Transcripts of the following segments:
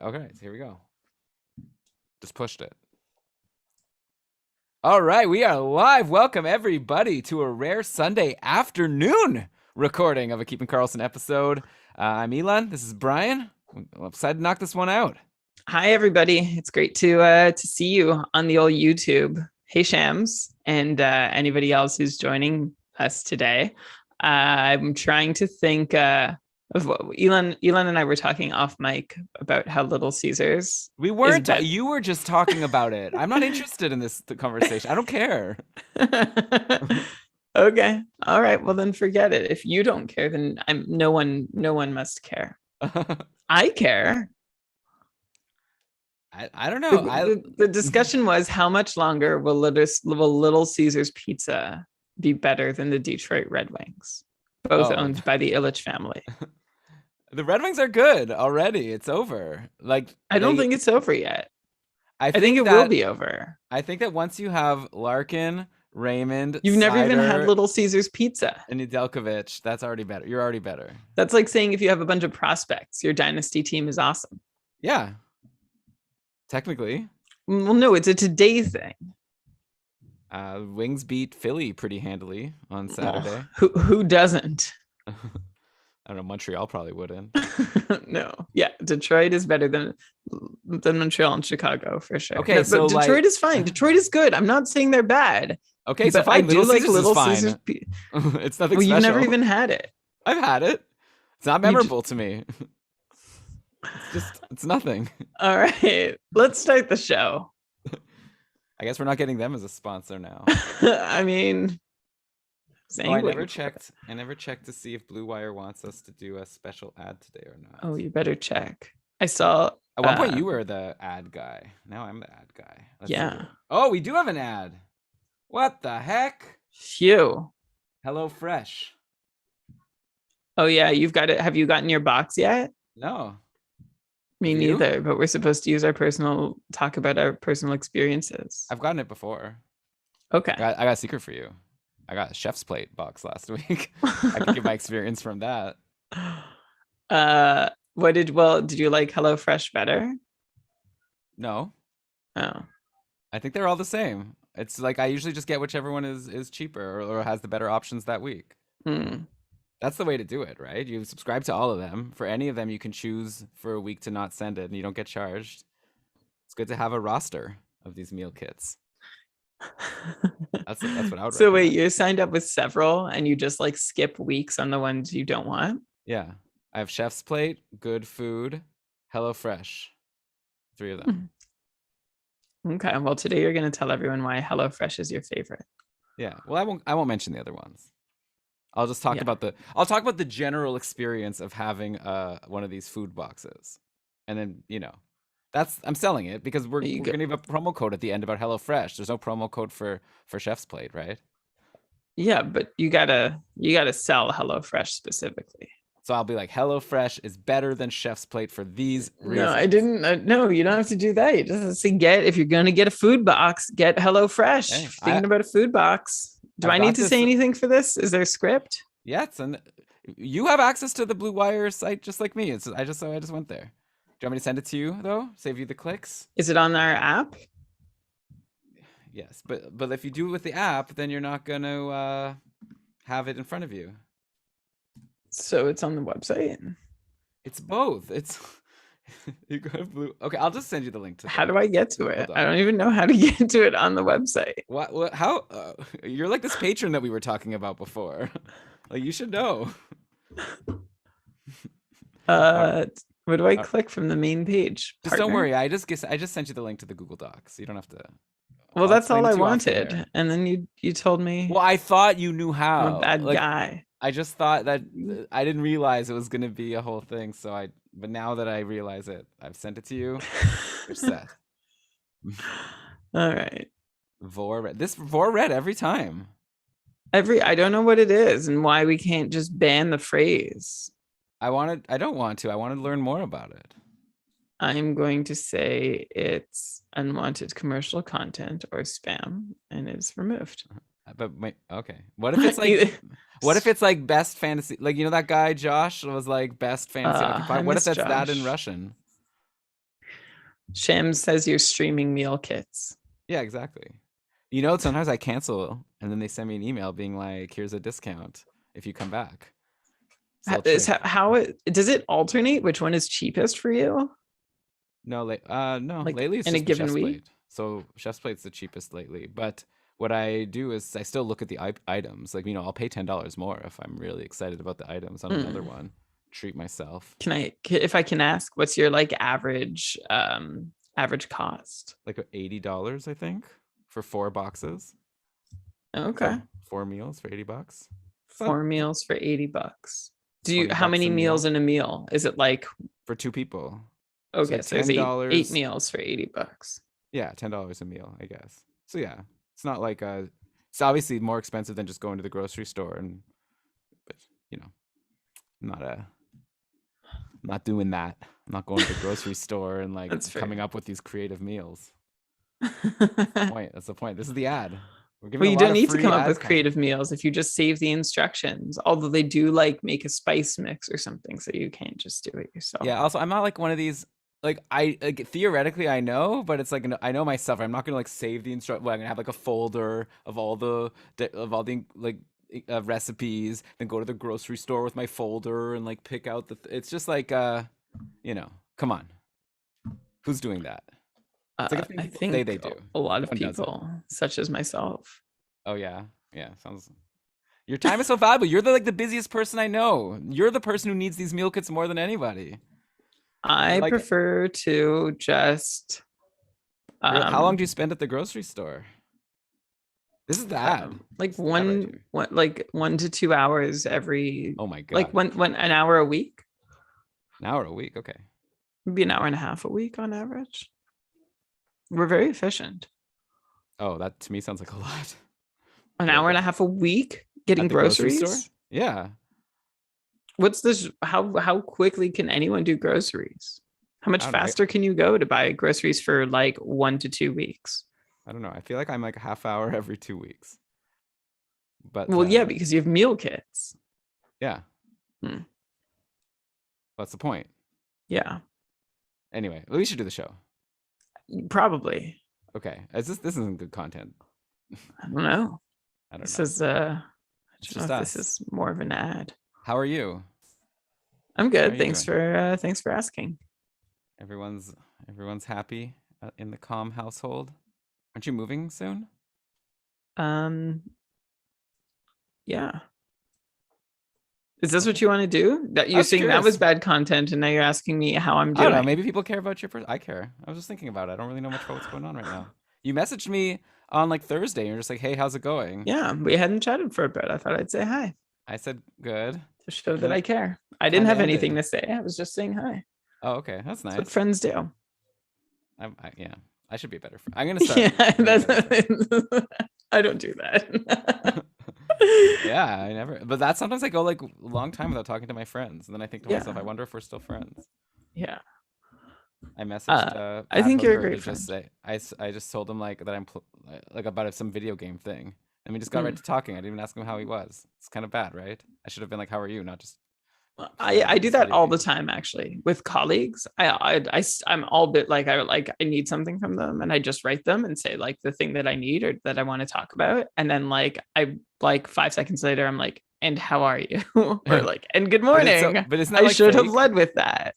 Okay, so here we go. Just pushed it. All right, we are live. Welcome everybody to a rare Sunday afternoon recording of a Keeping Karlsson episode. I'm Elon. This is Brian. I'm excited to knock this one out. Hi everybody. It's great to see you on the old YouTube. Hey Shams and anybody else who's joining us today. I'm trying to think of what Elon and I were talking off mic about how Little Caesars. We weren't. You were just talking about it. I'm not interested in this conversation. I don't care. Okay. All right. Well, then forget it. If you don't care, then no one must care. I care. I don't know. The discussion was how much longer will Little Caesars Pizza be better than the Detroit Red Wings, both owned by the Ilitch family. The Red Wings are good already. It's over. I don't think it's over yet. I think it will be over. I think that once you have Larkin, Raymond, you've never even had Little Caesars Pizza. And Nedeljkovic, that's already better. You're already better. That's like saying if you have a bunch of prospects, your dynasty team is awesome. Yeah. Technically. Well, no, it's a today thing. Wings beat Philly pretty handily on Saturday. Who doesn't? I don't know. Montreal probably wouldn't. No. Yeah. Detroit is better than Montreal and Chicago for sure. Okay. So Detroit is fine. Detroit is good. I'm not saying they're bad. Okay. So I do like Little Caesars. It's nothing special. You've never even had it. I've had it. It's not memorable to me. It's nothing. All right. Let's start the show. I guess we're not getting them as a sponsor now. I mean, I never checked. I never checked to see if Blue Wire wants us to do a special ad today or not. Oh, you better check. I saw at one point you were the ad guy. Now I'm the ad guy. Yeah. Oh, we do have an ad. What the heck? Phew. Hello Fresh. Oh yeah, you've got it. Have you gotten your box yet? No. Me neither, but we're supposed to talk about our personal experiences. I've gotten it before. Okay. I got a secret for you. I got a chef's plate box last week. I can give my experience from that. Did you like HelloFresh better? No. Oh. I think they're all the same. It's like I usually just get whichever one is cheaper or has the better options that week. That's the way to do it, right? You subscribe to all of them. For any of them, you can choose for a week to not send it, and you don't get charged. It's good to have a roster of these meal kits. That's what I would recommend. So wait, you're signed up with several, and you just like skip weeks on the ones you don't want? Yeah. I have Chef's Plate, Good Food, HelloFresh. 3 of them. Okay. Well, today you're going to tell everyone why HelloFresh is your favorite. Yeah. Well, I won't mention the other ones. I'll just talk about the general experience of having one of these food boxes. And then, I'm selling it because we're going to give a promo code at the end about HelloFresh. There's no promo code for Chef's Plate, right? Yeah, but you gotta sell HelloFresh specifically. So I'll be like, HelloFresh is better than Chef's Plate for these reasons. No, I didn't. No, you don't have to do that. You just have to say, if you're going to get a food box, get HelloFresh. Hey, thinking about a food box. Do I need to say anything for this? Is there a script? Yes, and you have access to the Blue Wire site just like me. I just went there. Do you want me to send it to you though? Save you the clicks? Is it on our app? Yes, but if you do it with the app, then you're not going to have it in front of you. So it's on the website? It's both. It's you go to Blue. Okay, I'll just send you the link to. How do I get to it? I don't even know how to get to it on the website. What? How? You're like this patron that we were talking about before. Like you should know. Where do I click from the main page? Just don't worry. I just sent you the link to the Google Docs. You don't have to. Well, that's all I wanted, and then you told me. Well, I thought you knew how. I'm a bad guy. I just thought that I didn't realize it was going to be a whole thing. But now that I realize it, I've sent it to you. You're set. All right. This Vor read every time. I don't know what it is and why we can't just ban the phrase. I don't want to. I want to learn more about it. I'm going to say it's unwanted commercial content or spam and it's removed. But okay. What if it's like what if it's like best fantasy, like that guy Josh was like best fantasy occupied? What if that's Josh. That in Russian? Shams says you're streaming meal kits. Yeah, exactly. You know, sometimes I cancel and then they send me an email being like, here's a discount if you come back. So Does it alternate which one is cheapest for you? No, no. Like lately it's in a just been given Chef's week? Plate. So Chef's Plate's the cheapest lately. But what I do is I still look at the items. Like, I'll pay $10 more if I'm really excited about the items on another one. Treat myself. If I can ask, what's your like average cost? Like $80, I think, for 4 boxes. Okay. So 4 meals for $80. 4 meals for $80. How $20 many a meals meal. in a meal? Is it like For 2 people? Okay, so it's $10. 8 meals for $80. Yeah, $10 a meal, I guess. So yeah, it's not like it's obviously more expensive than just going to the grocery store, but I'm not doing that. I'm not going to the grocery store and like coming up with these creative meals. That's the point. This is the ad. Well, you don't need to come up with creative meals if you just save the instructions. Although they do like make a spice mix or something, so you can't just do it yourself. Yeah. Also, I'm not like one of these. Like theoretically I know, but it's like I know myself. I'm not gonna like save the instruction. I'm gonna have like a folder of all the like recipes, then go to the grocery store with my folder and like pick out it's just like come on, who's doing that? It's like I think they do. A lot of people, such as myself. Oh yeah, sounds. Your time is so valuable. You're the busiest person I know. You're the person who needs these meal kits more than anybody. I prefer to just. How long do you spend at the grocery store? This is the ad. Like 1 to 2 hours every. Oh my god! Like an hour a week. An hour a week, okay. Maybe an hour and a half a week on average. We're very efficient. Oh, that to me sounds like a lot. An hour and a half a week getting groceries? Grocery store? Yeah. What's this? How quickly can anyone do groceries? How much faster can you go to buy groceries for like 1 to 2 weeks? I don't know. I feel like I'm like a half hour every 2 weeks. But yeah, because you have meal kits. Yeah. That's the point. Yeah. Anyway, we should do the show. Probably. Okay. This isn't good content. I don't know. This is this is more of an ad. How are you? I'm good. Thanks for asking. Everyone's happy in the calm household. Aren't you moving soon? Yeah. Is this what you want to do? That you're saying that was bad content, and now you're asking me how I'm doing? I don't know. Maybe people care about your I care. I was just thinking about it. I don't really know much about what's going on right now. You messaged me on like Thursday. And you're just like, "Hey, how's it going?" Yeah, we hadn't chatted for a bit. I thought I'd say hi. I said good to show that I care. I didn't have anything to say. I was just saying hi. Oh, okay, that's nice. That's what friends do. Yeah, I should be a better friend. I'm gonna start. Yeah, I don't do that. Yeah, I never. But that sometimes I go like a long time without talking to my friends, and then I think to myself, I wonder if we're still friends. Yeah. I messaged. I think you're a great friend. Just say I just told him like that I'm like about some video game thing, and we just got right to talking. I didn't even ask him how he was. It's kind of bad, right? I should have been like, "How are you?" Not just. I do that all the time, actually, with colleagues. I'm all bit like I need something from them, and I just write them and say like the thing that I need or that I want to talk about, and then like 5 seconds later, I'm like, "And how are you?" or like, "And good morning." But it's not. I should have led with that.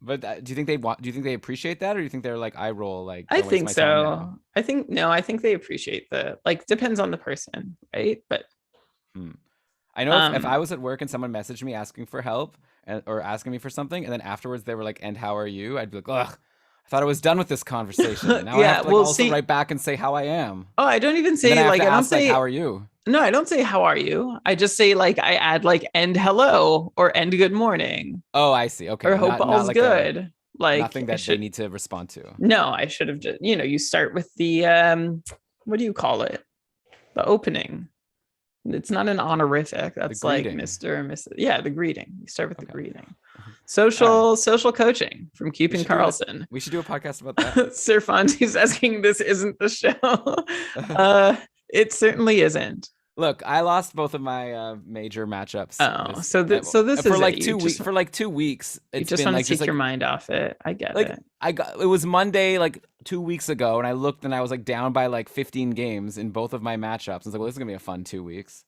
But do you think do you think they appreciate that, or do you think they're like eye roll? Like I think so. I think they appreciate depends on the person, right? But. I know if I was at work and someone messaged me asking for help or asking me for something, and then afterwards they were like, "And how are you?" I'd be like, "Ugh, I thought I was done with this conversation. Now I have to also write back and say how I am." Oh, I don't even say like I don't say how are you. No, I don't say how are you. I just say like I add like and hello or and good morning. Oh, I see. Okay. Or hope all's like good. Like nothing that they need to respond to. No, I should have just you start with the what do you call it? The opening. It's not an honorific. That's like Mr. or Mrs. Yeah, the greeting. You start with the greeting. Social coaching from Kopp and Karlsson. We should do a podcast about that. Sir Fonzie's asking, this isn't the show. It certainly isn't. Look, I lost both of my major matchups. Oh, so this for is like it. 2 weeks. For like 2 weeks, You it's just been want like to take just your like mind off it. I get like it. it was Monday like 2 weeks ago, and I looked and I was like down by like 15 games in both of my matchups. I was like, well, this is gonna be a fun 2 weeks.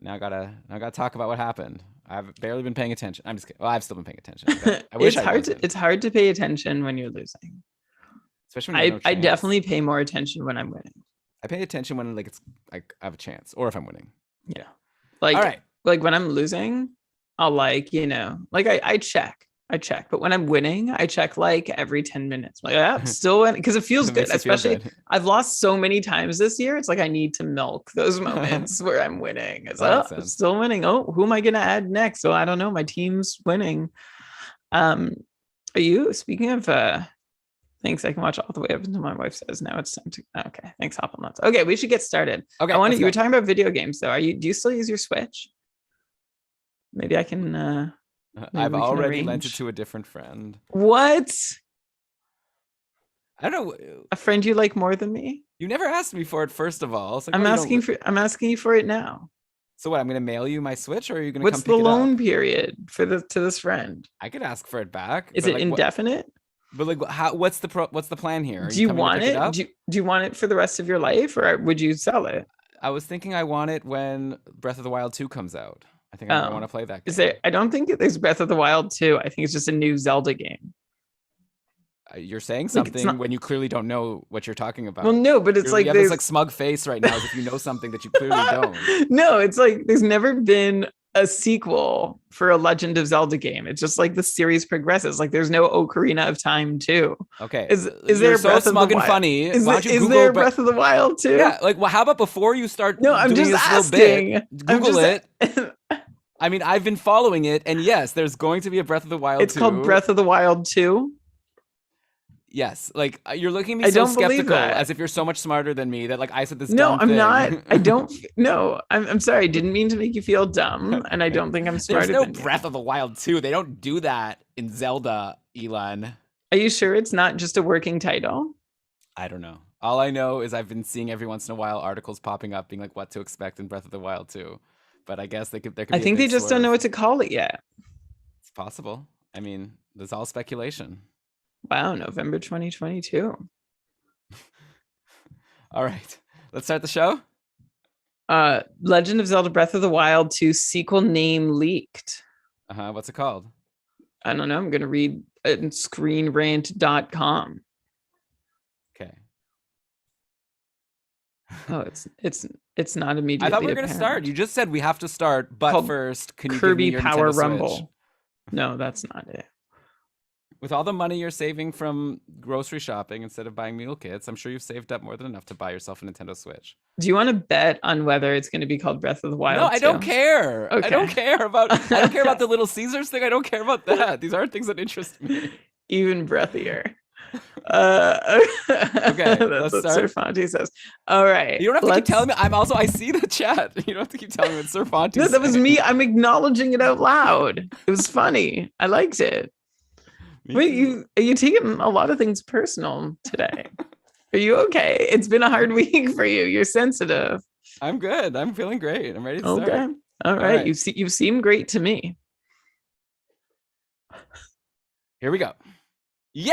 Now I gotta talk about what happened. I've barely been paying attention. I'm just kidding. Well, I've still been paying attention. But I wish It's hard to pay attention when you're losing. Especially when you have no chance. I definitely pay more attention when I'm winning. I pay attention when like it's like I have a chance, or if I'm winning. Yeah. Like, all right. Like when I'm losing, I'll like, like I check, but when I'm winning, I check like every 10 minutes. I'm like, I'm still winning because it feels good. Especially I've lost so many times this year. It's like I need to milk those moments where I'm winning. It's like, I'm still winning. Oh, who am I gonna add next? Oh, I don't know. My team's winning. Are you speaking of thanks. I can watch all the way up until my wife says now it's time to. Okay, thanks, Hop on Nuts. Okay, we should get started. Okay, you were talking about video games though. Do you still use your Switch? Maybe I can. I've already lent it to a different friend. What? I don't know. A friend you like more than me? You never asked me for it. First of all, like, I'm asking you for it now. So what? I'm gonna mail you my Switch, or are you gonna? What's the loan period to this friend? I could ask for it back. Is it indefinite? But like, what's the plan here? Do you want it? Do you want it for the rest of your life, or would you sell it? I was thinking I want it when Breath of the Wild 2 comes out. I think I want to play that game. Is there? I don't think there's Breath of the Wild 2. I think it's just a new Zelda game. You're saying something when you clearly don't know what you're talking about. Well, no, but it's like you have this like smug face right now, as if you know something that you clearly don't. No, it's like there's never been a sequel for a Legend of Zelda game. It's just like the series progresses. Like there's no Ocarina of Time 2. Okay. Is there so smug and funny? Is there Breath of the Wild 2? Yeah. Like, well, how about before you start? No, I'm doing just this asking. Little bit, Google it. I mean, I've been following it, and yes, there's going to be a Breath of the Wild 2. It's called Breath of the Wild 2. Yes, like you're looking at me so skeptical, as if you're so much smarter than me that like I said this. No, dumb I'm thing. not. I don't. No, I'm sorry. I didn't mean to make you feel dumb, and I don't think I'm smarter. There's no Breath of the Wild 2. They don't do that in Zelda, Elon. Are you sure it's not just a working title? I don't know. All I know is I've been seeing every once in a while articles popping up being like what to expect in Breath of the Wild 2. But I guess there could be. I think they just don't know what to call it yet. It's possible. I mean, there's all speculation. Wow, November 2022. All right, let's start the show. Legend of Zelda Breath of the Wild 2 sequel name leaked. What's it called? I don't know. I'm going to read it in screenrant.com. Okay. Oh, it's not immediately. I thought we were going to start. You just said we have to start, but first, can you Kirby give me your Power Nintendo Rumble? Switch? No, that's not it. With all the money you're saving from grocery shopping instead of buying meal kits, I'm sure you've saved up more than enough to buy yourself a Nintendo Switch. Do you want to bet on whether it's going to be called Breath of the Wild? No, I don't care. Okay. I don't care about the Little Caesars thing. I don't care about that. These aren't things that interest me. Even breathier. Okay, let's what start. Sir Fonte says. All right. You don't have to keep telling me. I see the chat. You don't have to keep telling me what Sir Fonte No, that was me. I'm acknowledging it out loud. It was funny. I liked it. Wait, you taking a lot of things personal today. Are you okay? It's been a hard week for you. You're sensitive. I'm good. I'm feeling great. I'm ready to start. Okay. All right. You seem great to me. Here we go. Yay!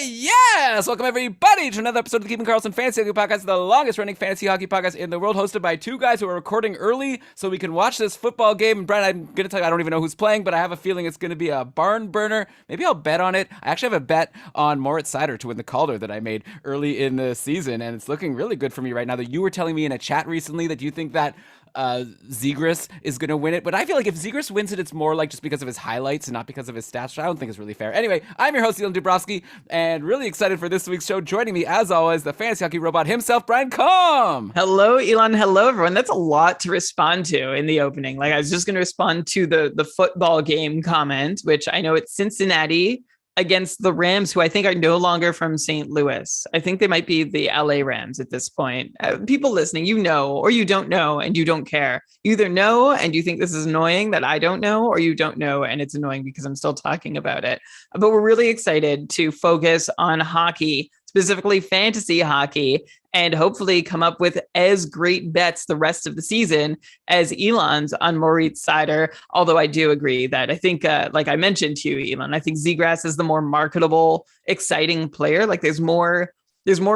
Yes! Welcome everybody to another episode of the Keeping Karlsson Fantasy Hockey Podcast, the longest running fantasy hockey podcast in the world, hosted by two guys who are recording early so we can watch this football game. And Brian, I'm going to tell you, I don't even know who's playing, but I have a feeling it's going to be a barn burner. Maybe I'll bet on it. I actually have a bet on Moritz Seider to win the Calder that I made early in the season, and it's looking really good for me right now. That you were telling me in a chat recently that you think that Zegras is going to win it, but I feel like if Zegras wins it, it's more like just because of his highlights and not because of his stats. I don't think it's really fair. Anyway, I'm your host, Elon Dubrovsky, and really excited for this week's show. Joining me, as always, the fantasy hockey robot himself, Brian Kopp. Hello, Elon. Hello, everyone. That's a lot to respond to in the opening. Like, I was just going to respond to the football game comment, which I know it's Cincinnati against the Rams, who I think are no longer from St. Louis. I think they might be the LA Rams at this point. People listening, you know, or you don't know, and you don't care. You either know and you think this is annoying that I don't know, or you don't know and it's annoying because I'm still talking about it. But we're really excited to focus on hockey, specifically fantasy hockey. and hopefully come up with as great bets the rest of the season as Elon's on Moritz Seider. Although I do agree that I think, like I mentioned to you, Elon, I think Zegras is the more marketable, exciting player. Like there's more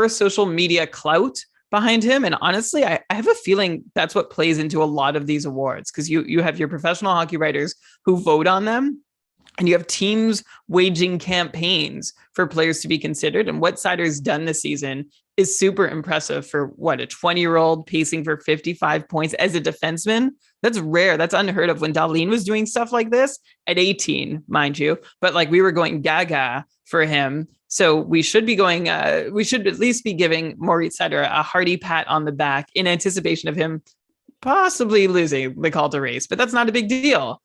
social media clout behind him. And honestly, I have a feeling that's what plays into a lot of these awards, because you have your professional hockey writers who vote on them, and you have teams waging campaigns for players to be considered. And what Seider's done this season is super impressive for what, a 20-year-old pacing for 55 points as a defenseman. That's rare. That's unheard of. When Dahlin was doing stuff like this at 18, mind you, but like we were going gaga for him. So we should be going, we should at least be giving Moritz Seider a hearty pat on the back in anticipation of him possibly losing the Calder race. But that's not a big deal.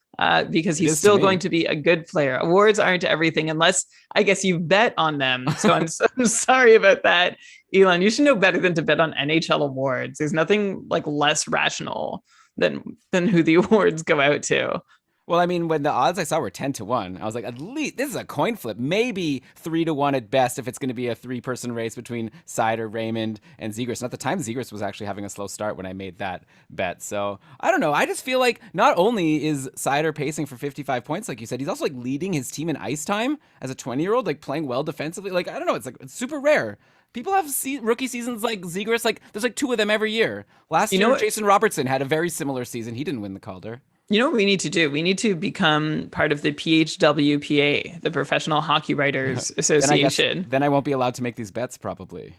Because he's still going to be a good player. Awards aren't everything unless, I guess, you bet on them. So I'm sorry about that, Elon. You should know better than to bet on NHL awards. There's nothing like less rational than who the awards go out to. Well, I mean, when the odds I saw were 10-1, I was like, at least this is a coin flip, maybe 3-1 at best if it's going to be a 3-person race between Seider, Raymond, and Zegras. And at the time, Zegras was actually having a slow start when I made that bet. So I don't know. I just feel like not only is Seider pacing for 55 points, like you said, he's also like leading his team in ice time as a 20-year-old, like playing well defensively. Like, I don't know. It's super rare. People have rookie seasons like Zegras. Like there's like 2 of them every year. Last year, Jason Robertson had a very similar season. He didn't win the Calder. You know what we need to do? We need to become part of the PHWPA, the Professional Hockey Writers Association. Then I won't be allowed to make these bets, probably.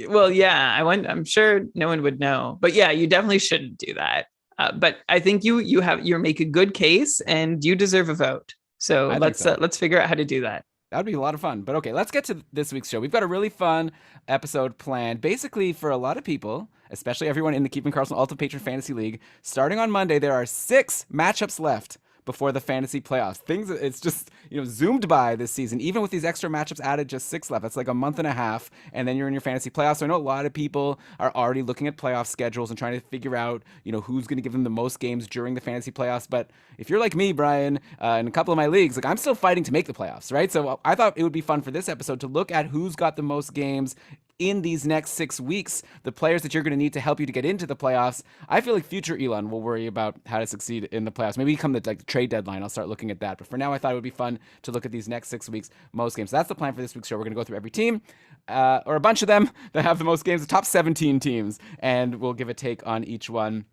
Well, yeah, I'm sure no one would know. But yeah, you definitely shouldn't do that. But I think you make a good case, and you deserve a vote. So let's figure out how to do that. That would be a lot of fun. But okay, let's get to this week's show. We've got a really fun episode planned. Basically, for a lot of people, especially everyone in the Keeping Karlsson Ultimate Patron Fantasy League, starting on Monday, there are 6 matchups left before the fantasy playoffs. It's just, zoomed by this season. Even with these extra matchups added, just 6 left. That's like a month and a half, and then you're in your fantasy playoffs. So I know a lot of people are already looking at playoff schedules and trying to figure out, who's going to give them the most games during the fantasy playoffs. But if you're like me, Brian, in a couple of my leagues, like I'm still fighting to make the playoffs, right? So I thought it would be fun for this episode to look at who's got the most games in these next 6 weeks, the players that you're going to need to help you to get into the playoffs. I feel like future Elon will worry about how to succeed in the playoffs. Maybe come the trade deadline, I'll start looking at that. But for now, I thought it would be fun to look at these next 6 weeks, most games. So that's the plan for this week's show. We're going to go through every team, or a bunch of them that have the most games, the top 17 teams, and we'll give a take on each one.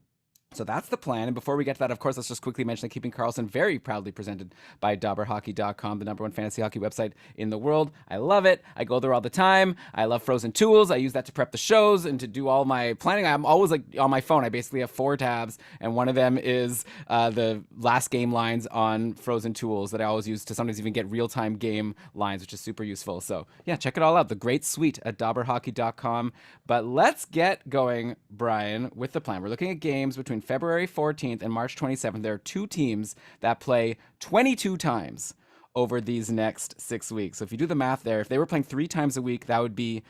So that's the plan. And before we get to that, of course, let's just quickly mention that Keeping Karlsson, very proudly presented by DobberHockey.com, the #1 fantasy hockey website in the world. I love it. I go there all the time. I love frozen tools. I use that to prep the shows and to do all my planning. I'm always like on my phone. I basically have 4 tabs, and one of them is the last game lines on frozen tools that I always use to sometimes even get real-time game lines, which is super useful. So yeah, check it all out. The great suite at DobberHockey.com. But let's get going, Brian, with the plan. We're looking at games between February 14th and March 27th. There are 2 teams that play 22 times over these next 6 weeks. So if you do the math there, if they were playing 3 times a week, that would be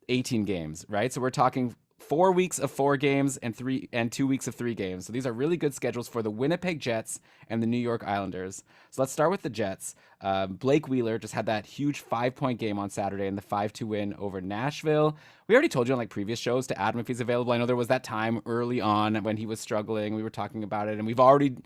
18 games, right? So we're talking 4 weeks of 4 games and 2 weeks of 3 games. So these are really good schedules for the Winnipeg Jets and the New York Islanders. So let's start with the Jets. Blake Wheeler just had that huge 5-point game on Saturday in the 5-2 win over Nashville. We already told you on previous shows to add him if he's available. I know there was that time early on when he was struggling. We were talking about it, and we've already,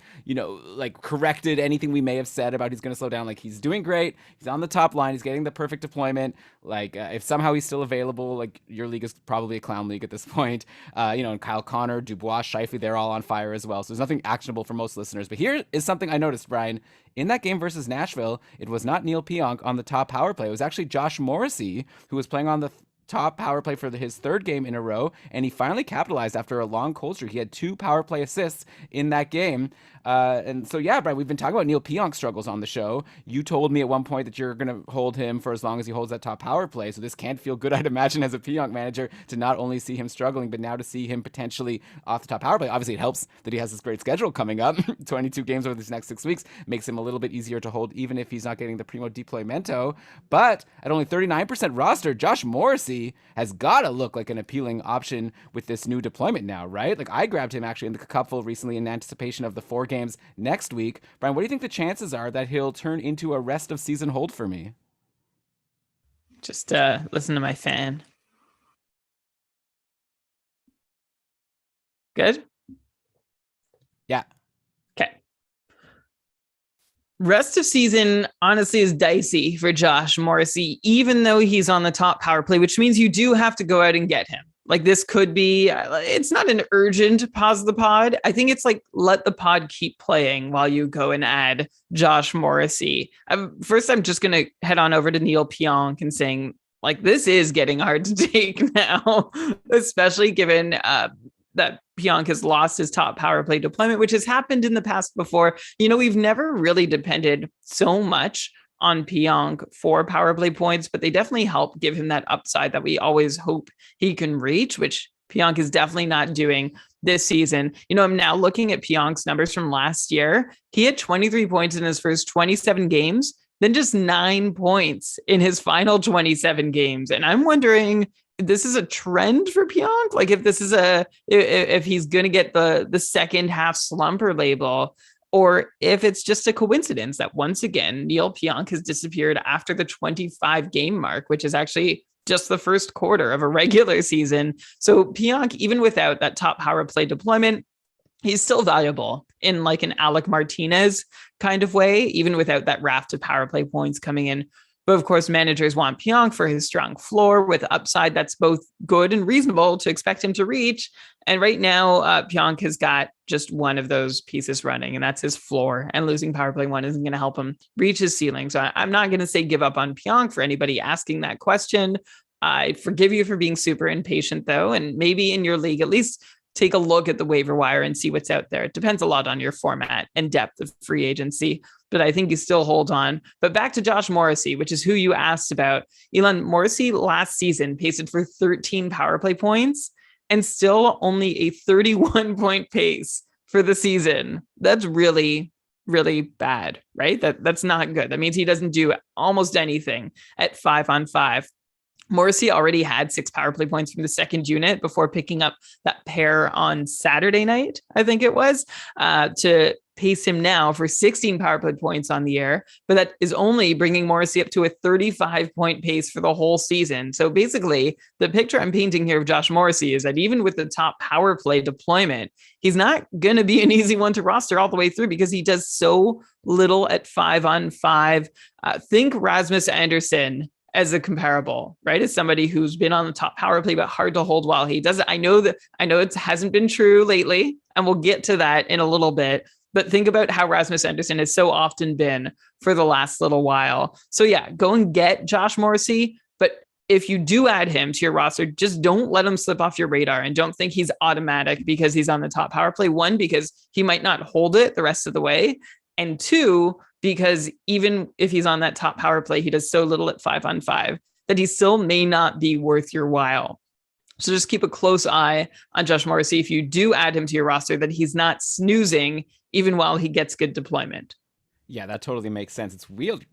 corrected anything we may have said about he's going to slow down. Like, he's doing great. He's on the top line. He's getting the perfect deployment. If somehow he's still available, your league is probably a clown league at this point. And Kyle Connor, Dubois, Scheifele, they're all on fire as well. So there's nothing actionable for most listeners. But here is something I noticed, Brian. In that game versus Nashville, it was not Neil Pionk on the top power play. It was actually Josh Morrissey, who was playing on the top power play for his 3rd game in a row, and he finally capitalized after a long cold streak. He had 2 power play assists in that game. And so, yeah, Brian, we've been talking about Neil Pionk's struggles on the show. You told me at one point that you're going to hold him for as long as he holds that top power play. So this can't feel good, I'd imagine, as a Pionk manager, to not only see him struggling, but now to see him potentially off the top power play. Obviously, it helps that he has this great schedule coming up. 22 games over these next 6 weeks makes him a little bit easier to hold, even if he's not getting the primo deploymento. But at only 39% roster, Josh Morrissey has got to look like an appealing option with this new deployment now, right? I grabbed him actually in the cupful recently in anticipation of the 4 games next week. Brian, what do you think the chances are that he'll turn into a rest of season hold for me? Just listen to my fan. Good? Yeah. Okay. Rest of season, honestly, is dicey for Josh Morrissey, even though he's on the top power play, which means you do have to go out and get him. Like, this could be, it's not an urgent pause the pod. I think it's like, let the pod keep playing while you go and add Josh Morrissey. First, I'm just going to head on over to Neil Pionk and saying, like, this is getting hard to take now, especially given that Pionk has lost his top power play deployment, which has happened in the past before. You know, we've never really depended so much on Pionk for power play points, but they definitely help give him that upside that we always hope he can reach, which Pionk is definitely not doing this season. You know, I'm now looking at Pionk's numbers from last year. He had 23 points in his first 27 games, then just 9 points in his final 27 games. And I'm wondering, this is a trend for Pionk? Like, if this is if he's going to get the second half slumper label, or if it's just a coincidence that once again, Neil Pionk has disappeared after the 25 game mark, which is actually just the first quarter of a regular season. So Pionk, even without that top power play deployment, he's still valuable in like an Alec Martinez kind of way, even without that raft of power play points coming in. But of course, managers want Pionk for his strong floor with upside that's both good and reasonable to expect him to reach. And right now, Pionk has got just one of those pieces running, and that's his floor. And losing power play one isn't going to help him reach his ceiling. So I'm not going to say give up on Pionk for anybody asking that question. I forgive you for being super impatient, though. And maybe in your league, at least take a look at the waiver wire and see what's out there. It depends a lot on your format and depth of free agency, but I think you still hold on. But back to Josh Morrissey, which is who you asked about. Elon, Morrissey last season pasted for 13 power play points and still only a 31 point pace for the season. That's really, really bad, right? That's not good. That means he doesn't do almost anything at 5-on-5. Morrissey already had 6 power play points from the second unit before picking up that pair on Saturday night, I think it was, to pace him now for 16 power play points on the year. But that is only bringing Morrissey up to a 35-point pace for the whole season. So basically, the picture I'm painting here of Josh Morrissey is that even with the top power play deployment, he's not going to be an easy one to roster all the way through because he does so little at 5-on-5. Think Rasmus Anderson as a comparable, right? As somebody who's been on the top power play, but hard to hold while he does it. I know it hasn't been true lately, and we'll get to that in a little bit, but think about how Rasmus Anderson has so often been for the last little while. So yeah, go and get Josh Morrissey, but if you do add him to your roster, just don't let him slip off your radar and don't think he's automatic because he's on the top power play. One, because he might not hold it the rest of the way. And two, because even if he's on that top power play, he does so little at 5-on-5 that he still may not be worth your while. So just keep a close eye on Josh Morrissey if you do add him to your roster, that he's not snoozing even while he gets good deployment. Yeah, that totally makes sense. It's weird.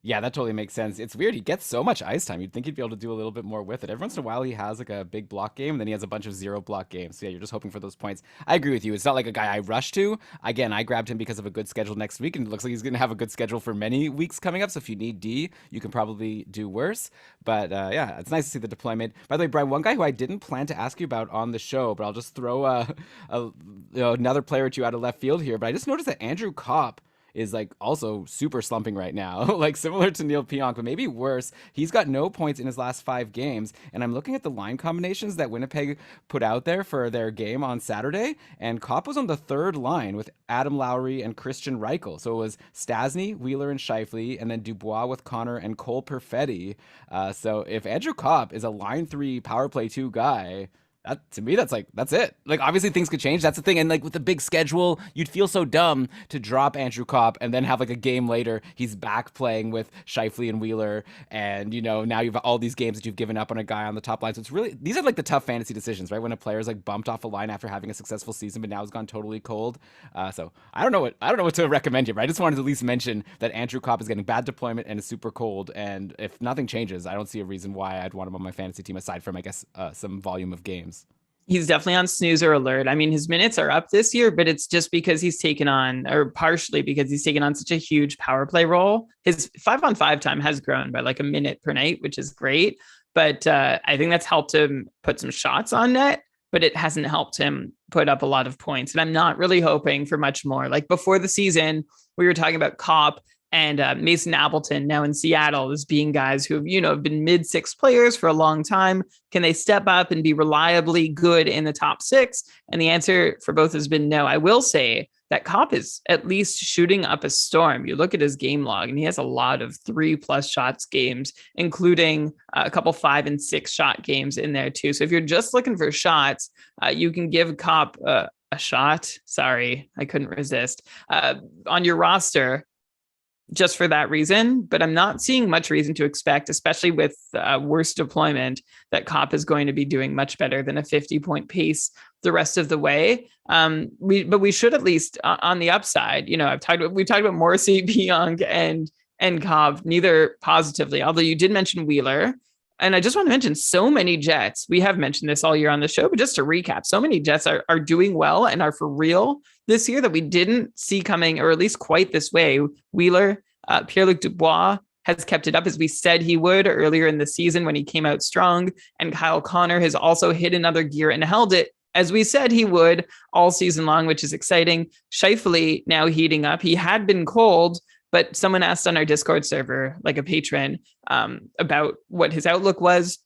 Yeah, that totally makes sense. It's weird. He gets so much ice time. You'd think he'd be able to do a little bit more with it. Every once in a while, he has like a big block game, and then he has a bunch of 0 block games. So yeah, you're just hoping for those points. I agree with you. It's not like a guy I rush to. Again, I grabbed him because of a good schedule next week, and it looks like he's going to have a good schedule for many weeks coming up. So if you need D, you can probably do worse. But yeah, it's nice to see the deployment. By the way, Brian, one guy who I didn't plan to ask you about on the show, but I'll just throw another player or two out of left field here. But I just noticed that Andrew Kopp is like also super slumping right now, like similar to Neil Pionk, but maybe worse. He's got no points in his last 5 games. And I'm looking at the line combinations that Winnipeg put out there for their game on Saturday. And Kopp was on the 3rd line with Adam Lowry and Christian Reichel. So it was Stasny, Wheeler, and Scheifele, and then Dubois with Connor and Cole Perfetti. So if Andrew Kopp is a line 3 power play 2 guy, that, to me, that's it. Like, obviously things could change. That's the thing. And like with the big schedule, you'd feel so dumb to drop Andrew Kopp and then have like a game later, he's back playing with Scheifele and Wheeler. And, you know, now you've all these games that you've given up on a guy on the top line. So it's really, these are like the tough fantasy decisions, right? When a player's like bumped off a line after having a successful season, but now has gone totally cold. So I don't know what to recommend here, but I just wanted to at least mention that Andrew Kopp is getting bad deployment and is super cold. And if nothing changes, I don't see a reason why I'd want him on my fantasy team aside from, I guess, some volume of games. He's definitely on snoozer alert. I mean, his minutes are up this year, but it's just because he's taken on, or partially because he's taken on such a huge power play role. His 5-on-5 time has grown by like a minute per night, which is great. But I think that's helped him put some shots on net. but it hasn't helped him put up a lot of points. And I'm not really hoping for much more. Like before the season, we were talking about Kopp and Mason Appleton now in Seattle as being guys who have been mid-six players for a long time. Can they step up and be reliably good in the top six? And the answer for both has been no. I will say that Kopp is at least shooting up a storm. You look at his game log and he has a lot of 3+ shots games, including a couple 5 and 6 shot games in there too. So if you're just looking for shots, you can give Kopp a shot. Sorry, I couldn't resist on your roster just for that reason, but I'm not seeing much reason to expect, especially with worse deployment, that Kopp is going to be doing much better than a 50-point pace the rest of the way. We should at least on the upside, we've talked about Morrissey, Pionk, and Kopp, neither positively, although you did mention Wheeler. And I just want to mention so many Jets. We have mentioned this all year on the show, but just to recap, so many Jets are doing well and are for real this year that we didn't see coming, or at least quite this way. Wheeler, Pierre-Luc Dubois has kept it up as we said he would earlier in the season when he came out strong. And Kyle Connor has also hit another gear and held it as we said he would all season long, which is exciting. Scheifele now heating up. He had been cold, but someone asked on our Discord server, like a patron, about what his outlook was.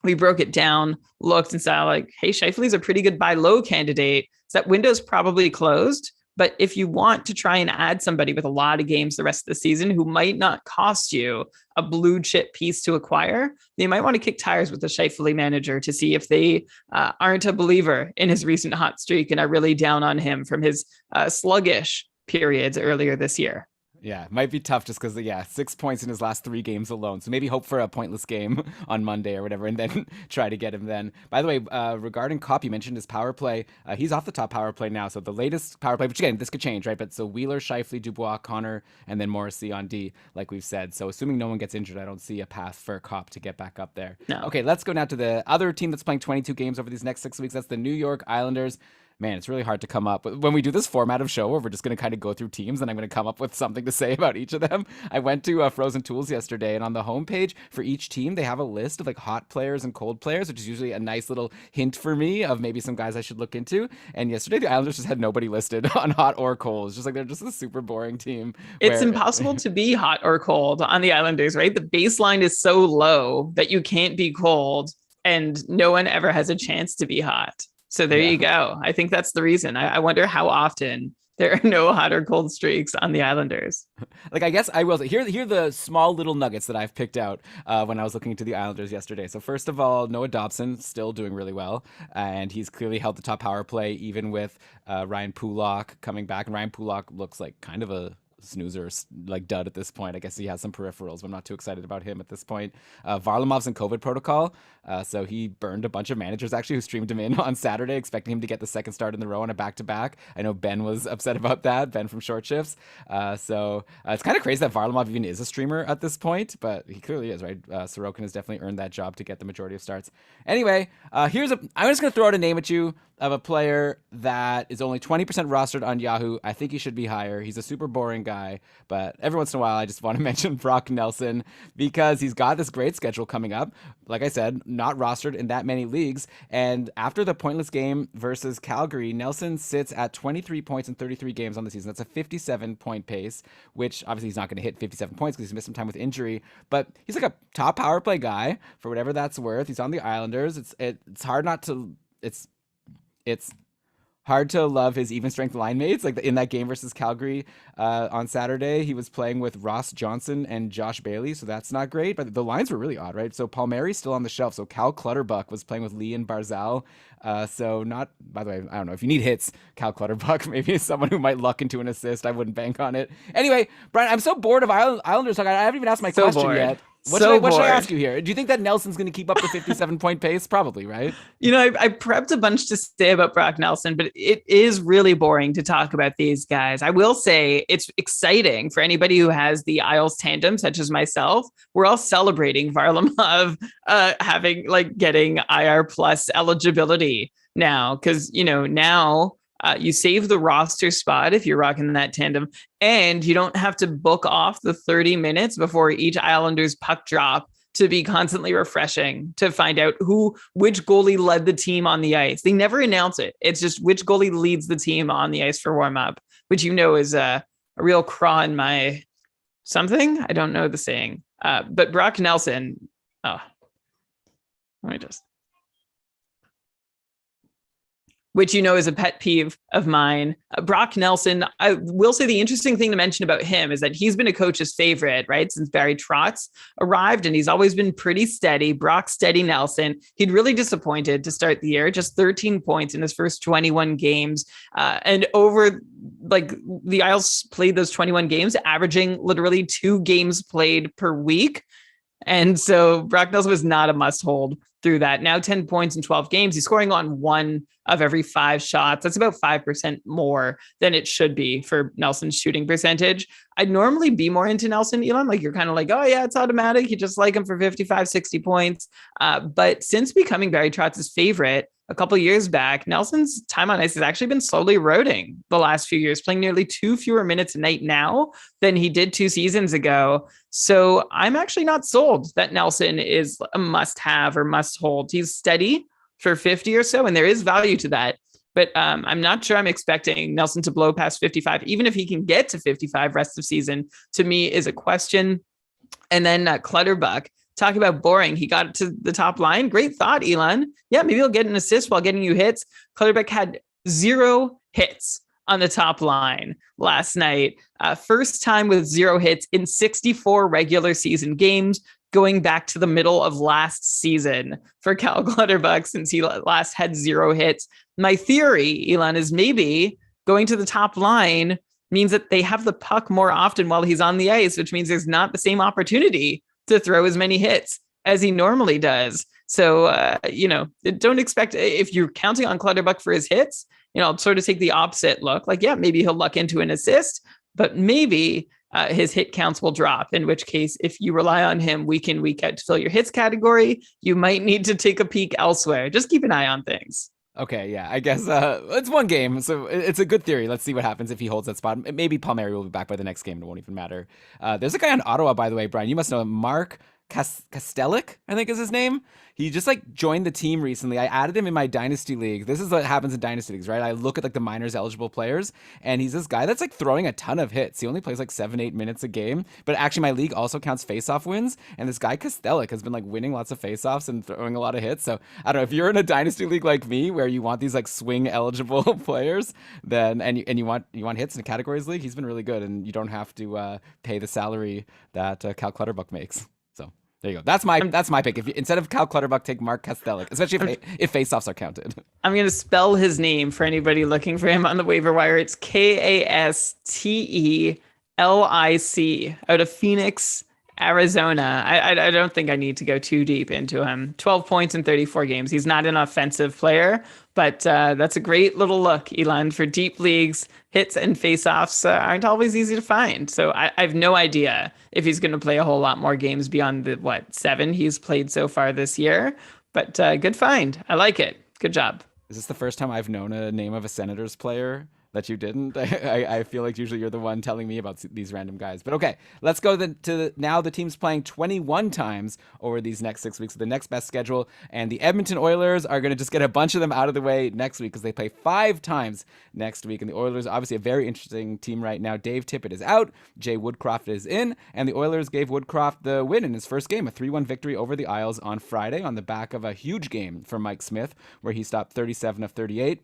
We broke it down, looked and saw like, hey, Scheifele's a pretty good buy low candidate. So that window's probably closed. But if you want to try and add somebody with a lot of games the rest of the season who might not cost you a blue chip piece to acquire, you might want to kick tires with the Scheifele manager to see if they aren't a believer in his recent hot streak and are really down on him from his sluggish periods earlier this year. Yeah, might be tough just because, 6 points in his last 3 games alone. So maybe hope for a pointless game on Monday or whatever and then try to get him then. By the way, regarding Kopp, you mentioned his power play. He's off the top power play now. So the latest power play, which again, this could change, right? But so Wheeler, Scheifele, Dubois, Connor, and then Morrissey on D, like we've said. So assuming no one gets injured, I don't see a path for Kopp to get back up there. No. Okay, let's go now to the other team that's playing 22 games over these next 6 weeks. That's the New York Islanders. Man, it's really hard to come up when we do this format of show where we're just going to kind of go through teams and I'm going to come up with something to say about each of them. I went to Frozen Tools yesterday, and on the homepage for each team, they have a list of like hot players and cold players, which is usually a nice little hint for me of maybe some guys I should look into. And yesterday, the Islanders just had nobody listed on hot or cold. It's just like they're just a super boring team. It's impossible to be hot or cold on the Islanders, right? The baseline is so low that you can't be cold, and no one ever has a chance to be hot. So there you go. I think that's the reason. I wonder how often there are no hot or cold streaks on the Islanders. Like, I guess I will say, here are the small little nuggets that I've picked out when I was looking into the Islanders yesterday. So first of all, Noah Dobson still doing really well. And he's clearly held the top power play, even with Ryan Pulock coming back. And Ryan Pulock looks like kind of a snoozer, like dud at this point. I guess he has some peripherals, but I'm not too excited about him at this point. Varlamov's in COVID protocol, so he burned a bunch of managers actually who streamed him in on Saturday, expecting him to get the second start in the row on a back-to-back. I know Ben was upset about that, Ben from Short Shifts. So it's kind of crazy that Varlamov even is a streamer at this point, but he clearly is, right? Sorokin has definitely earned that job to get the majority of starts. Anyway, I'm just going to throw out a name at you of a player that is only 20% rostered on Yahoo. I think he should be higher. He's a super boring guy, but every once in a while, I just want to mention Brock Nelson because he's got this great schedule coming up. Like I said, not rostered in that many leagues. And after the pointless game versus Calgary, Nelson sits at 23 points in 33 games on the season. That's a 57-point pace, which obviously he's not going to hit 57 points because he's missed some time with injury, but he's like a top power play guy for whatever that's worth. He's on the Islanders. It's hard not to... It's hard to love his even strength line mates. Like in that game versus Calgary on Saturday, he was playing with Ross Johnson and Josh Bailey, so that's not great. But the lines were really odd, right? So Palmieri's still on the shelf. So Cal Clutterbuck was playing with Lee and Barzal. So not, by the way, I don't know if you need hits, Cal Clutterbuck maybe is someone who might luck into an assist. I wouldn't bank on it. Anyway, Brian, I'm so bored of Islanders talk. I haven't even asked my question yet. What should I ask you here? Do you think that Nelson's going to keep up the 57-point pace? Probably, right? I prepped a bunch to say about Brock Nelson, but it is really boring to talk about these guys. I will say it's exciting for anybody who has the Isles tandem, such as myself. We're all celebrating Varlamov getting IR plus eligibility now, because, now you save the roster spot if you're rocking that tandem, and you don't have to book off the 30 minutes before each Islanders puck drop to be constantly refreshing to find out which goalie led the team on the ice. They never announce it. It's just which goalie leads the team on the ice for warm up, which is a real craw in my something. I don't know the saying. But Brock Nelson, let me just, which is a pet peeve of mine. Brock Nelson, I will say the interesting thing to mention about him is that he's been a coach's favorite, right, since Barry Trotz arrived, and he's always been pretty steady. Brock Steady Nelson. He'd really disappointed to start the year, just 13 points in his first 21 games. And over the Isles played those 21 games, averaging literally 2 games played per week. And so Brock Nelson was not a must hold through that. Now 10 points in 12 games. He's scoring on 1 of every 5 shots. That's about 5% more than it should be for Nelson's shooting percentage. I'd normally be more into Nelson, Elon. Like, you're kind of like, oh yeah, it's automatic. You just like him for 55, 60 points. But since becoming Barry Trotz's favorite a couple of years back, Nelson's time on ice has actually been slowly eroding the last few years, playing nearly 2 fewer minutes a night now than he did 2 seasons ago. So I'm actually not sold that Nelson is a must-have or must-hold. He's steady for 50 or so, and there is value to that. But I'm not sure I'm expecting Nelson to blow past 55. Even if he can get to 55 rest of season, to me is a question. And then Clutterbuck, talk about boring. He got to the top line. Great thought, Elon. Yeah, maybe he'll get an assist while getting you hits. Clutterbuck had 0 hits on the top line last night. First time with 0 hits in 64 regular season games, going back to the middle of last season for Cal Clutterbuck since he last had 0 hits. My theory, Elon, is maybe going to the top line means that they have the puck more often while he's on the ice, which means there's not the same opportunity to throw as many hits as he normally does. So, don't expect, if you're counting on Clutterbuck for his hits, I'll sort of take the opposite look. Like, yeah, maybe he'll luck into an assist, but maybe his hit counts will drop, in which case, if you rely on him week in, week out to fill your hits category, you might need to take a peek elsewhere. Just keep an eye on things. Okay, yeah, I guess it's 1 game, so it's a good theory. Let's see what happens if he holds that spot. Maybe Palmieri will be back by the next game. It won't even matter. There's a guy on Ottawa, by the way, Brian. You must know him. Mark Kastelic, I think is his name. He just joined the team recently. I added him in my dynasty league. This is what happens in dynasty leagues, right? I look at the minors eligible players, and he's this guy that's throwing a ton of hits. He only plays 7-8 minutes a game, but actually my league also counts faceoff wins, and this guy Kastelic has been winning lots of faceoffs and throwing a lot of hits. So I don't know if you're in a dynasty league like me where you want these swing eligible players, then and you want hits in a categories league. He's been really good, and you don't have to pay the salary that Cal Clutterbuck makes. There you go. That's my pick. If instead of Cal Clutterbuck, take Mark Kastelic, especially if faceoffs are counted. I'm going to spell his name for anybody looking for him on the waiver wire. It's Kastelic out of Phoenix, Arizona. I don't think I need to go too deep into him. 12 points in 34 games. He's not an offensive player, but that's a great little look, Elon, for deep leagues. Hits and faceoffs aren't always easy to find. So I have no idea if he's going to play a whole lot more games beyond the 7 he's played so far this year. But good find. I like it. Good job. Is this the first time I've known a name of a Senators player that you didn't? I feel like usually you're the one telling me about these random guys. But okay, let's go now the team's playing 21 times over these next 6 weeks, the next best schedule. And the Edmonton Oilers are going to just get a bunch of them out of the way next week because they play 5 times next week. And the Oilers are obviously a very interesting team right now. Dave Tippett is out. Jay Woodcroft is in. And the Oilers gave Woodcroft the win in his first game, a 3-1 victory over the Isles on Friday on the back of a huge game for Mike Smith, where he stopped 37 of 38.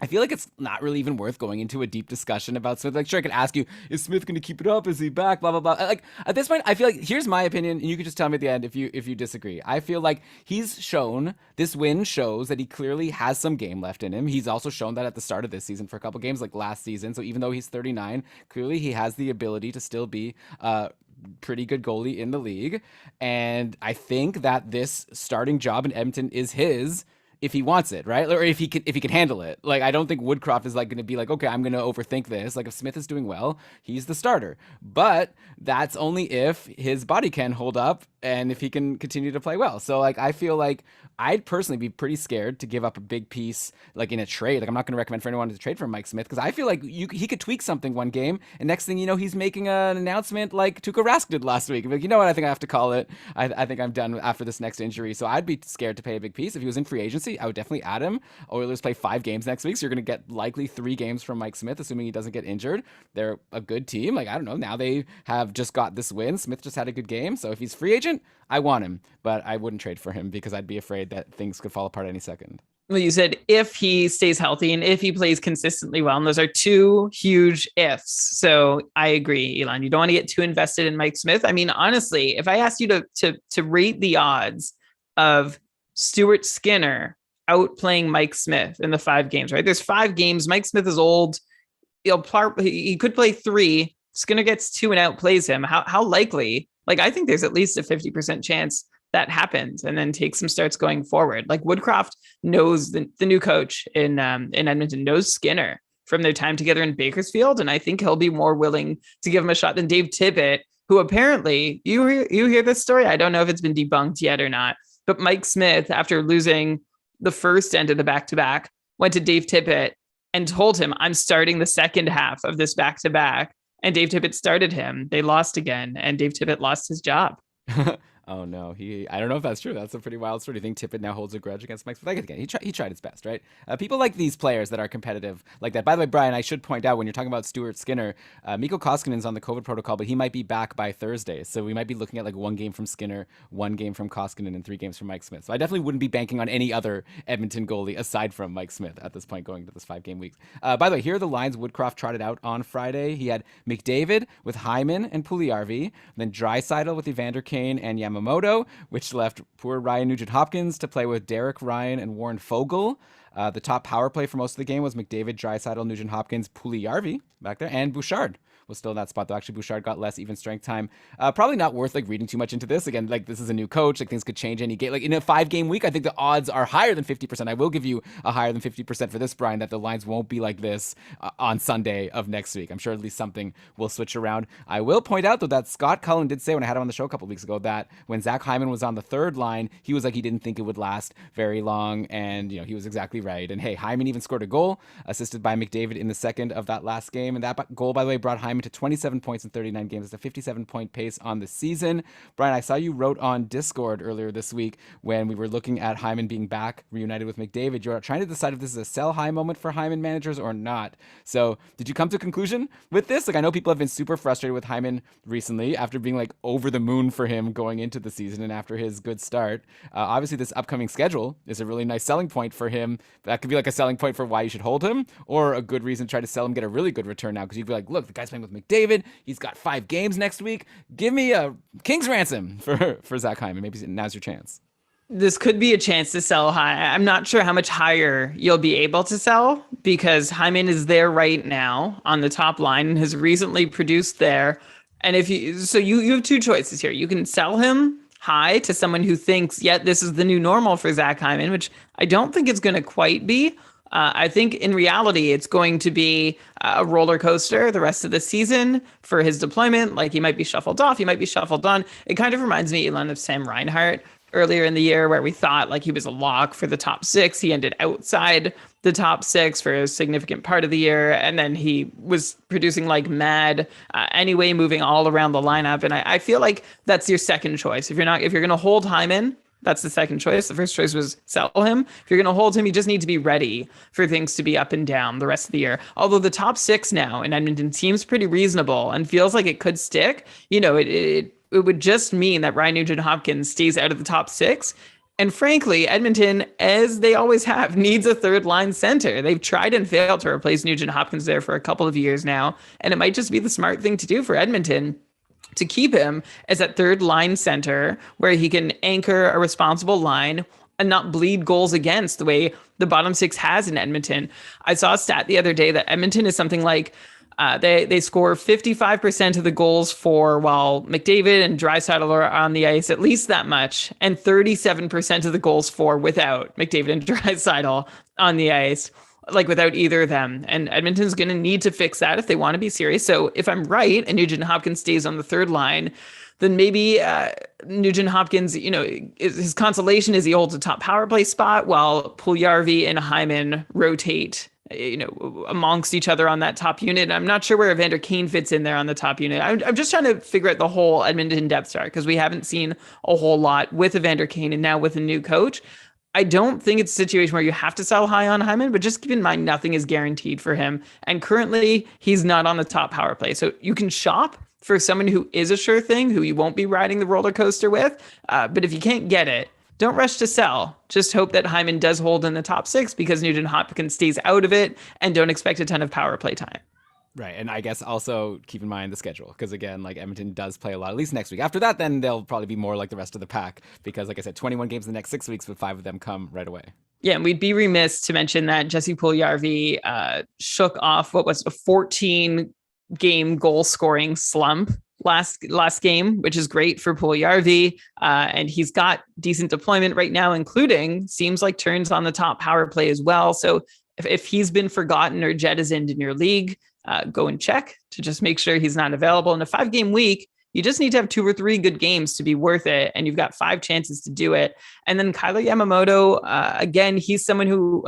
I feel like it's not really even worth going into a deep discussion about Smith. Sure, I could ask you, is Smith going to keep it up? Is he back? Blah, blah, blah. At this point, I feel like, here's my opinion, and you can just tell me at the end if you disagree. I feel like this win shows that he clearly has some game left in him. He's also shown that at the start of this season for a couple games, like last season. So even though he's 39, clearly he has the ability to still be pretty good goalie in the league. And I think that this starting job in Edmonton is his, if he wants it, right? Or if he can handle it. I don't think Woodcroft is going to be okay, I'm going to overthink this. If Smith is doing well, he's the starter. But that's only if his body can hold up and if he can continue to play well. So I feel like I'd personally be pretty scared to give up a big piece like in a trade. Like I'm not going to recommend for anyone to trade for Mike Smith because I feel like he could tweak something one game, and next thing you know, he's making an announcement like Tuukka Rask did last week. Like, you know what? I think I have to call it. I think I'm done after this next injury. So I'd be scared to pay a big piece. If he was in free agency, I would definitely add him. Oilers play 5 games next week, so you're going to get likely 3 games from Mike Smith, assuming he doesn't get injured. They're a good team. Like, I don't know. Now they have just got this win. Smith just had a good game. So if he's free agent, I want him, but I wouldn't trade for him because I'd be afraid that things could fall apart any second. Well, you said if he stays healthy and if he plays consistently well, and those are 2 huge ifs. So I agree, Elon. You don't want to get too invested in Mike Smith. I mean, honestly, if I asked you to rate the odds of Stuart Skinner outplaying Mike Smith in the 5 games, right? There's 5 games. He is old. He could play 3. Skinner gets 2 and outplays him. How likely? Like, I think there's at least a 50% chance that happens and then take some starts going forward. Like Woodcroft knows the new coach in Edmonton knows Skinner from their time together in Bakersfield. And I think he'll be more willing to give him a shot than Dave Tippett, who apparently you hear this story. I don't know if it's been debunked yet or not, but Mike Smith, after losing the first end of the back-to-back, went to Dave Tippett and told him, I'm starting the second half of this back-to-back. And Dave Tippett started him. They lost again, and Dave Tippett lost his job. Oh no, I don't know if that's true. That's a pretty wild story. Do you think Tippett now holds a grudge against Mike Smith? Like, again, he tried his best, right? People like these players that are competitive like that. By the way, Brian, I should point out when you're talking about Stuart Skinner, Mikko Koskinen's on the COVID protocol, but he might be back by Thursday. So we might be looking at like 1 game from Skinner, 1 game from Koskinen, and 3 games from Mike Smith. So I definitely wouldn't be banking on any other Edmonton goalie aside from Mike Smith at this point going into this 5-game week. By the way, here are the lines Woodcroft trotted out on Friday. He had McDavid with Hyman and Puljujarvi, then Draisaitl with Evander Kane and Yamamoto, which left poor Ryan Nugent-Hopkins to play with Derek Ryan and Warren Foegele. The top power play for most of the game was McDavid, Draisaitl, Nugent-Hopkins, Puljujarvi back there, and Bouchard was still in that spot, though. Actually, Bouchard got less even strength time. Probably not worth like reading too much into this. Again, like this is a new coach. Like things could change any game. Like in a 5-game week, I think the odds are higher than 50%. I will give you a higher than 50% for this, Brian, that the lines won't be like this on Sunday of next week. I'm sure at least something will switch around. I will point out, though, that Scott Cullen did say when I had him on the show a couple of weeks ago that when Zach Hyman was on the 3rd line, he was like he didn't think it would last very long, and you know he was exactly right. And hey, Hyman even scored a goal, assisted by McDavid in the 2nd of that last game, and that goal, by the way, brought Hyman to 27 points in 39 games. It's a 57-point pace on the season. Brian, I saw you wrote on Discord earlier this week when we were looking at Hyman being back, reunited with McDavid. You're trying to decide if this is a sell high moment for Hyman managers or not. So did you come to a conclusion with this? Like I know people have been super frustrated with Hyman recently after being like over the moon for him going into the season and after his good start. Obviously, this upcoming schedule is a really nice selling point for him. That could be like a selling point for why you should hold him, or a good reason to try to sell him, get a really good return now, because you'd be like, look, the guy's playing with McDavid. He's got 5 games next week. Give me a king's ransom for Zach Hyman. Maybe now's your chance. This could be a chance to sell high. I'm not sure how much higher you'll be able to sell because Hyman is there right now on the top line and has recently produced there. And if you have 2 choices here. You can sell him high to someone who thinks, this is the new normal for Zach Hyman, which I don't think it's going to quite be. I think in reality, it's going to be a roller coaster the rest of the season for his deployment. Like he might be shuffled off, he might be shuffled on. It kind of reminds me, Elon, of Sam Reinhart earlier in the year where we thought like he was a lock for the top 6. He ended outside the top 6 for a significant part of the year. And then he was producing like mad anyway, moving all around the lineup. And I feel like that's your second choice. If you're going to hold Hyman, that's the second choice. The first choice was sell him. If you're going to hold him, you just need to be ready for things to be up and down the rest of the year. Although the top 6 now in Edmonton seems pretty reasonable and feels like it could stick, it would just mean that Ryan Nugent-Hopkins stays out of the top 6. And frankly, Edmonton, as they always have, needs a 3rd-line center. They've tried and failed to replace Nugent-Hopkins there for a couple of years now. And it might just be the smart thing to do for Edmonton to keep him as that 3rd-line center where he can anchor a responsible line and not bleed goals against the way the bottom 6 has in Edmonton. I saw a stat the other day that Edmonton is something like they score 55% of the goals for while McDavid and Draisaitl are on the ice, at least that much, and 37% of the goals for without McDavid and Draisaitl on the ice, like without either of them. And Edmonton's going to need to fix that if they want to be serious. So if I'm right and Nugent Hopkins stays on the 3rd line, then maybe Nugent Hopkins, his consolation is he holds a top power play spot while Puljujarvi and Hyman rotate, amongst each other on that top unit. I'm not sure where Evander Kane fits in there on the top unit. I'm just trying to figure out the whole Edmonton depth chart because we haven't seen a whole lot with Evander Kane and now with a new coach. I don't think it's a situation where you have to sell high on Hyman, but just keep in mind nothing is guaranteed for him. And currently, he's not on the top power play. So you can shop for someone who is a sure thing, who you won't be riding the roller coaster with. But if you can't get it, don't rush to sell. Just hope that Hyman does hold in the top 6 because Nugent Hopkins stays out of it, and don't expect a ton of power play time. Right. And I guess also keep in mind the schedule because, again, like Edmonton does play a lot, at least next week. After that, then they'll probably be more like the rest of the pack because, like I said, 21 games in the next 6 weeks, but 5 of them come right away. Yeah, and we'd be remiss to mention that Jesse Puljujarvi shook off what was a 14-game goal-scoring slump last game, which is great for Puljujarvi. And he's got decent deployment right now, including seems like turns on the top power play as well. So if he's been forgotten or jettisoned in your league, go and check to just make sure he's not available. In a 5-game week, you just need to have 2 or 3 good games to be worth it. And you've got 5 chances to do it. And then Kyla Yamamoto, again, he's someone who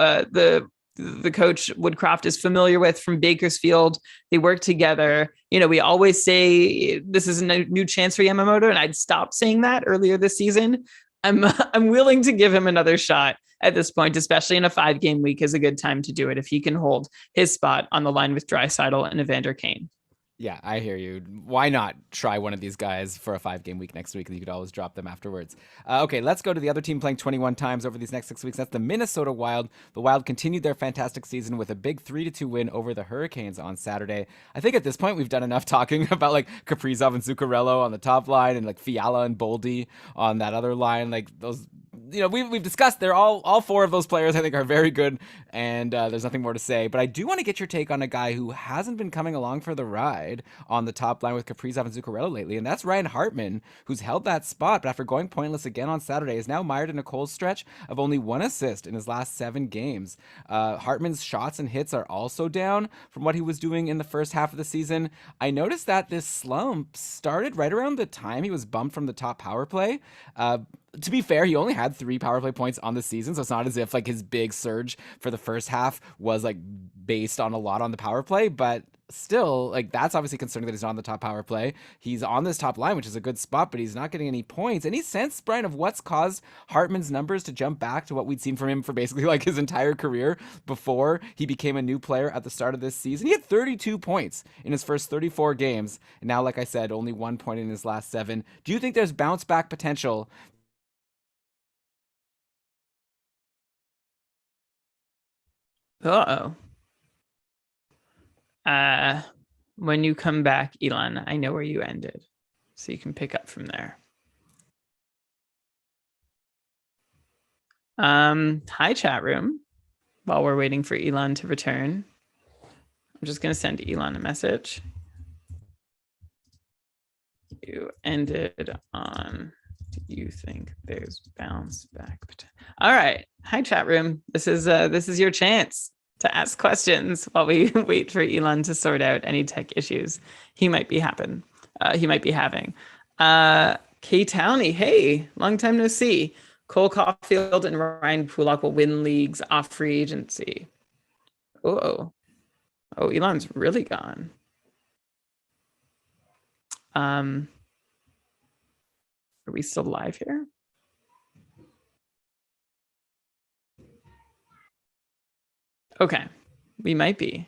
the coach Woodcroft is familiar with from Bakersfield. They work together. We always say this is a new chance for Yamamoto, and I'd stopped saying that earlier this season. I'm willing to give him another shot at this point, especially in a 5-game week is a good time to do it if he can hold his spot on the line with Draisaitl and Evander Kane. Yeah, I hear you. Why not try one of these guys for a 5-game week next week? And you could always drop them afterwards. Okay, let's go to the other team playing 21 times over these next 6 weeks. That's the Minnesota Wild. The Wild continued their fantastic season with a big 3-2 win over the Hurricanes on Saturday. I think at this point we've done enough talking about like Kaprizov and Zuccarello on the top line and like Fiala and Boldy on that other line. Like those, we've discussed they're all 4 of those players I think are very good, and there's nothing more to say. But I do want to get your take on a guy who hasn't been coming along for the ride on the top line with Kaprizov and Zuccarello lately, and that's Ryan Hartman, who's held that spot, but after going pointless again on Saturday, is now mired in a cold stretch of only 1 assist in his last 7 games. Hartman's shots and hits are also down from what he was doing in the first half of the season. I noticed that this slump started right around the time he was bumped from the top power play. To be fair, he only had 3 power play points on the season, so it's not as if like his big surge for the first half was like based on a lot on the power play, but still, like that's obviously concerning that he's not on the top power play. He's on this top line, which is a good spot, but he's not getting any points. Any sense, Brian, of what's caused Hartman's numbers to jump back to what we'd seen from him for basically like his entire career before he became a new player at the start of this season? He had 32 points in his first 34 games, and now, like I said, only 1 point in his last 7. Do you think there's bounce back potential? When you come back, Elon, I know where you ended, so you can pick up from there. Hi, chat room. While we're waiting for Elon to return, I'm just going to send Elon a message. You ended on, do you think there's bounce back? All right. Hi, chat room. This is your chance to ask questions while we wait for Elon to sort out any tech issues he might be having. K Towney, hey, long time no see. Cole Caulfield and Ryan Pulock will win leagues off free agency. Oh, Elon's really gone. Are we still live here? Okay, we might be.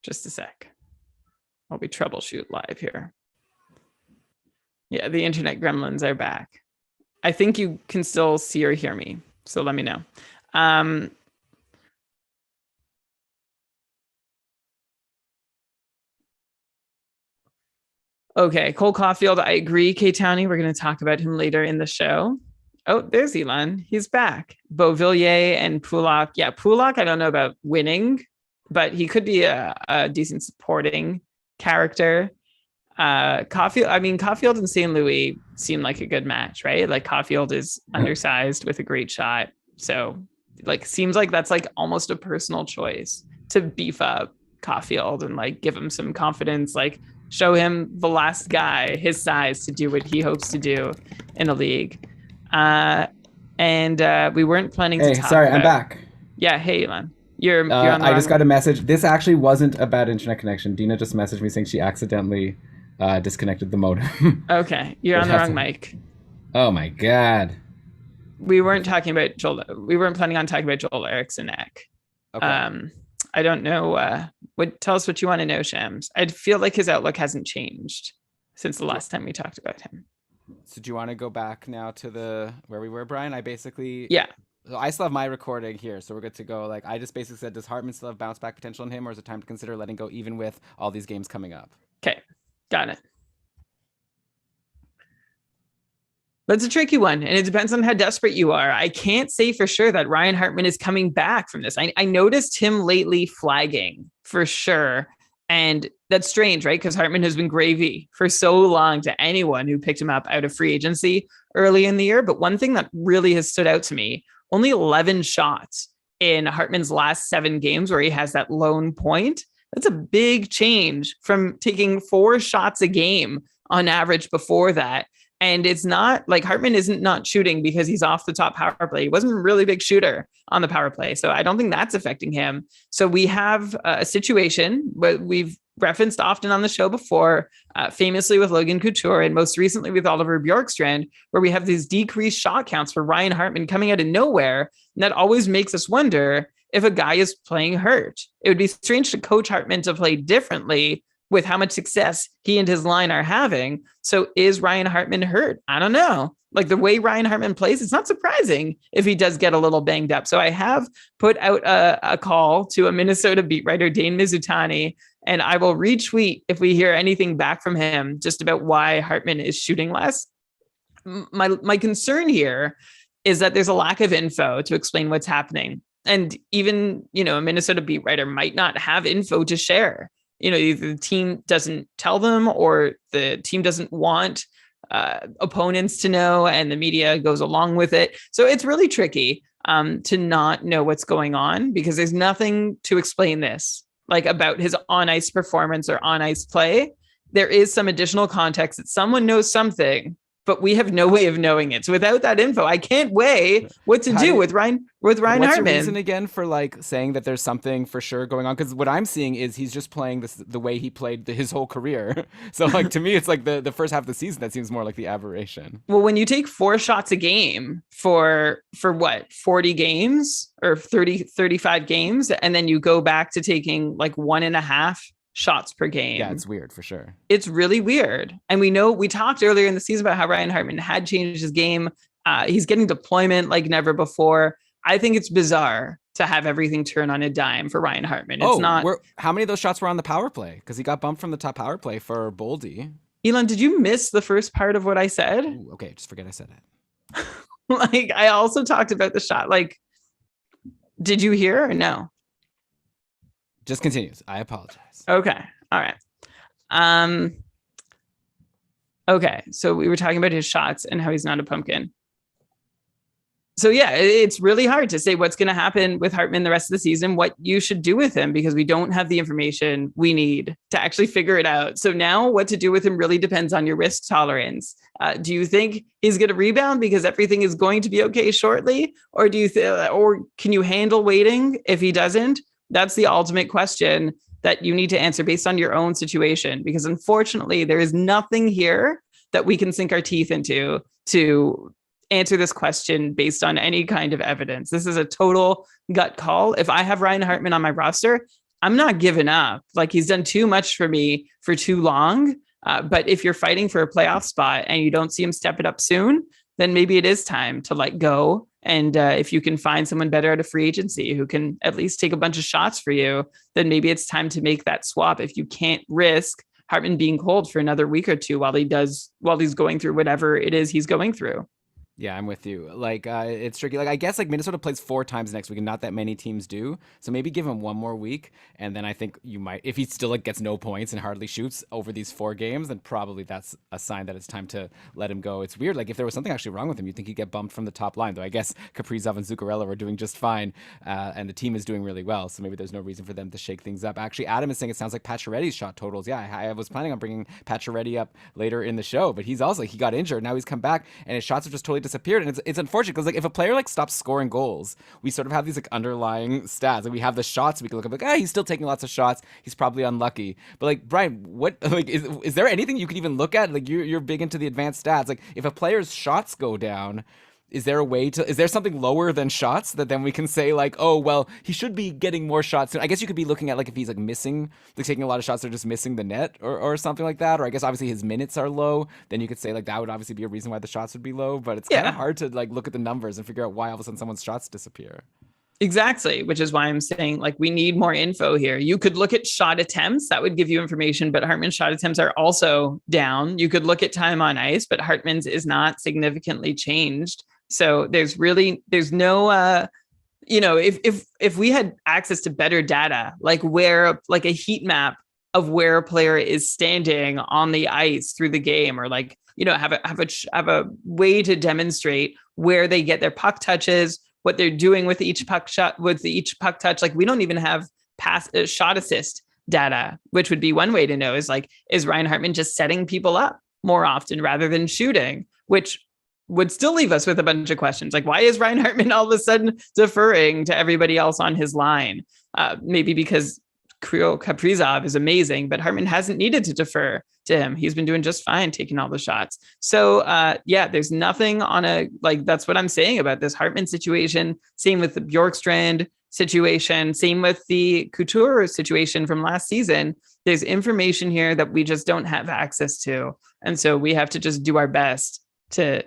Just a sec. While we troubleshoot live here. Yeah, the internet gremlins are back. I think you can still see or hear me, so let me know. Okay, Cole Caulfield, I agree. K Towney, we're going to talk about him later in the show. Oh, there's Elon. He's back. Beauvillier and Pulock. Yeah, Pulock, I don't know about winning, but he could be a decent supporting character. Caulfield and St. Louis seem like a good match, right? Like Caulfield is undersized with a great shot. So like seems like that's like almost a personal choice to beef up Caulfield and like give him some confidence, like show him the last guy his size to do what he hopes to do in the league. And we weren't planning to talk sorry, about... I'm back. Yeah, hey, Elon. You're on the I just got a message. This actually wasn't a bad internet connection. Dina just messaged me saying she accidentally disconnected the modem. Okay, you're on the wrong mic. Oh my god. We weren't talking about Joel. We weren't planning on talking about Joel Eriksson Ek. Okay. I don't know. Tell us what you want to know, Shams. I feel like his outlook hasn't changed since the last time we talked about him. So do you want to go back now to where we were, Brian? I still have my recording here, so we're good to go. Like, I just basically said, does Hartman still have bounce back potential in him, or is it time to consider letting go even with all these games coming up? Okay, got it. That's a tricky one, and it depends on how desperate you are. I can't say for sure that Ryan Hartman is coming back from this. I noticed him lately flagging for sure, and that's strange, right? Because Hartman has been gravy for so long to anyone who picked him up out of free agency early in the year. But one thing that really has stood out to me, only 11 shots in Hartman's last 7 games where he has that lone point. That's a big change from taking 4 shots a game on average before that. And it's not like Hartman isn't not shooting because he's off the top power play. He wasn't a really big shooter on the power play. So I don't think that's affecting him. So we have a situation where we've referenced often on the show before, famously with Logan Couture and most recently with Oliver Bjorkstrand, where we have these decreased shot counts for Ryan Hartman coming out of nowhere. And that always makes us wonder if a guy is playing hurt. It would be strange to coach Hartman to play differently with how much success he and his line are having. So is Ryan Hartman hurt? I don't know. Like the way Ryan Hartman plays, it's not surprising if he does get a little banged up. So I have put out a call to a Minnesota beat writer, Dane Mizutani, and I will retweet if we hear anything back from him just about why Hartman is shooting less. My concern here is that there's a lack of info to explain what's happening. And even, a Minnesota beat writer might not have info to share. Either the team doesn't tell them or the team doesn't want opponents to know and the media goes along with it. So it's really tricky to not know what's going on because there's nothing to explain this, like about his on-ice performance or on-ice play. There is some additional context that someone knows something, but we have no way of knowing it. So without that info, I can't weigh what to do with Ryan Hartman. What's your reason again for like saying that there's something for sure going on? Because what I'm seeing is he's just playing the way he played his whole career. So like to me, it's like the first half of the season that seems more like the aberration. Well, when you take 4 shots a game for what, 40 games or 35 games, and then you go back to taking like 1.5 shots per game. Yeah, it's weird for sure. It's really weird. And we talked earlier in the season about how Ryan Hartman had changed his game. He's getting deployment like never before. I think it's bizarre to have everything turn on a dime for Ryan Hartman. It's not. How many of those shots were on the power play? Because he got bumped from the top power play for Boldy. Elon, did you miss the first part of what I said? Ooh, okay, just forget I said it. Like, I also talked about the shot. Like, did you hear or no? Just continues. I apologize. Okay. All right. Okay. So we were talking about his shots and how he's not a pumpkin. So yeah, it's really hard to say what's going to happen with Hartman the rest of the season, what you should do with him, because we don't have the information we need to actually figure it out. So now what to do with him really depends on your risk tolerance. Do you think he's going to rebound because everything is going to be okay shortly? Or or can you handle waiting if he doesn't? That's the ultimate question that you need to answer based on your own situation, because unfortunately there is nothing here that we can sink our teeth into to answer this question based on any kind of evidence. This is a total gut call. If I have Ryan Hartman on my roster, I'm not giving up. Like, he's done too much for me for too long. But if you're fighting for a playoff spot and you don't see him step it up soon, then maybe it is time to let go. And if you can find someone better at a free agency who can at least take a bunch of shots for you, then maybe it's time to make that swap. If you can't risk Hartman being cold for another week or two while he's going through whatever it is he's going through. Yeah, I'm with you. Like, it's tricky. Like, I guess like Minnesota plays 4 times next week, and not that many teams do. So maybe give him one more week, and then I think you might, if he still like gets no points and hardly shoots over these 4 games, then probably that's a sign that it's time to let him go. It's weird. Like, if there was something actually wrong with him, you'd think he'd get bumped from the top line. Though I guess Kaprizov and Zuccarello are doing just fine, and the team is doing really well. So maybe there's no reason for them to shake things up. Actually, Adam is saying it sounds like Pacioretty's shot totals. Yeah, I was planning on bringing Pacioretty up later in the show, but he's also he got injured. Now he's come back, and his shots have just totally disappeared. And it's unfortunate because like if a player like stops scoring goals, we sort of have these like underlying stats. Like we have the shots we can look up, like he's still taking lots of shots. He's probably unlucky. But like Brian, what like is there anything you can even look at? Like you're big into the advanced stats. Like if a player's shots go down, is there something lower than shots that then we can say like, oh well, he should be getting more shots? I guess you could be looking at like if he's like missing, like taking a lot of shots, they're just missing the net or something like that. Or I guess obviously his minutes are low, then you could say like that would obviously be a reason why the shots would be low. But it's kind of hard to like look at the numbers and figure out why all of a sudden someone's shots disappear. Exactly, which is why I'm saying like we need more info here. You could look at shot attempts, that would give you information, but Hartman's shot attempts are also down. You could look at time on ice, but Hartman's is not significantly changed. So there's no if we had access to better data, like where like a heat map of where a player is standing on the ice through the game, or like have a way to demonstrate where they get their puck touches, what they're doing with each puck touch. Like we don't even have shot assist data, which would be one way to know is Ryan Hartman just setting people up more often rather than shooting, which would still leave us with a bunch of questions. Like, why is Ryan Hartman all of a sudden deferring to everybody else on his line? Maybe because Kaprizov is amazing, but Hartman hasn't needed to defer to him. He's been doing just fine taking all the shots. So there's nothing that's what I'm saying about this Hartman situation. Same with the Bjorkstrand situation, same with the Couture situation from last season. There's information here that we just don't have access to. And so we have to just do our best to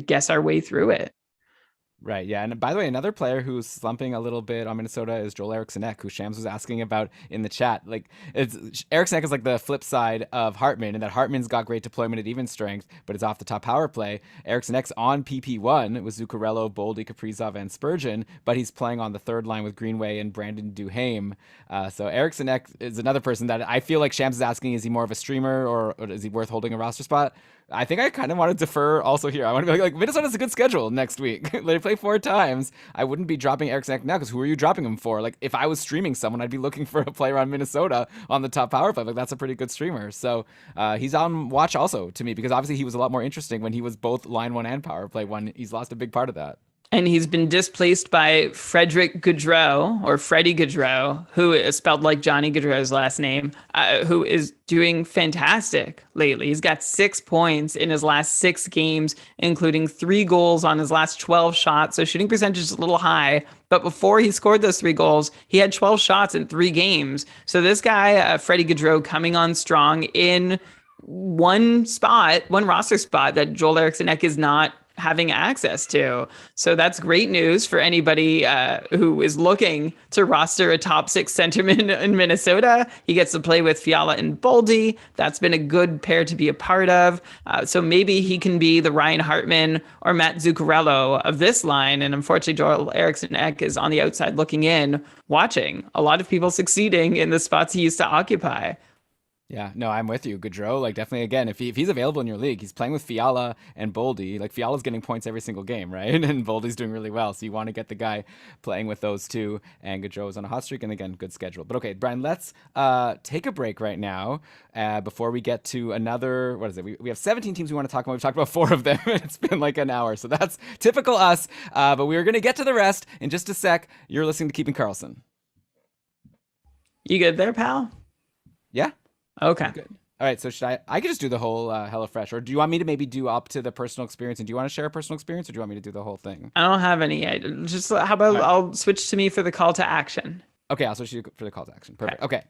guess our way through it. Right, yeah. And by the way, another player who's slumping a little bit on Minnesota is Joel Eriksson, who Shams was asking about in the chat. Like, Eriksson is like the flip side of Hartman, and that Hartman's got great deployment at even strength, but it's off the top power play. Eriksson's on PP1 with Zuccarello, Boldy, Kaprizov, and Spurgeon, but he's playing on the third line with Greenway and Brandon Duhaime. So Eriksson is another person that I feel like Shams is asking, is he more of a streamer or is he worth holding a roster spot? I think I kind of want to defer also here. I want to be like Minnesota's a good schedule next week. They play 4 times. I wouldn't be dropping Eriksson now because who are you dropping him for? Like if I was streaming someone, I'd be looking for a player on Minnesota on the top power play. Like that's a pretty good streamer. So he's on watch also to me because obviously he was a lot more interesting when he was both line 1 and power play 1. He's lost a big part of that. And he's been displaced by Frederick Goudreau, or Freddie Goudreau, who is spelled like Johnny Gaudreau's last name, who is doing fantastic lately. He's got 6 points in his last 6 games, including 3 goals on his last 12 shots. So shooting percentage is a little high. But before he scored those 3 goals, he had 12 shots in 3 games. So this guy, Freddie Goudreau, coming on strong in one roster spot that Joel Eriksson is not having access to. So that's great news for anybody who is looking to roster a top 6 centerman in Minnesota. He gets to play with Fiala and Boldy. That's been a good pair to be a part of. So maybe he can be the Ryan Hartman or Matt Zuccarello of this line. And unfortunately, Joel Eriksson is on the outside looking in, watching a lot of people succeeding in the spots he used to occupy. Yeah, no, I'm with you. Goudreau, like definitely, again, if he's available in your league, he's playing with Fiala and Boldy. Like Fiala's getting points every single game, right? And Boldy's doing really well. So you want to get the guy playing with those two. And Goudreau is on a hot streak, and again, good schedule. But okay, Brian, let's take a break right now before we get to another, what is it? We have 17 teams we want to talk about. We've talked about 4 of them. It's been like an hour. So that's typical us. But we are going to get to the rest in just a sec. You're listening to Keeping Karlsson. You good there, pal? Yeah. Okay. Good. All right. So I could just do the whole HelloFresh, or do you want me to maybe do up to the personal experience? And do you want to share a personal experience, or do you want me to do the whole thing? I don't have any. Just how about I'll switch to me for the call to action. Okay. I'll switch to you for the call to action. Perfect. Okay.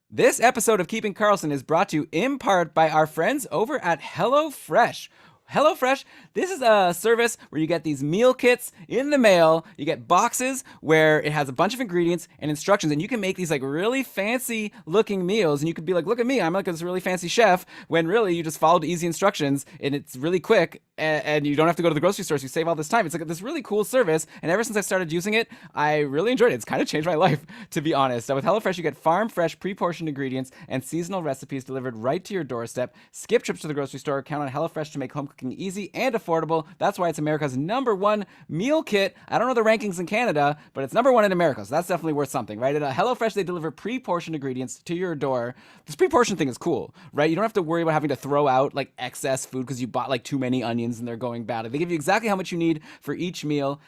This episode of Keeping Karlsson is brought to you in part by our friends over at HelloFresh. HelloFresh, this is a service where you get these meal kits in the mail. You get boxes where it has a bunch of ingredients and instructions, and you can make these like really fancy looking meals. And you could be like, look at me, I'm like this really fancy chef, when really you just followed easy instructions and it's really quick and you don't have to go to the grocery store, so you save all this time. It's like this really cool service, and ever since I started using it, I really enjoyed it. It's kind of changed my life, to be honest. So with HelloFresh, you get farm fresh, pre-portioned ingredients and seasonal recipes delivered right to your doorstep. Skip trips to the grocery store. Count on HelloFresh to make home cooking easy and affordable. That's why it's America's #1 meal kit. I don't know the rankings in Canada, but it's #1 in America, so that's definitely worth something, right? At HelloFresh, they deliver pre-portioned ingredients to your door. This pre-portioned thing is cool, right? You don't have to worry about having to throw out like excess food because you bought like too many onions and they're going bad. They give you exactly how much you need for each meal,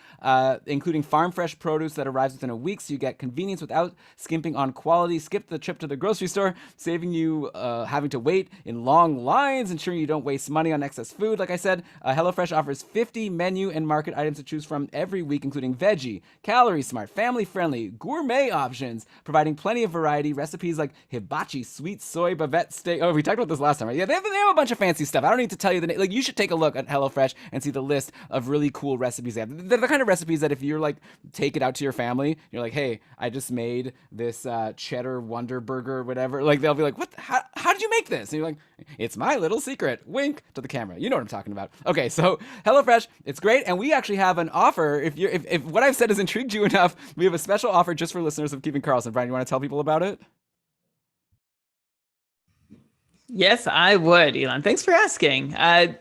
including farm fresh produce that arrives within a week, so you get convenience without skimping on quality. Skip the trip to the grocery store, saving you having to wait in long lines, ensuring you don't waste money on excess food. Like I said, HelloFresh offers 50 menu and market items to choose from every week, including veggie, calorie smart, family friendly, gourmet options, providing plenty of variety. Recipes like hibachi, sweet soy bavette steak. Oh, we talked about this last time, right? Yeah, they have a bunch of fancy stuff. I don't need to tell you the name. Like, you should take a look at HelloFresh and see the list of really cool recipes they have. They're the kind of recipes that if you're like, take it out to your family, you're like, hey, I just made this cheddar wonder burger or whatever. Like, they'll be like, what? How did you make this? And you're like, it's my little secret. Wink to the camera. You know what I'm talking about. Okay, so HelloFresh, it's great, and we actually have an offer. If what I've said has intrigued you enough, we have a special offer just for listeners of Keeping Karlsson. Brian, you want to tell people about it? Yes, I would, Elon. Thanks for asking.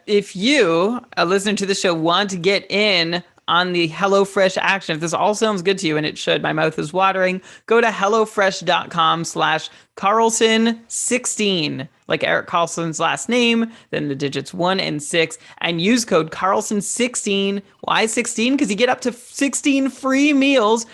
If you, a listener to the show, want to get in on the HelloFresh action, if this all sounds good to you, and it should, my mouth is watering, go to HelloFresh.com/Karlsson16, like Eric Carlson's last name, then the digits 1 and 6, and use code Karlsson16. Why 16? Because you get up to 16 free meals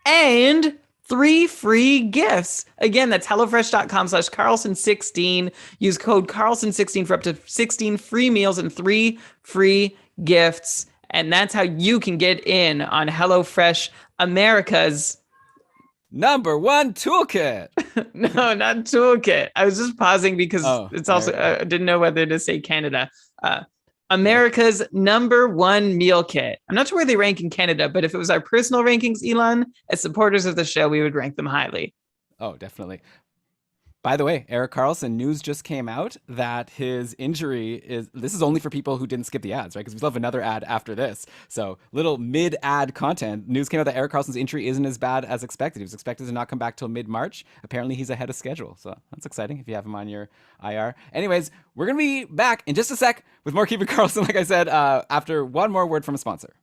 and 3 free gifts. Again, that's HelloFresh.com/Karlsson16. Use code Karlsson16 for up to 16 free meals and 3 free gifts. And that's how you can get in on HelloFresh, America's #1 toolkit. No, not toolkit. I was just pausing because it's also, I didn't know whether to say Canada. America's #1 meal kit. I'm not sure where they rank in Canada, but if it was our personal rankings, Elon, as supporters of the show, we would rank them highly. Oh, definitely. By the way, Erik Karlsson, news just came out that his injury this is only for people who didn't skip the ads, right? Because we still have another ad after this. So little mid-ad content. News came out that Erik Karlsson's injury isn't as bad as expected. He was expected to not come back till mid-March. Apparently he's ahead of schedule. So that's exciting if you have him on your IR. Anyways, we're going to be back in just a sec with more Keeping Karlsson, like I said, after one more word from a sponsor.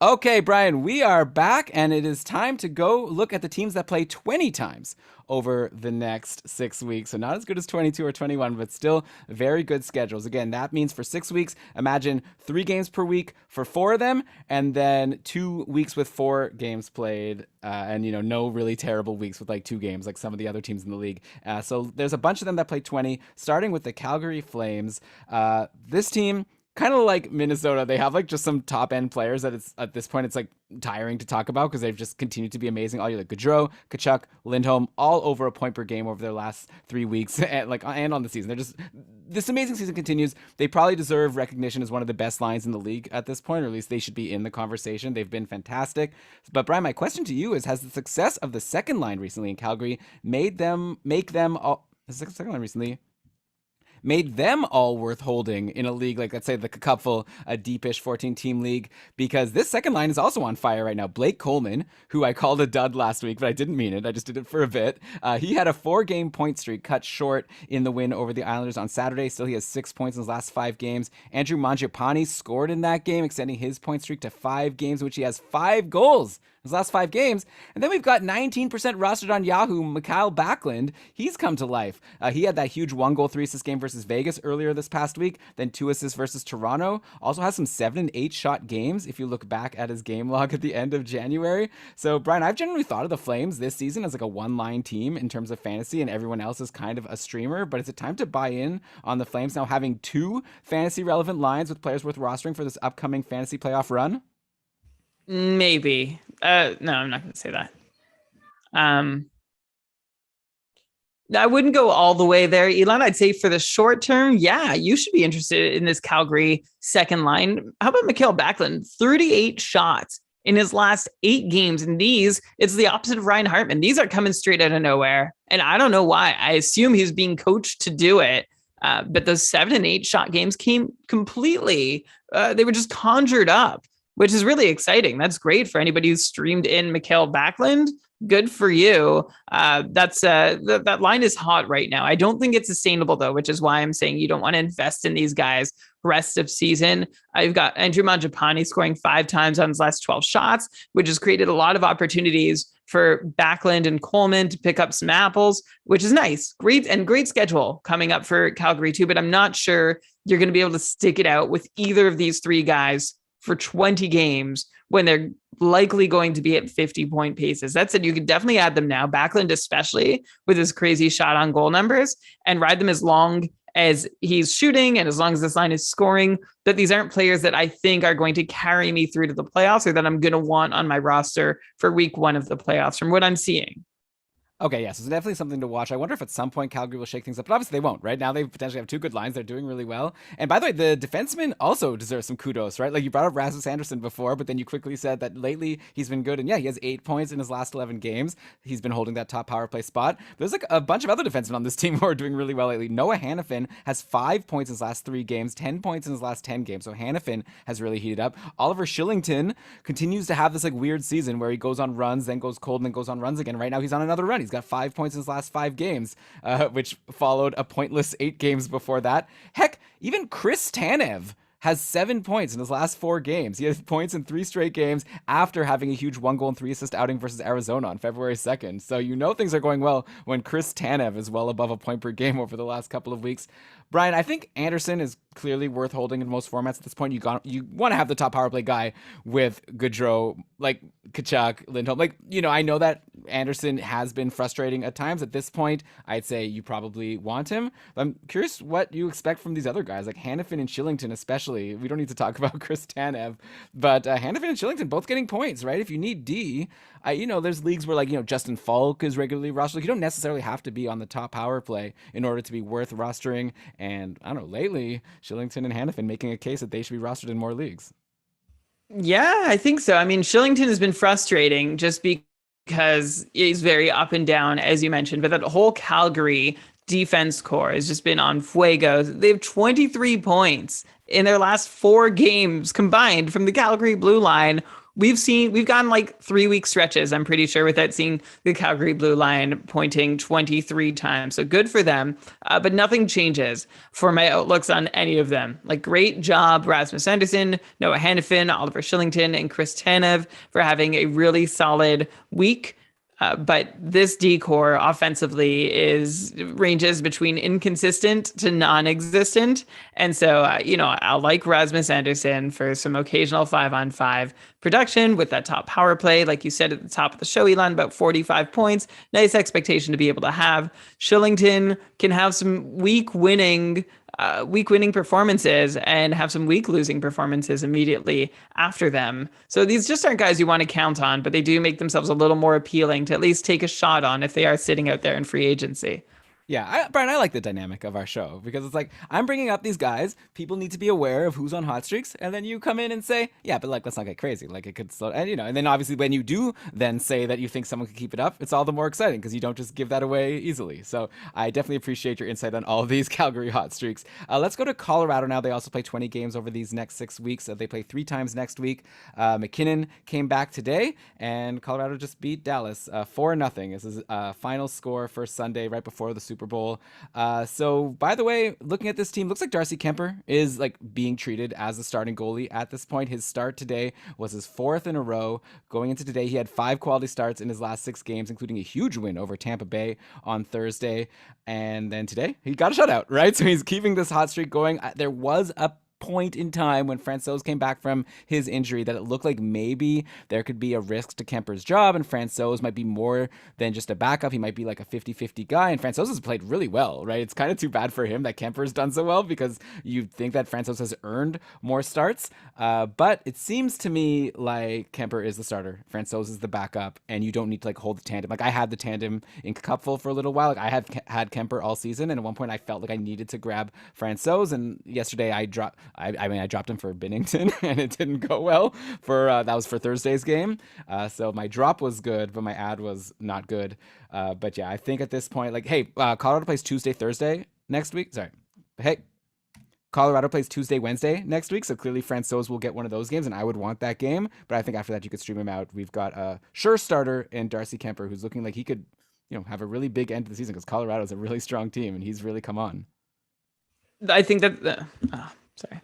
Okay, Brian, we are back, and it is time to go look at the teams that play 20 times over the next 6 weeks. So not as good as 22 or 21, but still very good schedules. Again, that means for 6 weeks, imagine 3 games per week for 4 of them, and then 2 weeks with 4 games played, and no really terrible weeks with like 2 games like some of the other teams in the league. So there's a bunch of them that play 20, starting with the Calgary Flames. This team, kind of like Minnesota, they have like just some top end players that it's at this point it's like tiring to talk about because they've just continued to be amazing all year. Like Goudreau, Tkachuk, Lindholm, all over a point per game over their last 3 weeks and on the season. This amazing season continues. They probably deserve recognition as one of the best lines in the league at this point, or at least they should be in the conversation. They've been fantastic. But Brian, my question to you is: has the success of the second line recently in Calgary made them all worth holding in a league like, let's say, the Cupful, a deepish 14-team league? Because this second line is also on fire right now. Blake Coleman, who I called a dud last week, but I didn't mean it. I just did it for a bit. He had a 4-game point streak cut short in the win over the Islanders on Saturday. Still, he has 6 points in his last 5 games. Andrew Mangiapane scored in that game, extending his point streak to 5 games, in which he has 5 goals his last 5 games. And then we've got 19% rostered on Yahoo, Mikael Backlund. He's come to life. He had that huge 1-goal, 3-assist game versus Vegas earlier this past week, then 2 assists versus Toronto. Also has some 7 and 8 shot games if you look back at his game log at the end of January. So, Brian, I've generally thought of the Flames this season as like a one-line team in terms of fantasy, and everyone else is kind of a streamer. But is it time to buy in on the Flames now having 2 fantasy-relevant lines with players worth rostering for this upcoming fantasy playoff run? Maybe. No, I'm not going to say that. I wouldn't go all the way there, Elon. I'd say for the short term, yeah, you should be interested in this Calgary second line. How about Mikael Backlund? 38 shots in his last 8 games. And these, it's the opposite of Ryan Hartman. These are coming straight out of nowhere. And I don't know why. I assume he's being coached to do it. But those 7 and 8 shot games came completely, they were just conjured up, which is really exciting. That's great for anybody who's streamed in Mikael Backlund. Good for you. That line is hot right now. I don't think it's sustainable though, which is why I'm saying you don't want to invest in these guys rest of season. I've got Andrew Mangiapane scoring 5 times on his last 12 shots, which has created a lot of opportunities for Backlund and Coleman to pick up some apples, which is nice. Great schedule coming up for Calgary too, but I'm not sure you're going to be able to stick it out with either of these 3 guys for 20 games when they're likely going to be at 50-point paces. That said, you could definitely add them now, Backlund especially with his crazy shot on goal numbers, and ride them as long as he's shooting and as long as this line is scoring. That these aren't players that I think are going to carry me through to the playoffs or that I'm going to want on my roster for week 1 of the playoffs from what I'm seeing. Okay, yes, it's definitely something to watch. I wonder if at some point Calgary will shake things up, but obviously they won't, right? Now they potentially have 2 good lines. They're doing really well. And by the way, the defensemen also deserve some kudos, right? Like you brought up Rasmus Andersson before, but then you quickly said that lately he's been good. And yeah, he has 8 points in his last 11 games. He's been holding that top power play spot. There's like a bunch of other defensemen on this team who are doing really well lately. Noah Hannafin has 5 points in his last 3 games, 10 points in his last 10 games. So Hannafin has really heated up. Oliver Shillington continues to have this like weird season where he goes on runs, then goes cold, and then goes on runs again. Right now he's on another run. He's got 5 points in his last 5 games, which followed a pointless 8 games before that. Heck, even Chris Tanev has 7 points in his last 4 games. He has points in 3 straight games after having a huge 1 goal and 3 assist outing versus Arizona on February 2nd. So you know things are going well when Chris Tanev is well above a point per game over the last couple of weeks. Brian, I think Anderson is clearly worth holding in most formats at this point. You want to have the top power play guy with Goudreau, like Tkachuk, Lindholm. Like, you know, I know that Anderson has been frustrating at times. At this point, I'd say you probably want him. But I'm curious what you expect from these other guys, like Hannafin and Shillington especially. We don't need to talk about Chris Tanev, but Hannafin and Shillington both getting points, right? If you need D, there's leagues where like, Justin Falk is regularly rostered. Like, you don't necessarily have to be on the top power play in order to be worth rostering. And I don't know, lately, Shillington and Hannafin making a case that they should be rostered in more leagues. Yeah, I think so. I mean, Shillington has been frustrating just because he's very up and down, as you mentioned, but that whole Calgary defense core has just been on fuego. They have 23 points in their last 4 games combined from the Calgary blue line. We've gone like 3-week stretches, I'm pretty sure, without seeing the Calgary blue line pointing 23 times. So good for them. But nothing changes for my outlooks on any of them. Like, great job, Rasmus Anderson, Noah Hannafin, Oliver Shillington, and Chris Tanev for having a really solid week. But this D-core offensively ranges between inconsistent to non-existent. And so, I'll like Rasmus Anderson for some occasional 5-on-5 production with that top power play. Like you said at the top of the show, Elon, about 45 points. Nice expectation to be able to have. Shillington can have some week winning performances and have some week losing performances immediately after them. So these just aren't guys you want to count on, but they do make themselves a little more appealing to at least take a shot on if they are sitting out there in free agency. Yeah, Brian, I like the dynamic of our show because it's like I'm bringing up these guys. People need to be aware of who's on hot streaks, and then you come in and say, "Yeah, but like let's not get crazy. Like it could slow." And then obviously when you do then say that you think someone could keep it up, it's all the more exciting because you don't just give that away easily. So I definitely appreciate your insight on all of these Calgary hot streaks. Let's go to Colorado now. They also play 20 games over these next 6 weeks. They play 3 times next week. McKinnon came back today, and Colorado just beat Dallas 4-0. This is final score for Sunday right before the Super Bowl. So by the way, looking at this team, looks like Darcy Kemper is like being treated as the starting goalie at this point. His start today was his 4th in a row. Going into today, he had 5 quality starts in his last 6 games, including a huge win over Tampa Bay on Thursday. And then today he got a shutout, right? So he's keeping this hot streak going. There was a point in time when Francouz came back from his injury that it looked like maybe there could be a risk to Kemper's job, and Francouz might be more than just a backup. He might be like a 50-50 guy, and Francouz has played really well, right? It's kind of too bad for him that Kemper's done so well, because you'd think that Francouz has earned more starts. But it seems to me like Kemper is the starter, Francouz is the backup, and you don't need to like hold the tandem. Like I had the tandem in Cupful for a little while. Like I had Kemper all season, and at one point I felt like I needed to grab Francouz, and yesterday I dropped him for Binnington and it didn't go well for that was for Thursday's game. So my drop was good, but my ad was not good. But yeah, I think at this point, like, hey, Colorado plays Tuesday, Thursday next week. Sorry. Hey, Colorado plays Tuesday, Wednesday next week. So clearly Francouz will get one of those games, and I would want that game. But I think after that, you could stream him out. We've got a sure starter in Darcy Kuemper, who's looking like he could, have a really big end to the season, because Colorado is a really strong team and he's really come on. I think that, sorry.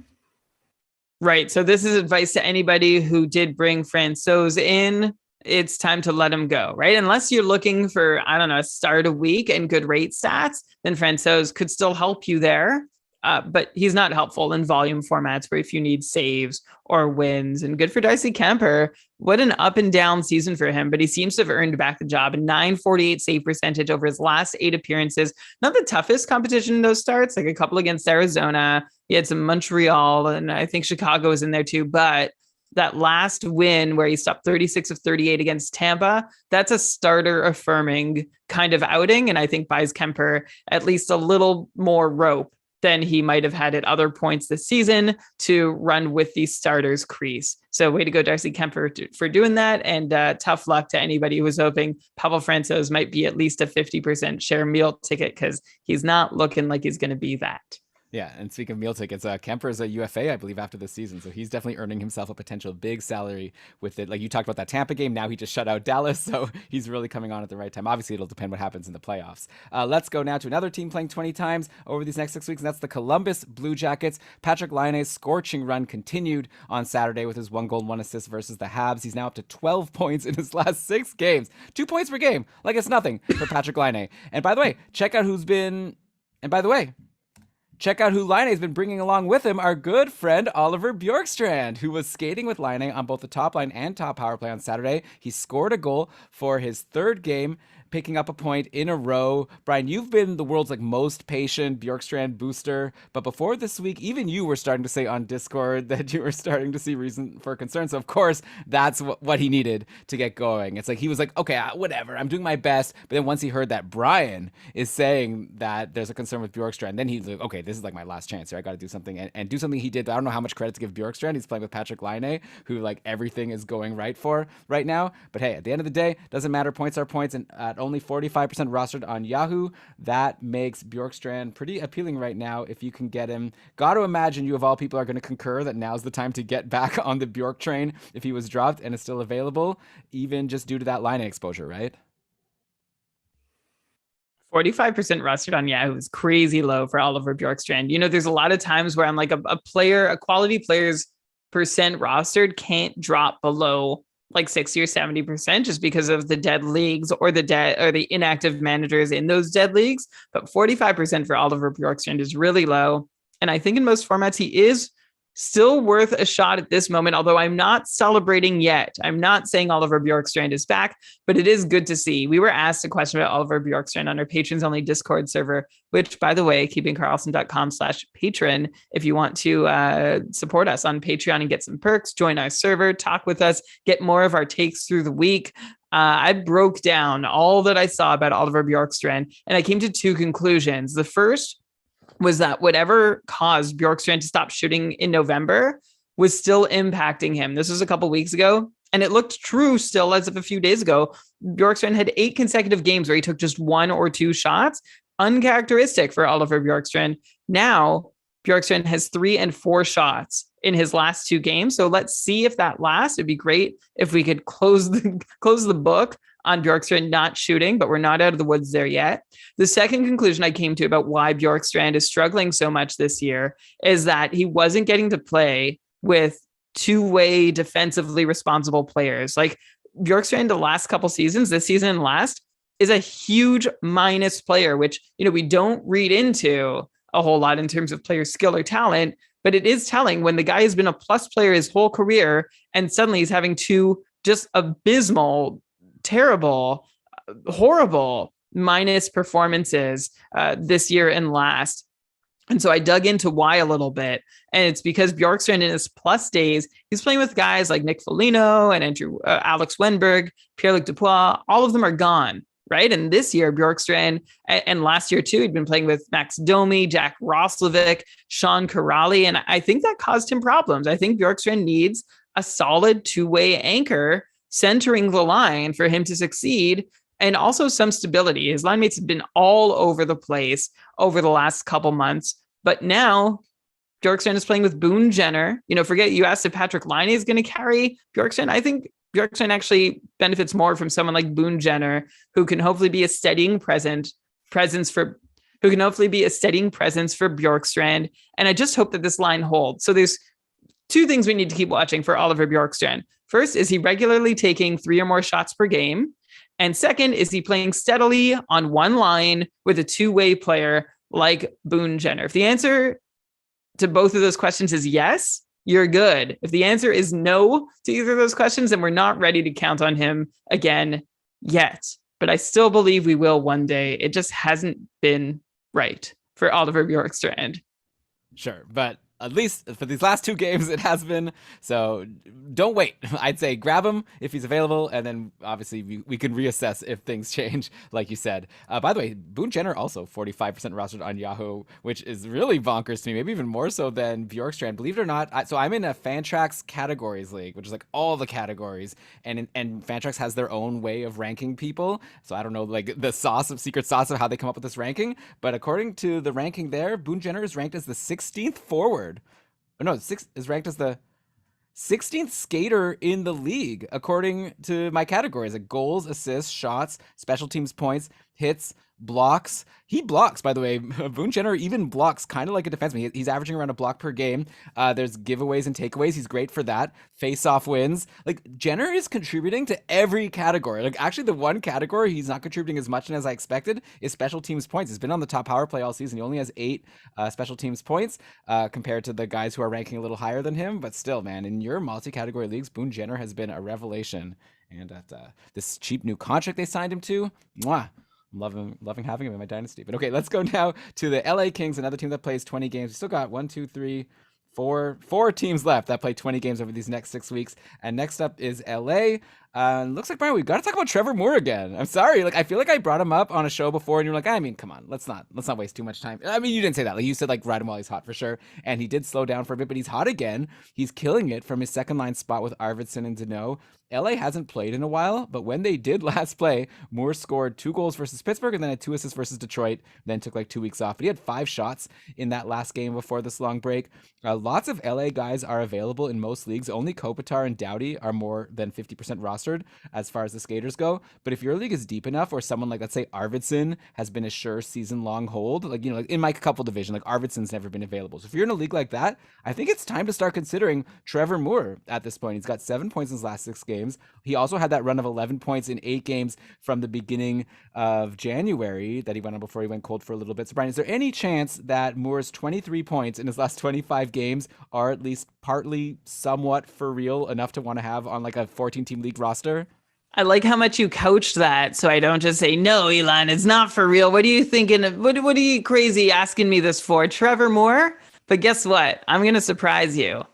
Right. So this is advice to anybody who did bring Francouz in. It's time to let him go, right? Unless you're looking for, I don't know, a start a week and good rate stats, then Francouz could still help you there. But he's not helpful in volume formats where if you need saves or wins. And good for Darcy Kuemper. What an up and down season for him, but he seems to have earned back the job. A .948 save percentage over his last 8 appearances. Not the toughest competition in those starts, like a couple against Arizona. He had some Montreal, and I think Chicago was in there too. But that last win where he stopped 36 of 38 against Tampa, that's a starter affirming kind of outing. And I think buys Kuemper at least a little more rope than he might have had at other points this season to run with the starters crease. So way to go, Darcy Kuemper, for doing that. And tough luck to anybody who was hoping Pavel Francouz might be at least a 50% share meal ticket, because he's not looking like he's going to be that. Yeah, and speaking of meal tickets, Kuemper is a UFA, I believe, after this season. So he's definitely earning himself a potential big salary with it. Like you talked about that Tampa game, now he just shut out Dallas, so he's really coming on at the right time. Obviously, it'll depend what happens in the playoffs. Let's go now to another team playing 20 times over these next 6 weeks, and that's the Columbus Blue Jackets. Patrik Laine's scorching run continued on Saturday with his 1 goal, 1 assist versus the Habs. He's now up to 12 points in his last 6 games. 2 points per game. Like it's nothing for Patrik Laine. And by the way, check out who Laine has been bringing along with him, our good friend Oliver Bjorkstrand, who was skating with Laine on both the top line and top power play on Saturday. He scored a goal for his 3rd game, picking up a point in a row. Brian, you've been the world's most patient Bjorkstrand booster, but before this week, even you were starting to say on Discord that you were starting to see reason for concern. So of course, that's what he needed to get going. It's like he was like, okay, whatever, I'm doing my best. But then once he heard that Brian is saying that there's a concern with Bjorkstrand, then he's like, okay, this is like my last chance here. I got to do something and do something he did. I don't know how much credit to give Bjorkstrand. He's playing with Patrik Laine, who everything is going right for right now. But hey, at the end of the day, doesn't matter. Points are points, and at only 45% rostered on Yahoo, that makes Bjorkstrand pretty appealing right now if you can get him. Got to imagine you of all people are going to concur that now's the time to get back on the Bjork train if he was dropped and is still available, even just due to that Laine exposure, right? 45% rostered on Yahoo is crazy low for Oliver Bjorkstrand. There's a lot of times where I'm like a quality player's percent rostered can't drop below like 60 or 70% just because of the dead leagues or the inactive managers in those dead leagues. But 45% for Oliver Bjorkstrand is really low. And I think in most formats, he is still worth a shot at this moment, although I'm not celebrating yet. I'm not saying Oliver Bjorkstrand is back, but it is good to see. We were asked a question about Oliver Bjorkstrand on our patrons only Discord server, which, by the way, keepingkarlsson.com/patron. If you want to support us on Patreon and get some perks, join our server, talk with us, get more of our takes through the week. I broke down all that I saw about Oliver Bjorkstrand, and I came to 2 conclusions. The first was that whatever caused Bjorkstrand to stop shooting in November was still impacting him. This was a couple weeks ago, and it looked true still as of a few days ago. Bjorkstrand had 8 consecutive games where he took just 1 or 2 shots, uncharacteristic for Oliver Bjorkstrand. Now, Bjorkstrand has 3 and 4 shots in his last 2 games. So let's see if that lasts. It'd be great if we could close the book on Bjorkstrand not shooting, but we're not out of the woods there yet. The second conclusion I came to about why Bjorkstrand is struggling so much this year is that he wasn't getting to play with 2-way defensively responsible players. Like Bjorkstrand the last couple seasons, this season and last, is a huge minus player, which, we don't read into a whole lot in terms of player skill or talent, But it is telling when the guy has been a plus player his whole career and suddenly he's having two just abysmal, terrible, horrible minus performances this year and last. And so I dug into why a little bit. And it's because Bjorkstrand in his plus days, he's playing with guys like Nick Foligno and Alex Wenberg, Pierre-Luc Dubois. All of them are gone, right? And this year, Bjorkstrand, and last year too, he'd been playing with Max Domi, Jack Roslovic, Sean Kuraly. And I think that caused him problems. I think Bjorkstrand needs a solid two-way anchor centering the line for him to succeed. And also some stability. His line mates have been all over the place over the last couple months. But now Bjorkstrand is playing with Boone Jenner. Forget you asked if Patrick Laine is going to carry Bjorkstrand. I think Bjorkstrand actually benefits more from someone like Boone Jenner, who can hopefully be a steadying presence for Bjorkstrand. And I just hope that this line holds. So there's two things we need to keep watching for Oliver Bjorkstrand. First, is he regularly taking 3 or more shots per game? And second, is he playing steadily on one line with a two-way player like Boone Jenner? If the answer to both of those questions is yes, you're good. If the answer is no to either of those questions, then we're not ready to count on him again yet. But I still believe we will one day. It just hasn't been right for Oliver Bjorkstrand. Sure, but at least for these last 2 games, it has been. So don't wait. I'd say grab him if he's available, and then obviously we can reassess if things change, like you said. By the way, Boone Jenner also 45% rostered on Yahoo, which is really bonkers to me, maybe even more so than Bjorkstrand. Believe it or not, so I'm in a Fantrax categories league, which is like all the categories, and Fantrax has their own way of ranking people. So I don't know, like the secret sauce of how they come up with this ranking, but according to the ranking there, Boone Jenner is ranked as the 16th forward. Is ranked as the 16th skater in the league, according to my categories, like goals, assists, shots, special teams points, hits, blocks. He blocks, by the way. Boone Jenner even blocks kind of like a defenseman. He's averaging around a block per game. There's giveaways and takeaways. He's great for that. Face-off wins. Like, Jenner is contributing to every category. Like, actually, the one category he's not contributing as much as I expected is special teams points. He's been on the top power play all season. He only has 8 special teams points compared to the guys who are ranking a little higher than him. But still, man, in your multi-category leagues, Boone Jenner has been a revelation. And at this cheap new contract they signed him to, mwah. I'm loving having him in my dynasty. But okay, let's go now to the LA Kings, another team that plays 20 games. We still got 4 teams left that play 20 games over these next 6 weeks. And next up is LA. Looks like, Brian, we've got to talk about Trevor Moore again. I'm sorry. Like, I feel like I brought him up on a show before and you're like, I mean, come on, let's not waste too much time. I mean, you didn't say that. Like, you said, like, ride him while he's hot for sure. And he did slow down for a bit, but he's hot again. He's killing it from his second line spot with Arvidsson and Danault. LA hasn't played in a while, but when they did last play, Moore scored 2 goals versus Pittsburgh and then had 2 assists versus Detroit, then took like 2 weeks off. But he had 5 shots in that last game before this long break. Lots of LA guys are available in most leagues. Only Kopitar and Doughty are more than 50% rostered as far as the skaters go. But if your league is deep enough, or someone like, let's say, Arvidsson has been a sure season-long hold, like, like in my couple division, like Arvidsson's never been available. So if you're in a league like that, I think it's time to start considering Trevor Moore at this point. He's got 7 points in his last 6 games. He also had that run of 11 points in 8 games from the beginning of January that he went on before he went cold for a little bit. So, Brian, is there any chance that Moore's 23 points in his last 25 games are at least partly somewhat for real enough to want to have on like a 14-team league roster? I like how much you coached that, so I don't just say, no, Elon, it's not for real. What are you thinking of? What are you crazy asking me this for? Trevor Moore? But guess what? I'm going to surprise you.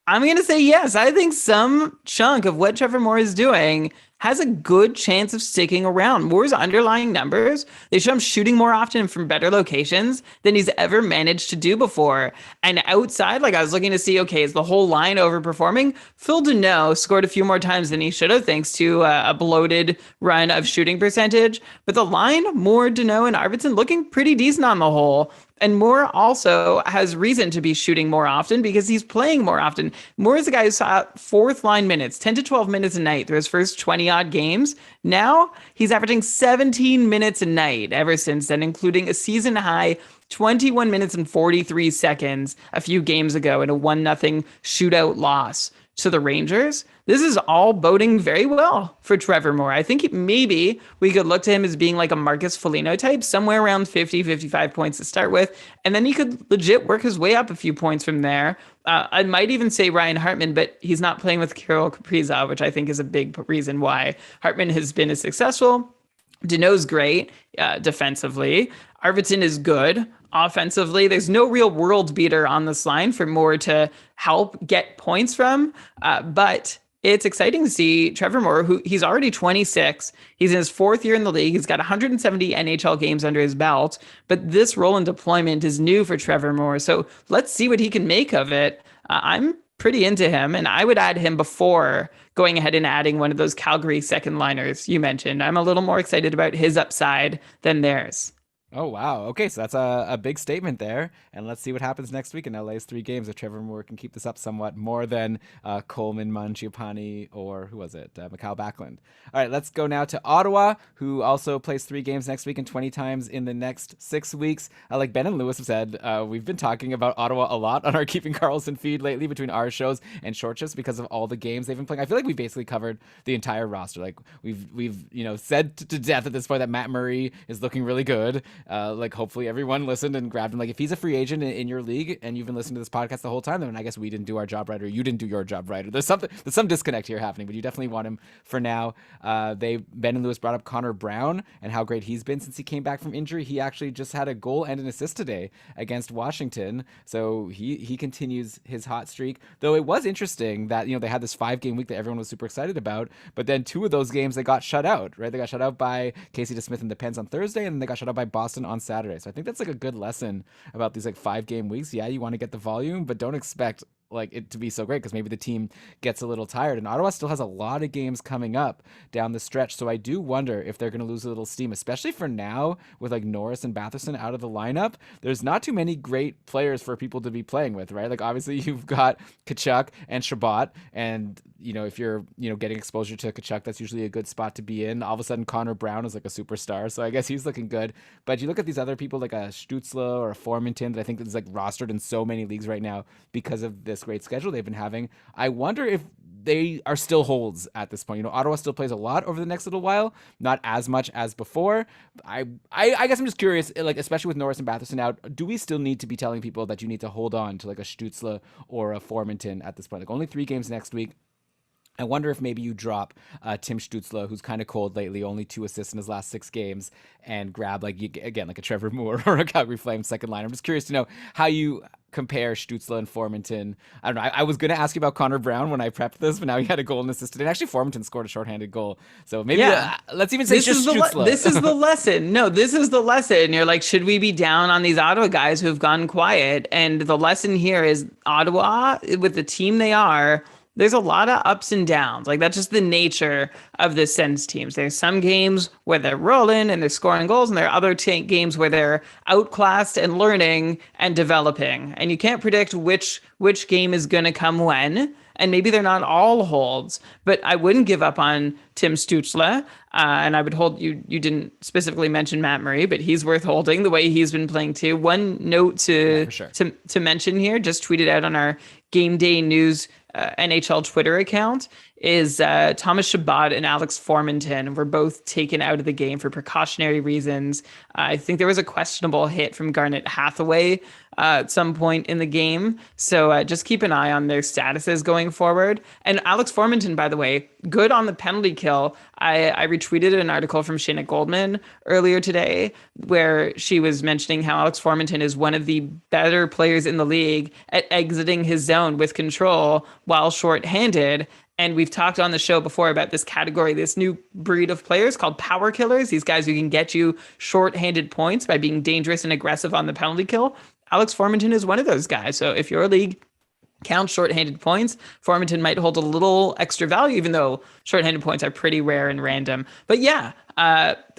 I'm going to say yes. I think some chunk of what Trevor Moore is doing has a good chance of sticking around. Moore's underlying numbers, they show him shooting more often from better locations than he's ever managed to do before. And outside, like I was looking to see, okay, is the whole line overperforming? Phil Danault scored a few more times than he should have, thanks to a bloated run of shooting percentage. But the line, Moore, Danault, and Arvidsson looking pretty decent on the whole. And Moore also has reason to be shooting more often because he's playing more often. Moore is a guy who saw 4th line minutes, 10 to 12 minutes a night through his first 20-odd games. Now he's averaging 17 minutes a night ever since then, including a season-high 21 minutes and 43 seconds a few games ago in a 1-0 shootout loss to the Rangers. This is all boding very well for Trevor Moore. I think maybe we could look to him as being like a Marcus Foligno type, somewhere around 50, 55 points to start with. And then he could legit work his way up a few points from there. I might even say Ryan Hartman, but he's not playing with Kirill Kaprizov, which I think is a big reason why Hartman has been as successful. Danault's great defensively. Arvidsson is good offensively. There's no real world beater on this line for Moore to help get points from. But it's exciting to see Trevor Moore, who he's already 26. He's in his 4th year in the league. He's got 170 NHL games under his belt. But this role and deployment is new for Trevor Moore. So let's see what he can make of it. I'm pretty into him, and I would add him before going ahead and adding one of those Calgary second liners you mentioned. I'm a little more excited about his upside than theirs. Oh, wow. Okay, so that's a big statement there. And let's see what happens next week in LA's 3 games if Trevor Moore can keep this up somewhat more than Coleman, Mangiapane, or who was it? Mikhail Backlund. All right, let's go now to Ottawa, who also plays 3 games next week and 20 times in the next 6 weeks. Like Ben and Lewis have said, we've been talking about Ottawa a lot on our Keeping Karlsson feed lately between our shows and short shifts because of all the games they've been playing. I feel like we basically covered the entire roster. Like we've said to death at this point that Matt Murray is looking really good. Like hopefully everyone listened and grabbed him. Like if he's a free agent in your league and you've been listening to this podcast the whole time, then I guess we didn't do our job right, or you didn't do your job right, or there's some disconnect here happening. But you definitely want him for now. Ben and Lewis brought up Connor Brown and how great he's been since he came back from injury. He actually just had a goal and an assist today against Washington, so he continues his hot streak. Though it was interesting that they had this 5-game week that everyone was super excited about, but then 2 of those games they got shut out. Right, they got shut out by Casey DeSmith and the Pens on Thursday, and then they got shut out by Boston on Saturday. So I think that's like a good lesson about these like 5-game weeks. Yeah, you want to get the volume, but don't expect like it to be so great because maybe the team gets a little tired. And Ottawa still has a lot of games coming up down the stretch. So I do wonder if they're going to lose a little steam, especially for now with like Norris and Batherson out of the lineup. There's not too many great players for people to be playing with, right? Like obviously you've got Tkachuk and Shabbat, and if you're getting exposure to Tkachuk, that's usually a good spot to be in. All of a sudden Connor Brown is like a superstar, so I guess he's looking good. But you look at these other people like a Stützle or a Formanton that I think is like rostered in so many leagues right now because of this great schedule they've been having. I wonder if they are still holds at this point. Ottawa still plays a lot over the next little while, not as much as before. I guess I'm just curious, like especially with Norris and Batherson out, do we still need to be telling people that you need to hold on to like a Stützle or a Formanton at this point? Like only 3 games next week. I wonder if maybe you drop Tim Stützle, who's kind of cold lately, only 2 assists in his last 6 games, and grab like a Trevor Moore or a Calgary Flames second line. I'm just curious to know how you compare Stützle and Formanton. I don't know. I was going to ask you about Connor Brown when I prepped this, but now he had a goal and assist. And actually, Formanton scored a shorthanded goal. So maybe let's even say just Stützle. This is the lesson. No, this is the lesson. You're like, should we be down on these Ottawa guys who've gone quiet? And the lesson here is Ottawa, with the team they are, there's a lot of ups and downs. Like that's just the nature of the Sens teams. There's some games where they're rolling and they're scoring goals, and there are other games where they're outclassed and learning and developing. And you can't predict which game is going to come when. And maybe they're not all holds, but I wouldn't give up on Tim Stützle. And I would hold you. You didn't specifically mention Matt Murray, but he's worth holding the way he's been playing too. One note to mention here, just tweeted out on our Game Day News NHL Twitter account, is Thomas Shabbat and Alex Formanton were both taken out of the game for precautionary reasons. I think there was a questionable hit from Garnet Hathaway at some point in the game. So just keep an eye on their statuses going forward. And Alex Formanton, by the way, good on the penalty kill. I retweeted an article from Shayna Goldman earlier today where she was mentioning how Alex Formanton is one of the better players in the league at exiting his zone with control while shorthanded. And we've talked on the show before about this category, this new breed of players called power killers. These guys who can get you shorthanded points by being dangerous and aggressive on the penalty kill. Alex Formanton is one of those guys. So if your league counts shorthanded points, Formanton might hold a little extra value, even though shorthanded points are pretty rare and random. But yeah,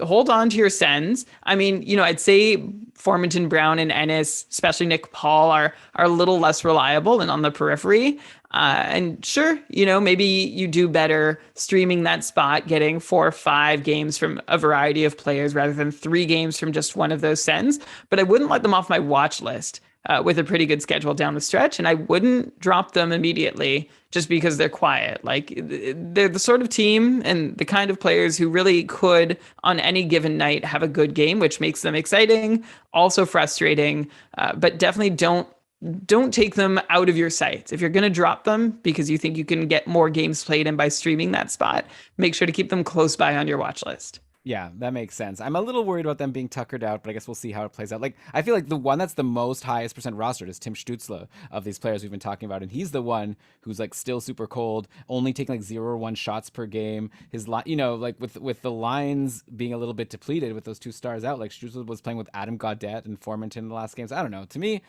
hold on to your Sens. I mean, I'd say Formanton, Brown, and Ennis, especially Nick Paul, are a little less reliable and on the periphery. And sure, maybe you do better streaming that spot, getting 4 or 5 games from a variety of players rather than 3 games from just one of those sends. But I wouldn't let them off my watch list with a pretty good schedule down the stretch. And I wouldn't drop them immediately just because they're quiet. Like, they're the sort of team and the kind of players who really could, on any given night, have a good game, which makes them exciting, also frustrating, but definitely don't take them out of your sights. If you're going to drop them because you think you can get more games played in by streaming that spot, make sure to keep them close by on your watch list. Yeah, that makes sense. I'm a little worried about them being tuckered out, but I guess we'll see how it plays out. Like, I feel like the one that's the most highest percent rostered is Tim Stützle of these players we've been talking about, and he's the one who's like still super cold, only taking like 0 or 1 shots per game. His like with the lines being a little bit depleted with those 2 stars out, like Stützle was playing with Adam Gaudette and Formanton in the last games. I don't know. To me,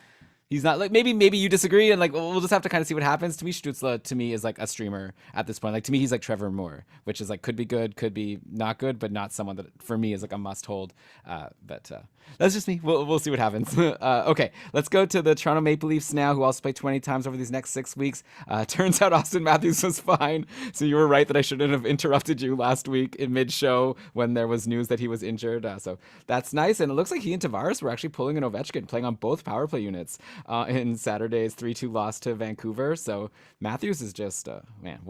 he's not like, maybe you disagree, and like we'll just have to kind of see what happens. To me, Stützle to me is like a streamer at this point. Like, to me, he's like Trevor Moore, which is like could be good, could be not good, but not someone that for me is like a must hold. But that's just me. We'll see what happens. Okay, let's go to the Toronto Maple Leafs now, who also play 20 times over these next 6 weeks. Turns out Austin Matthews was fine, so you were right that I shouldn't have interrupted you last week in mid-show when there was news that he was injured. So that's nice, and it looks like he and Tavares were actually pulling an Ovechkin, playing on both power play units in Saturday's 3-2 loss to Vancouver. So Matthews is just man,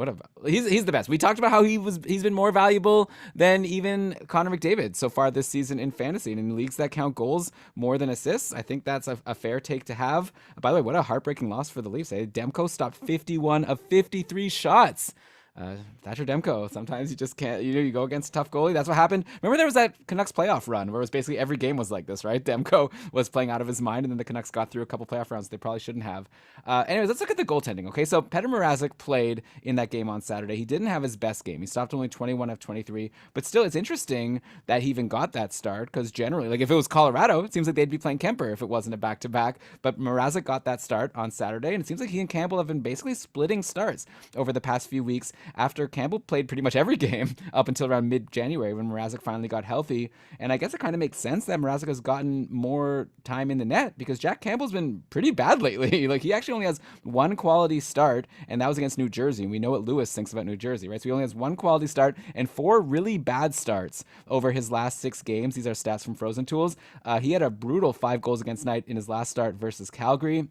he's the best. We talked about how he's been more valuable than even Connor McDavid so far this season in fantasy, and in leagues that count goals more than assists, I think that's a fair take to have. By the way, what a heartbreaking loss for the Leafs. Demko stopped 51 of 53 shots. Thatcher Demko, sometimes you just can't, you go against a tough goalie. That's what happened. Remember there was that Canucks playoff run where it was basically every game was like this, right? Demko was playing out of his mind, and then the Canucks got through a couple playoff rounds they probably shouldn't have. Anyways, let's look at the goaltending, okay? So Petr Mrazek played in that game on Saturday. He didn't have his best game. He stopped only 21 of 23, but still it's interesting that he even got that start, because generally, like if it was Colorado, it seems like they'd be playing Kemper if it wasn't a back-to-back, but Mrazek got that start on Saturday, and it seems like he and Campbell have been basically splitting starts over the past few weeks after Campbell played pretty much every game up until around mid-January when Mrazek finally got healthy. And I guess it kind of makes sense that Mrazek has gotten more time in the net because Jack Campbell's been pretty bad lately. Like, he actually only has 1 quality start, and that was against New Jersey. And we know what Lewis thinks about New Jersey, right? So he only has 1 quality start and 4 really bad starts over his last 6 games. These are stats from Frozen Tools. He had a brutal 5 goals against night in his last start versus Calgary.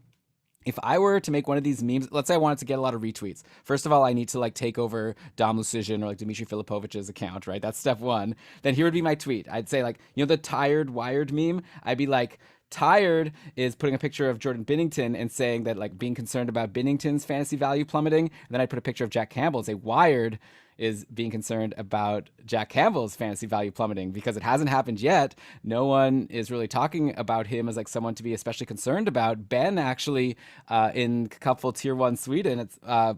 If I were to make one of these memes, let's say I wanted to get a lot of retweets. First of all, I need to like take over Dom Lucian or like Dmitry Filipovic's account, right? That's step 1. Then here would be my tweet. I'd say like, the tired wired meme. I'd be like, tired is putting a picture of Jordan Binnington and saying that like being concerned about Binnington's fantasy value plummeting. And then I'd put a picture of Jack Campbell and say wired is being concerned about Jack Campbell's fantasy value plummeting, because it hasn't happened yet. No one is really talking about him as like someone to be especially concerned about. Ben actually in Cupful Tier 1 Sweden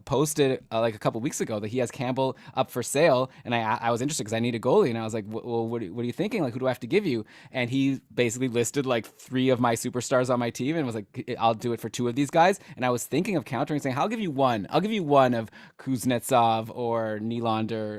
posted like a couple weeks ago that he has Campbell up for sale, and I was interested because I need a goalie, and I was like, well, what are you thinking? Like, who do I have to give you? And he basically listed like 3 of my superstars on my team and was like, I'll do it for 2 of these guys. And I was thinking of countering, saying, I'll give you one of Kuznetsov or Nylander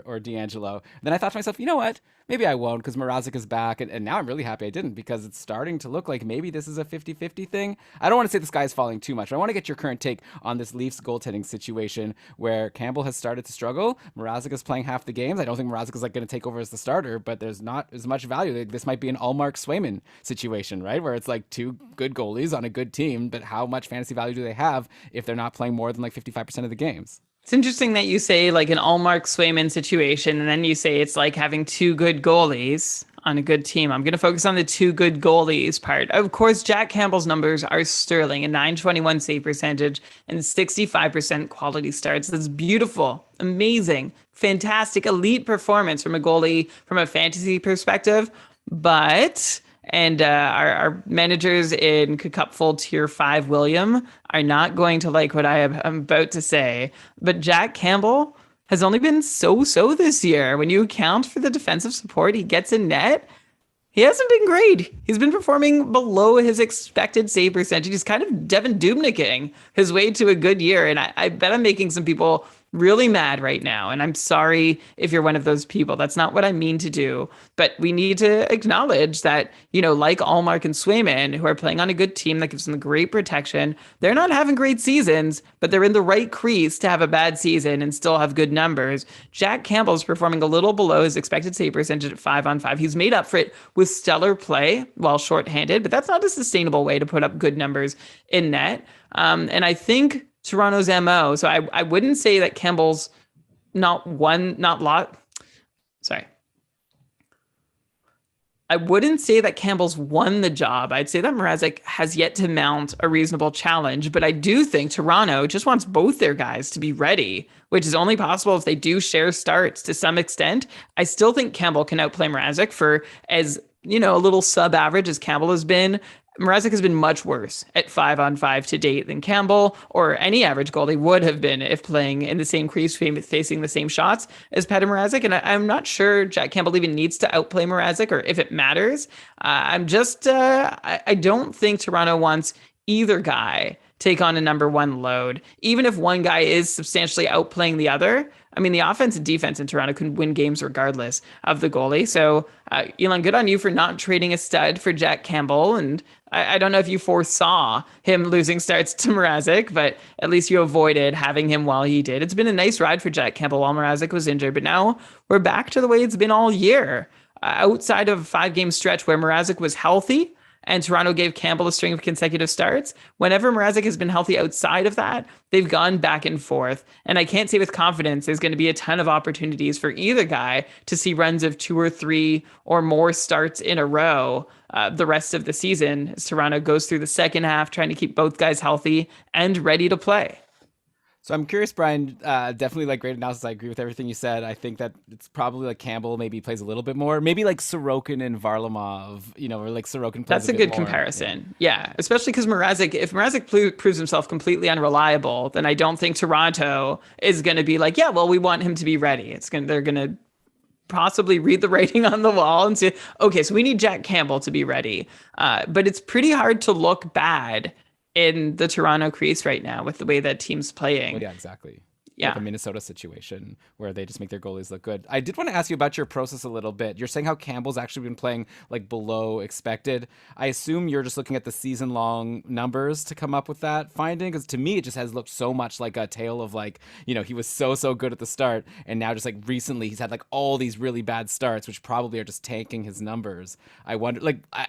or D'Angelo. Then I thought to myself, you know what? Maybe I won't, because Mrazek is back, and now I'm really happy I didn't, because it's starting to look like maybe this is a 50-50 thing. I don't want to say the sky is falling too much, but I want to get your current take on this Leafs goaltending situation where Campbell has started to struggle. Mrazek is playing half the games. I don't think Mrazek is like going to take over as the starter, but there's not as much value. This might be an Allmark Swayman situation, right? Where it's like 2 good goalies on a good team, but how much fantasy value do they have if they're not playing more than like 55% of the games? It's interesting that you say like an Allmark Swayman situation, and then you say it's like having 2 good goalies on a good team. I'm going to focus on the 2 good goalies part. Of course, Jack Campbell's numbers are sterling, a .921 save percentage and 65% quality starts. That's beautiful, amazing, fantastic, elite performance from a goalie from a fantasy perspective. But our managers in Cupful Tier 5, William, are not going to like what I'm about to say. But Jack Campbell has only been so-so this year. When you account for the defensive support he gets in net, he hasn't been great. He's been performing below his expected save percentage. He's kind of Devin Dubnyking his way to a good year. And I bet I'm making some people really mad right now. And I'm sorry if you're one of those people. That's not what I mean to do. But we need to acknowledge that, like Allmark and Swayman, who are playing on a good team that gives them great protection, they're not having great seasons, but they're in the right crease to have a bad season and still have good numbers. Jack Campbell's performing a little below his expected save percentage at 5-on-5. He's made up for it with stellar play while shorthanded, but that's not a sustainable way to put up good numbers in net. And I think Toronto's MO. So I wouldn't say that Campbell's I wouldn't say that Campbell's won the job. I'd say that Mrazek has yet to mount a reasonable challenge, but I do think Toronto just wants both their guys to be ready, which is only possible if they do share starts to some extent. I still think Campbell can outplay Mrazek for as, a little sub-average as Campbell has been. Mrazek has been much worse at 5-on-5 to date than Campbell or any average goalie would have been if playing in the same crease, facing the same shots as Petr Mrazek. And I'm not sure Jack Campbell even needs to outplay Mrazek or if it matters. I don't think Toronto wants either guy take on a number one load, even if one guy is substantially outplaying the other. I mean, the offense and defense in Toronto can win games regardless of the goalie. So, Elon, good on you for not trading a stud for Jack Campbell. And I don't know if you foresaw him losing starts to Mrazek, but at least you avoided having him while he did. It's been a nice ride for Jack Campbell while Mrazek was injured, but now we're back to the way it's been all year. Outside of a 5-game stretch where Mrazek was healthy, and Toronto gave Campbell a string of consecutive starts. Whenever Mrazek has been healthy outside of that, they've gone back and forth. And I can't say with confidence there's going to be a ton of opportunities for either guy to see runs of 2 or 3 or more starts in a row the rest of the season as Toronto goes through the second half, trying to keep both guys healthy and ready to play. So I'm curious, Brian, definitely great analysis. I agree with everything you said. I think that it's probably Campbell maybe plays a little bit more, maybe Sorokin and Varlamov, or Sorokin plays That's a good comparison. Yeah. Especially because if Mrazek proves himself completely unreliable, then I don't think Toronto is going to be we want him to be ready. They're going to possibly read the writing on the wall and say, okay, so we need Jack Campbell to be ready. But it's pretty hard to look bad in the Toronto crease right now with the way that team's playing. Well, yeah, exactly. Yeah. The Minnesota situation where they just make their goalies look good. I did want to ask you about your process a little bit. You're saying how Campbell's actually been playing below expected. I assume you're just looking at the season-long numbers to come up with that finding, because to me it just has looked so much like a tale of he was so good at the start, and now just recently he's had all these really bad starts, which probably are just tanking his numbers. I wonder,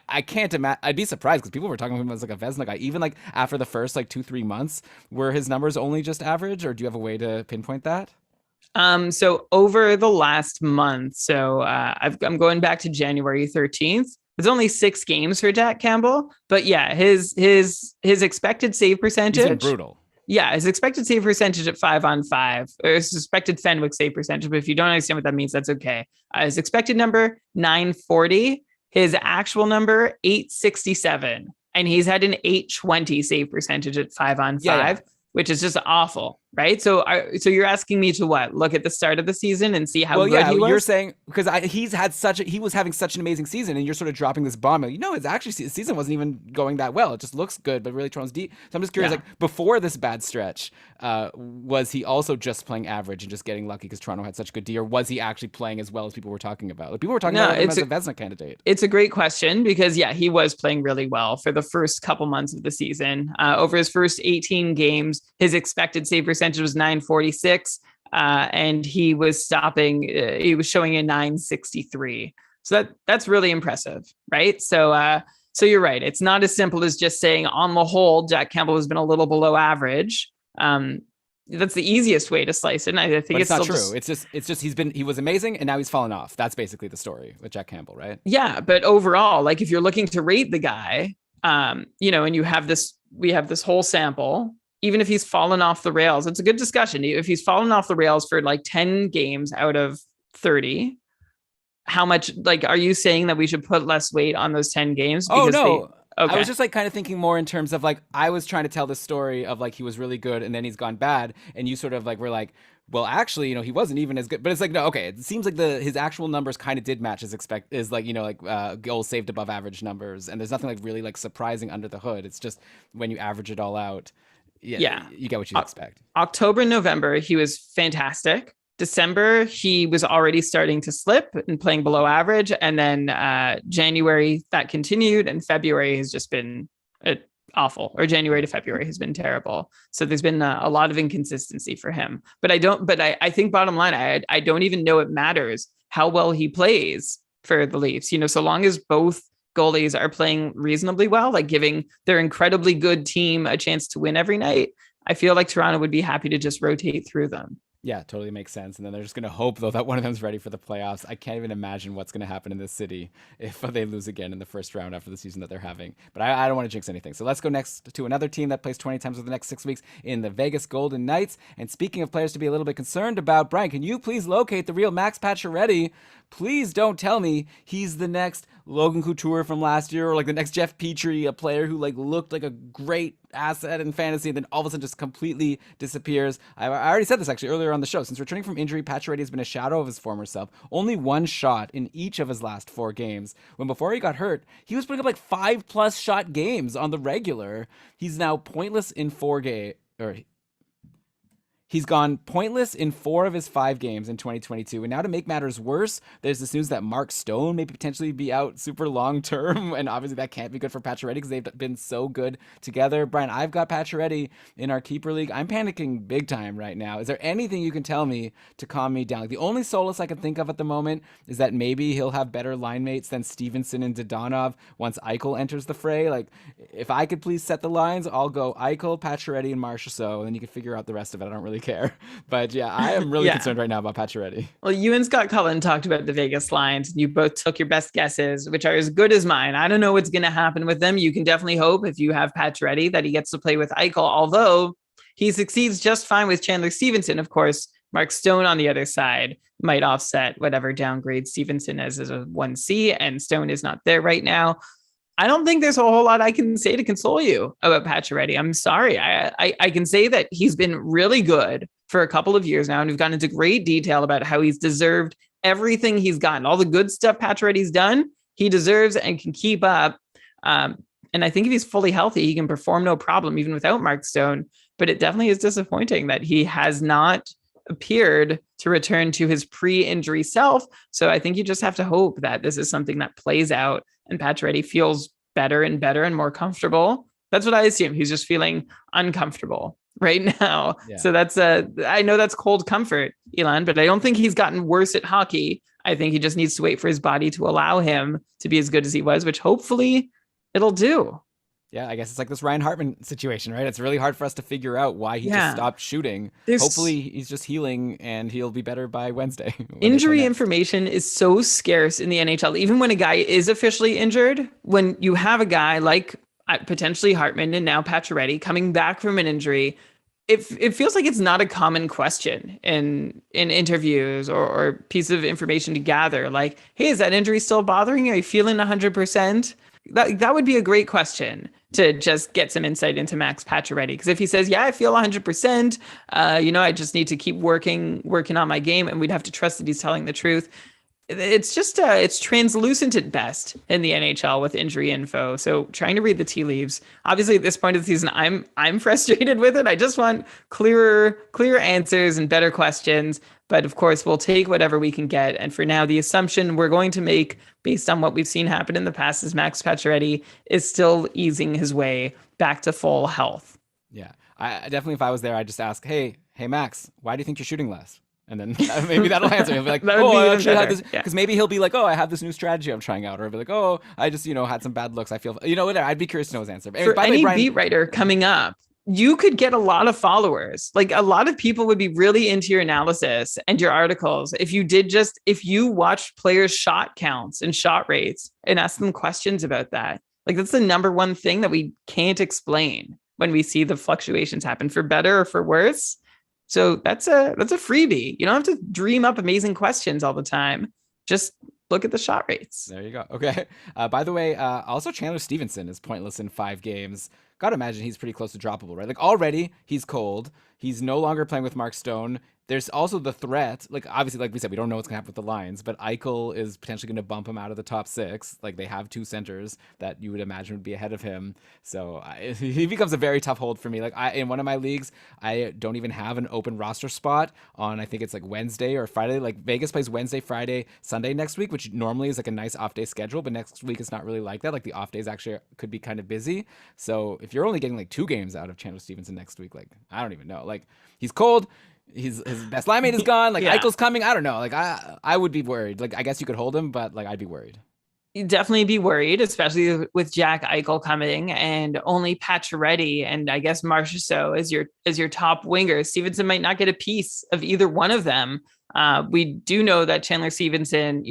I can't imagine. I'd be surprised because people were talking about him as a Vezina guy. Even after the first 2-3 months, were his numbers only just average, or do you have a way to pinpoint that? So over the last month, I'm going back to January 13th. It's only 6 games for Jack Campbell, but yeah, his expected save percentage. He's been brutal. Yeah, his expected save percentage at 5-on-5, or his expected Fenwick save percentage. But if you don't understand what that means, that's okay. His expected number 940, his actual number 867, and he's had an 820 save percentage at 5-on-5. Yeah. Which is just awful, right? So you're asking me to what? Look at the start of the season and see how good he was? You're saying, because he was having such an amazing season, and you're sort of dropping this bomb. His season wasn't even going that well. It just looks good, but really Toronto's deep. So I'm just curious, before this bad stretch, was he also just playing average and just getting lucky because Toronto had such good D, or was he actually playing as well as people were talking about? People were talking about him as a Vezina candidate. It's a great question because, he was playing really well for the first couple months of the season. Over his first 18 games, his expected save percentage was 946, and he was showing a 963. So that's really impressive, right? So you're right. It's not as simple as just saying on the whole, Jack Campbell has been a little below average. That's the easiest way to slice it. And I think it's not true. It's just he was amazing and now he's fallen off. That's basically the story with Jack Campbell, right? Yeah, but overall, if you're looking to rate the guy, and we have this whole sample. Even if he's fallen off the rails, it's a good discussion. If he's fallen off the rails for 10 games out of 30, how much, are you saying that we should put less weight on those 10 games? Because okay. I was just kind of thinking more in terms of I was trying to tell this story of he was really good and then he's gone bad. And you sort of were well, actually, he wasn't even as good, but it's no, okay. It seems his actual numbers kind of did match his goals saved above average numbers. And there's nothing really surprising under the hood. It's just when you average it all out, yeah, you get what you expect. October and November, he was fantastic. December, he was already starting to slip and playing below average. And then January, that continued. And February has just been awful. Or January to February has been terrible. So there's been a lot of inconsistency for him. But I think bottom line, I don't even know it matters how well he plays for the Leafs. So long as both goalies are playing reasonably well, like giving their incredibly good team a chance to win every night, I feel like Toronto would be happy to just rotate through them. Yeah, totally makes sense. And then they're just going to hope, though, that one of them's ready for the playoffs. I can't even imagine what's going to happen in this city if they lose again in the first round after the season that they're having. But I don't want to jinx anything. So let's go next to another team that plays 20 times over the next 6 weeks in the Vegas Golden Knights. And speaking of players to be a little bit concerned about, Brian, can you please locate the real Max Pacioretty? Please don't tell me he's the next Logan Couture from last year, or like the next Jeff Petrie, a player who like looked like a great asset in fantasy and then all of a sudden just completely disappears. I already said this actually earlier on the show. Since returning from injury, Pacioretty has been a shadow of his former self. Only one shot in each of his last 4 games. When before he got hurt, he was putting up like 5+ shot games on the regular. He's now pointless in 4 games. He's gone pointless in 4 of his 5 games in 2022. And now to make matters worse, there's this news that Mark Stone may potentially be out super long term. And obviously that can't be good for Pacioretty because they've been so good together. Brian, I've got Pacioretty in our keeper league. I'm panicking big time right now. Is there anything you can tell me to calm me down? Like, the only solace I can think of at the moment is that maybe he'll have better line mates than Stevenson and Dadonov once Eichel enters the fray. Like, if I could please set the lines, I'll go Eichel, Pacioretty, and Marchessault, and then you can figure out the rest of it. I don't really care. But yeah, I am really concerned right now about Pacioretty. Well, you and Scott Cullen talked about the Vegas lines. You both took your best guesses, which are as good as mine. I don't know what's going to happen with them. You can definitely hope, if you have Pacioretty, that he gets to play with Eichel, although he succeeds just fine with Chandler Stevenson. Of course, Mark Stone on the other side might offset whatever downgrade Stevenson is as a 1C, and Stone is not there right now. I don't think there's a whole lot I can say to console you about Pacioretty. I'm sorry. I can say that he's been really good for a couple of years now, and we've gone into great detail about how he's deserved everything he's gotten. All the good stuff Pacioretty's done, he deserves and can keep up. And I think if he's fully healthy, he can perform no problem, even without Mark Stone. But it definitely is disappointing that he has not appeared to return to his pre-injury self. So I think you just have to hope that this is something that plays out and Pacioretty feels better and more comfortable. That's what I assume. He's just feeling uncomfortable right now. Yeah. So that's I know that's cold comfort, Elon, but I don't think he's gotten worse at hockey. I think he just needs to wait for his body to allow him to be as good as he was, which hopefully it'll do. Yeah, I guess it's like this Ryan Hartman situation, right? It's really hard for us to figure out why he just stopped shooting. Hopefully he's just healing and he'll be better by Wednesday. Injury information is so scarce in the NHL. Even when a guy is officially injured, when you have a guy like potentially Hartman and now Pacioretty coming back from an injury, it feels like it's not a common question in interviews or piece of information to gather. Like, hey, is that injury still bothering you? Are you feeling 100%? That would be a great question to just get some insight into Max Pacioretty. Because if he says, yeah, I feel 100%, I just need to keep working on my game, and we'd have to trust that he's telling the truth. It's just, it's translucent at best in the NHL with injury info. So trying to read the tea leaves. Obviously, at this point of the season, I'm frustrated with it. I just want clearer answers and better questions. But of course, we'll take whatever we can get. And for now, the assumption we're going to make, based on what we've seen happen in the past, is Max Pacioretty is still easing his way back to full health. Yeah, I definitely, if I was there, I'd just ask, hey, Max, why do you think you're shooting less? And then maybe that'll answer. He'll be like, I actually had this, because maybe he'll be like, I have this new strategy I'm trying out. Or he'll be like, I just, had some bad looks. I feel, whatever. I'd be curious to know his answer. For any beat writer coming up, you could get a lot of followers. Like, a lot of people would be really into your analysis and your articles if you watched players' shot counts and shot rates and ask them questions about that. Like, that's the number one thing that we can't explain when we see the fluctuations happen, for better or for worse. So that's a freebie. You don't have to dream up amazing questions all the time. Just look at the shot rates. There you go. Okay. By the way, also Chandler Stevenson is pointless in 5 games. Gotta imagine he's pretty close to droppable, right? Like, already he's cold. He's no longer playing with Mark Stone. there's also the threat, like obviously, like we said, we don't know what's gonna happen with the Lions, but Eichel is potentially going to bump him out of the top 6. Like they have 2 centers that you would imagine would be ahead of him, so he becomes a very tough hold for me. Like in one of my leagues, I don't even have an open roster spot on, I think it's like Wednesday or Friday. Like Vegas plays Wednesday, Friday, Sunday next week, which normally is like a nice off day schedule, but next week it's not really like that. Like the off days actually could be kind of busy. So if you're only getting like 2 games out of Chandler Stevenson next week, like I don't even know. Like he's cold. His best line mate is gone. Like Eichel's coming. I don't know. Like I would be worried. Like I guess you could hold him, but like I'd be worried. You'd definitely be worried, especially with Jack Eichel coming and only Pacioretty and I guess Marchessault as your top winger. Stevenson might not get a piece of either one of them. We do know that Chandler Stevenson,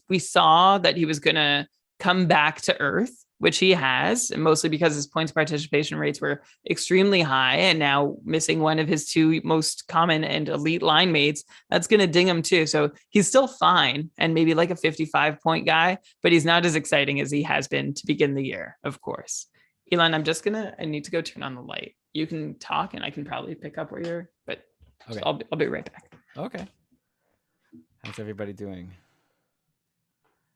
we saw that he was going to come back to earth, which he has, and mostly because his points participation rates were extremely high, and now missing one of his 2 most common and elite line mates, that's going to ding him too. So he's still fine and maybe like a 55-point guy, but he's not as exciting as he has been to begin the year, of course. Elon, I need to go turn on the light. You can talk and I can probably pick up where you're, but okay. I'll be right back. Okay. How's everybody doing?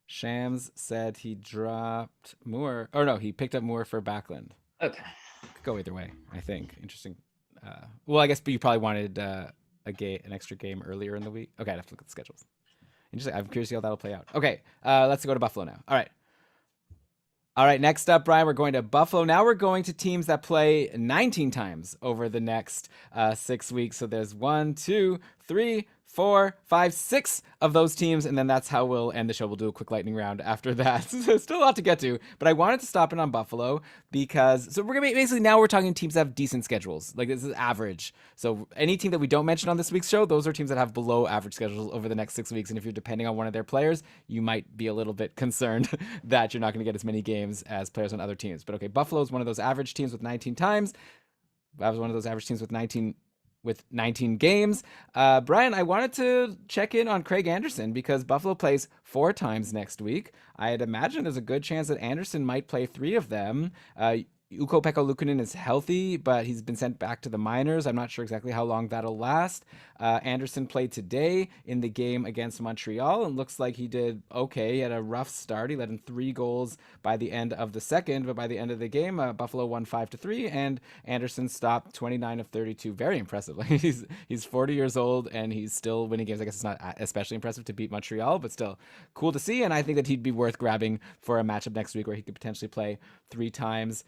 Shams said he dropped Moore. Or no, he picked up Moore for Backlund. Okay. Could go either way, I think. Interesting. Well, I guess, but you probably wanted an extra game earlier in the week. Okay, I'd have to look at the schedules. Interesting. I'm curious to see how that'll play out. Okay, let's go to Buffalo now. All right, next up, Brian, we're going to Buffalo. Now we're going to teams that play 19 times over the next 6 weeks. So there's 1, 2, 3, 4, 5, 6 of those teams, and then that's how we'll end the show. We'll do a quick lightning round after that. So there's still a lot to get to, but I wanted to stop in on Buffalo because we're gonna basically now we're talking teams that have decent schedules. Like this is average. So any team that we don't mention on this week's show, those are teams that have below average schedules over the next 6 weeks. And if you're depending on one of their players, you might be a little bit concerned that you're not going to get as many games as players on other teams. But okay, Buffalo is one of those average teams with 19 times. I was one of those average teams with 19 games. Brian, I wanted to check in on Craig Anderson because Buffalo plays 4 times next week. I'd imagine there's a good chance that Anderson might play 3 of them. Ukko-Pekka Luukkonen is healthy, but he's been sent back to the minors. I'm not sure exactly how long that'll last. Anderson played today in the game against Montreal and looks like he did okay. He had a rough start. He let in 3 goals by the end of the second, but by the end of the game, Buffalo won 5-3, and Anderson stopped 29 of 32. Very impressive. Like he's 40 years old and he's still winning games. I guess it's not especially impressive to beat Montreal, but still cool to see. And I think that he'd be worth grabbing for a matchup next week where he could potentially play 3 times.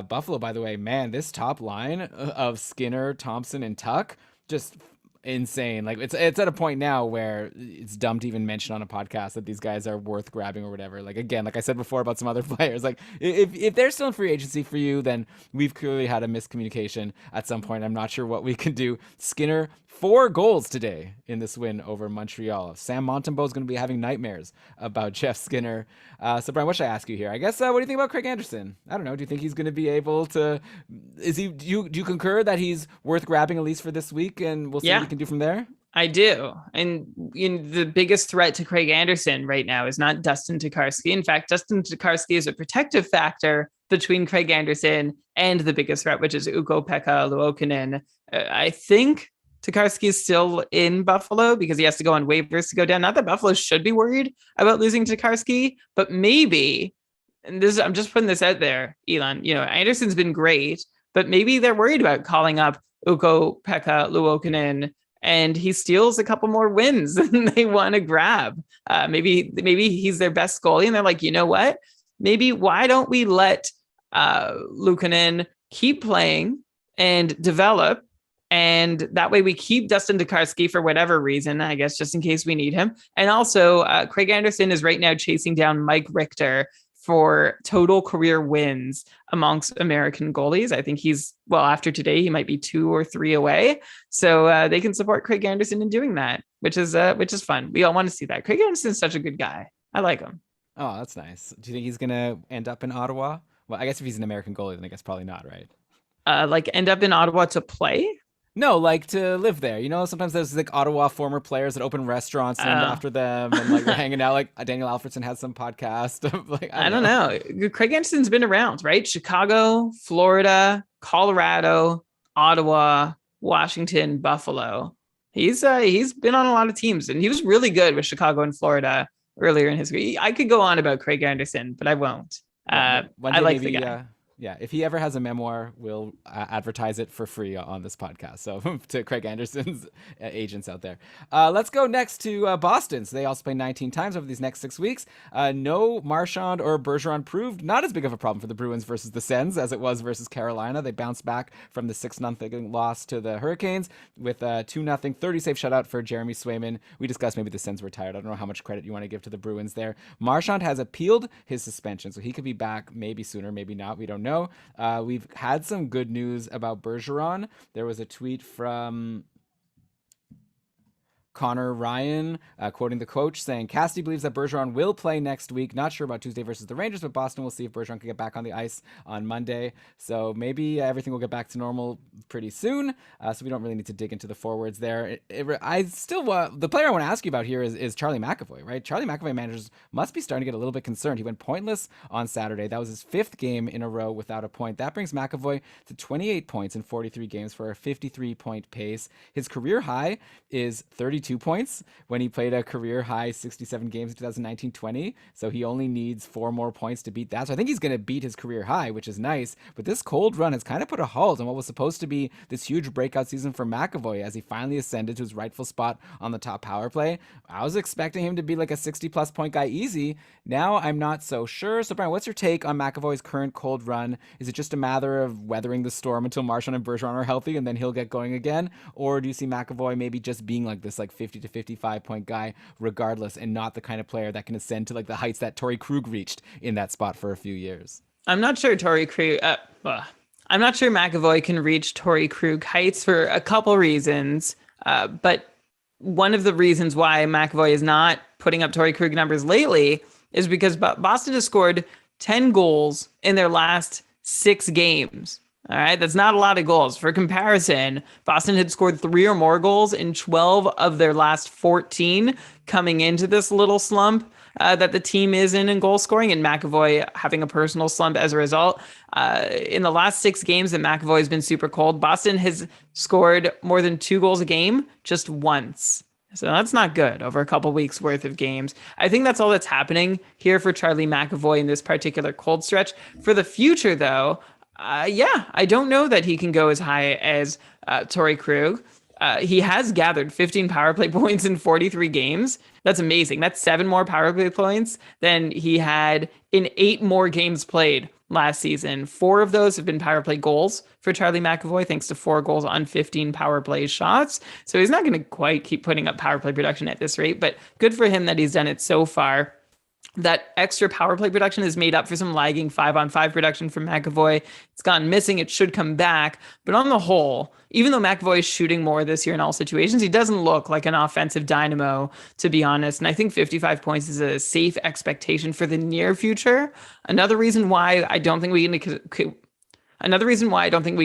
Buffalo, by the way, man, this top line of Skinner, Thompson, and Tuck, just insane. Like it's at a point now where it's dumb to even mention on a podcast that these guys are worth grabbing or whatever. Like again, like I said before about some other players, like if they're still in free agency for you, then we've clearly had a miscommunication at some point. I'm not sure what we can do. Skinner, 4 goals today in this win over Montreal. Sam Montembeault is going to be having nightmares about Jeff Skinner. So Brian, what should I ask you here? I guess what do you think about Craig Anderson? I don't know. Do you think he's going to be able to? Do you concur that he's worth grabbing at least for this week, and we'll see what we can do from there? I do. And the biggest threat to Craig Anderson right now is not Dustin Tokarski. In fact, Dustin Tokarski is a protective factor between Craig Anderson and the biggest threat, which is Ukko-Pekka Luukkonen. I think Tokarski is still in Buffalo because he has to go on waivers to go down. Not that Buffalo should be worried about losing Tokarski, but maybe, and I'm just putting this out there, Elon, Anderson's been great, but maybe they're worried about calling up Ukko-Pekka Luukkonen and he steals a couple more wins than they want to grab. Maybe he's their best goalie and they're like, you know what? Maybe why don't we let Luukkonen keep playing and develop, and that way we keep Dustin Tokarski for whatever reason, I guess, just in case we need him. And also Craig Anderson is right now chasing down Mike Richter for total career wins amongst American goalies. I think after today, he might be 2 or 3 away. So they can support Craig Anderson in doing that, which is fun. We all want to see that. Craig Anderson is such a good guy. I like him. Oh, that's nice. Do you think he's going to end up in Ottawa? Well, I guess if he's an American goalie, then I guess probably not, right? Like end up in Ottawa to play? No, like to live there. Sometimes there's like Ottawa former players that open restaurants named after them, and like we're hanging out. Like Daniel Alfredson has some podcast. Like I don't know. Craig Anderson's been around, right? Chicago, Florida, Colorado, Ottawa, Washington, Buffalo. He's been on a lot of teams, and he was really good with Chicago and Florida earlier in his career. I could go on about Craig Anderson, but I won't. One I day like maybe, the guy. yeah, if he ever has a memoir, we'll advertise it for free on this podcast. So to Craig Anderson's agents out there. Let's go next to Boston. So they also play 19 times over these next 6 weeks. No Marchand or Bergeron proved not as big of a problem for the Bruins versus the Sens as it was versus Carolina. They bounced back from the 6-0 loss to the Hurricanes with 2-0 30-save shutout for Jeremy Swayman. We discussed maybe the Sens were tired. I don't know how much credit you want to give to the Bruins there. Marchand has appealed his suspension, so he could be back maybe sooner, maybe not. We don't know. We've had some good news about Bergeron. There was a tweet from Connor Ryan, quoting the coach, saying, Cassidy believes that Bergeron will play next week. Not sure about Tuesday versus the Rangers, but Boston will see if Bergeron can get back on the ice on Monday. So maybe everything will get back to normal pretty soon. So we don't really need to dig into the forwards there. The player I want to ask you about here is Charlie McAvoy, right? Charlie McAvoy managers must be starting to get a little bit concerned. He went pointless on Saturday. That was his 5th game in a row without a point. That brings McAvoy to 28 points in 43 games for a 53-point pace. His career high is 32 points when he played a career high 67 games in 2019-20. So he only needs 4 more points to beat that. So I think he's going to beat his career high, which is nice. But this cold run has kind of put a halt on what was supposed to be this huge breakout season for McAvoy as he finally ascended to his rightful spot on the top power play. I was expecting him to be like a 60-plus point guy easy. Now I'm not so sure. So Brian, what's your take on McAvoy's current cold run? Is it just a matter of weathering the storm until Marchand and Bergeron are healthy and then he'll get going again? Or do you see McAvoy maybe just being like this 50 to 55 point guy regardless, and not the kind of player that can ascend to like the heights that Torrey Krug reached in that spot for a few years? I'm not sure I'm not sure McAvoy can reach Torrey Krug heights for a couple reasons. But one of the reasons why McAvoy is not putting up Torrey Krug numbers lately is because Boston has scored 10 goals in their last 6 games. All right, that's not a lot of goals. For comparison, Boston had scored 3 or more goals in 12 of their last 14 coming into this little slump that the team is in goal scoring, and McAvoy having a personal slump as a result. In the last 6 games that McAvoy has been super cold, Boston has scored more than 2 goals a game just once. So that's not good over a couple weeks worth of games. I think that's all that's happening here for Charlie McAvoy in this particular cold stretch. For the future, though, I don't know that he can go as high as Torrey Krug. He has gathered 15 power play points in 43 games. That's amazing. That's 7 more power play points than he had in 8 more games played last season. 4 of those have been power play goals for Charlie McAvoy, thanks to 4 goals on 15 power play shots. So he's not going to quite keep putting up power play production at this rate, but good for him that he's done it so far. That extra power play production is made up for some lagging 5-on-5 production from McAvoy. It's gone missing. It should come back. But on the whole, even though McAvoy is shooting more this year in all situations, he doesn't look like an offensive dynamo, to be honest. And I think 55 points is a safe expectation for the near future. Another reason why I don't think we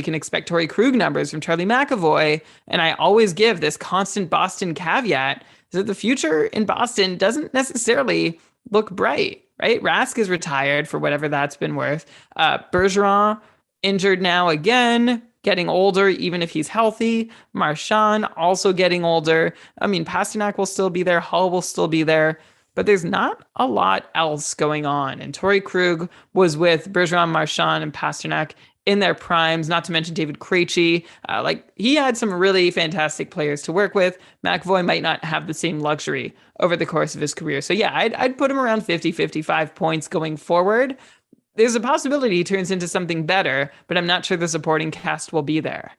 can expect Torrey Krug numbers from Charlie McAvoy, and I always give this constant Boston caveat, is that the future in Boston doesn't necessarily look bright, right? Rask is retired for whatever that's been worth. Bergeron injured now again, getting older, even if he's healthy. Marchand also getting older. I mean, Pasternak will still be there. Hull will still be there. But there's not a lot else going on. And Torrey Krug was with Bergeron, Marchand, and Pasternak in their primes, not to mention David Krejci. He had some really fantastic players to work with. McAvoy might not have the same luxury over the course of his career. So yeah, I'd put him around 50, 55 points going forward. There's a possibility he turns into something better, but I'm not sure the supporting cast will be there.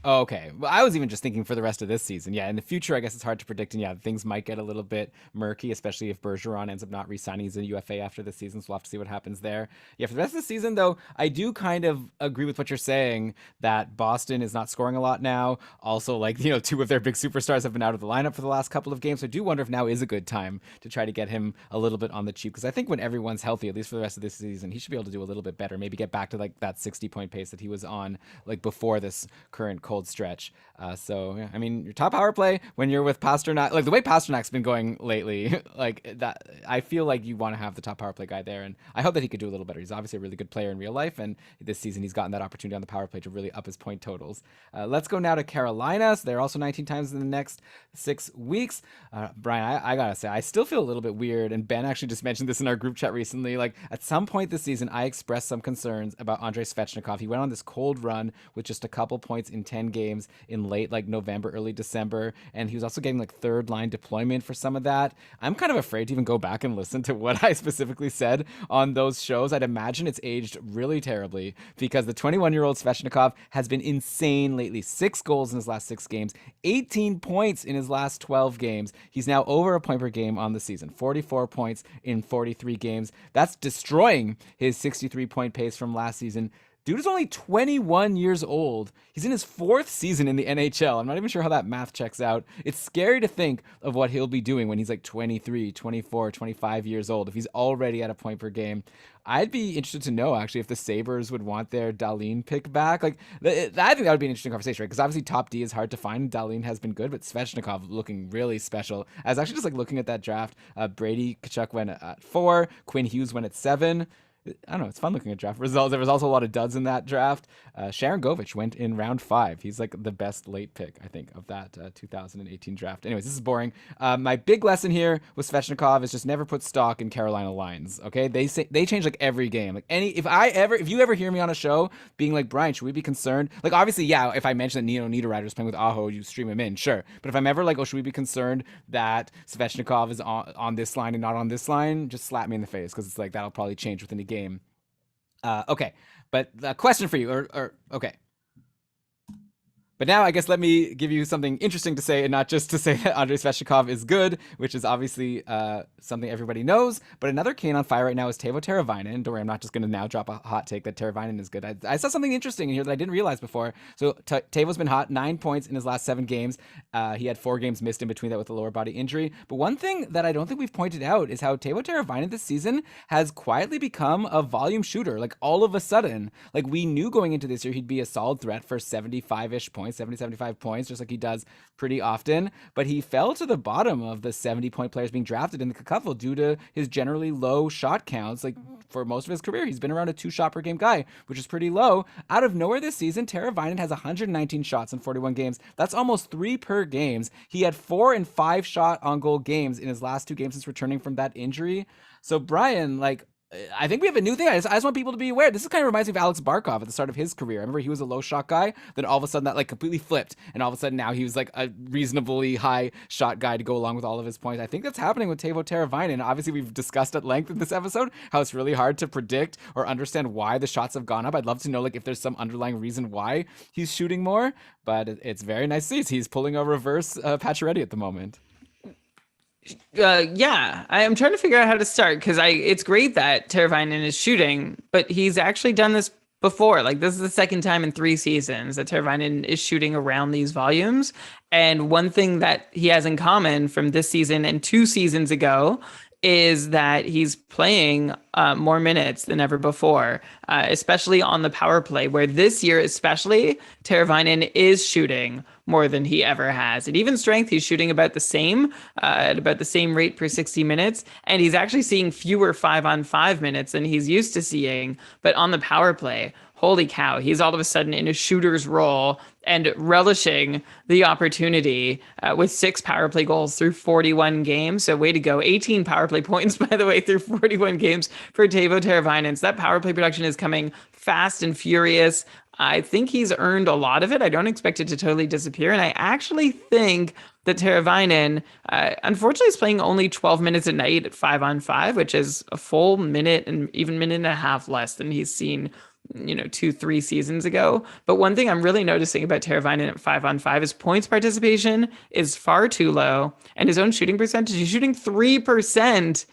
Oh, okay. Well, I was even just thinking for the rest of this season. Yeah, in the future, I guess it's hard to predict. And yeah, things might get a little bit murky, especially if Bergeron ends up not re-signing as a UFA after the season. So we'll have to see what happens there. Yeah, for the rest of the season, though, I do kind of agree with what you're saying that Boston is not scoring a lot now. Also, 2 of their big superstars have been out of the lineup for the last couple of games. So I do wonder if now is a good time to try to get him a little bit on the cheap. Because I think when everyone's healthy, at least for the rest of this season, he should be able to do a little bit better. Maybe get back to that 60-point pace that he was on before this current cold cold stretch. So yeah, I mean, your top power play when you're with Pasternak, like the way Pasternak's been going lately, like that, I feel like you want to have the top power play guy there, and I hope that he could do a little better. He's obviously a really good player in real life, and this season he's gotten that opportunity on the power play to really up his point totals. Let's go now to Carolina. So they're also 19 times in the next 6 weeks. Brian, I gotta say, I still feel a little bit weird, and Ben actually just mentioned this in our group chat recently. Like at some point this season, I expressed some concerns about Andrei Svechnikov. He went on this cold run with just a couple points in 10 games in late like November, early December, and he was also getting like third line deployment for some of that. I'm kind of afraid to even go back and listen to what I specifically said on those shows. I'd imagine it's aged really terribly because the 21-year-old Svechnikov has been insane lately. 6 goals in his last 6 games, 18 points in his last 12 games. He's now over a point per game on the season, 44 points in 43 games. That's destroying his 63-point pace from last season. Dude is only 21 years old. He's in his 4th season in the NHL. I'm not even sure how that math checks out. It's scary to think of what he'll be doing when he's like 23, 24, 25 years old, if he's already at a point per game. I'd be interested to know, actually, if the Sabres would want their Dahlin pick back. Like, I think that would be an interesting conversation, right? Because obviously top D is hard to find. Dahlin has been good, but Svechnikov looking really special. I was actually just like looking at that draft. Brady Tkachuk went at 4. Quinn Hughes went at 7. I don't know. It's fun looking at draft results. There was also a lot of duds in that draft. Sharon Govich went in round 5. He's like the best late pick, I think, of that 2018 draft. Anyways, this is boring. My big lesson here with Svechnikov is just never put stock in Carolina lines. Okay, they change like every game. Like if you ever hear me on a show being like, Brian, should we be concerned? Like obviously, yeah. If I mention that Nino Niederreiter is playing with Aho, you stream him in, sure. But if I'm ever like, oh, should we be concerned that Svechnikov is on this line and not on this line? Just slap me in the face because it's like that'll probably change within a game. Okay, but the question for you, okay. But now I guess let me give you something interesting to say, and not just to say that Andrei Svechnikov is good, which is obviously something everybody knows. But another cane on fire right now is Teuvo Teravainen. Don't worry, I'm not just going to now drop a hot take that Teravainen is good. I saw something interesting in here that I didn't realize before. So Teuvo's been hot, 9 points in his last 7 games. He had 4 games missed in between that with a lower body injury. But one thing that I don't think we've pointed out is how Teuvo Teravainen this season has quietly become a volume shooter. Like all of a sudden, like we knew going into this year he'd be a solid threat for 75-ish points. 75 points, just like he does pretty often, but he fell to the bottom of the 70-point players being drafted in the Cacuftle due to his generally low shot counts. Like for most of his career, he's been around a 2-shot per game guy, which is pretty low. Out of nowhere this season, Teravainen has 119 shots in 41 games. That's almost 3 per games. He had 4 and 5 shot on goal games in his last 2 games since returning from that injury. So Brian, like, I think we have a new thing. I just want people to be aware. This kind of reminds me of Alex Barkov at the start of his career. I remember he was a low shot guy. Then all of a sudden that like completely flipped. And all of a sudden now he was like a reasonably high shot guy to go along with all of his points. I think that's happening with Teuvo Teravainen. Obviously we've discussed at length in this episode how it's really hard to predict or understand why the shots have gone up. I'd love to know like if there's some underlying reason why he's shooting more. But it's very nice to see. He's pulling a reverse Pacioretty at the moment. Yeah, I'm trying to figure out how to start because it's great that Teravainen is shooting, but he's actually done this before. Like this is the second time in 3 seasons that Teravainen is shooting around these volumes. And one thing that he has in common from this season and 2 seasons ago is that he's playing more minutes than ever before, especially on the power play, where this year especially Teravainen is shooting more than he ever has. At even strength, he's shooting about the same, at about the same rate per 60 minutes, and he's actually seeing fewer 5-on-5 minutes than he's used to seeing. But on the power play, holy cow, he's all of a sudden in a shooter's role and relishing the opportunity with 6 power play goals through 41 games. So way to go. 18 power play points, by the way, through 41 games for Teuvo Teravainen. So that power play production is coming fast and furious. I think he's earned a lot of it. I don't expect it to totally disappear. And I actually think that Teravainen, unfortunately, is playing only 12 minutes a night at 5-on-5, which is a full minute and even minute and a half less than he's seen 2-3 seasons ago. But one thing I'm really noticing about Teravainen at 5-on-5 is points participation is far too low, and his own shooting percentage, he's shooting 3%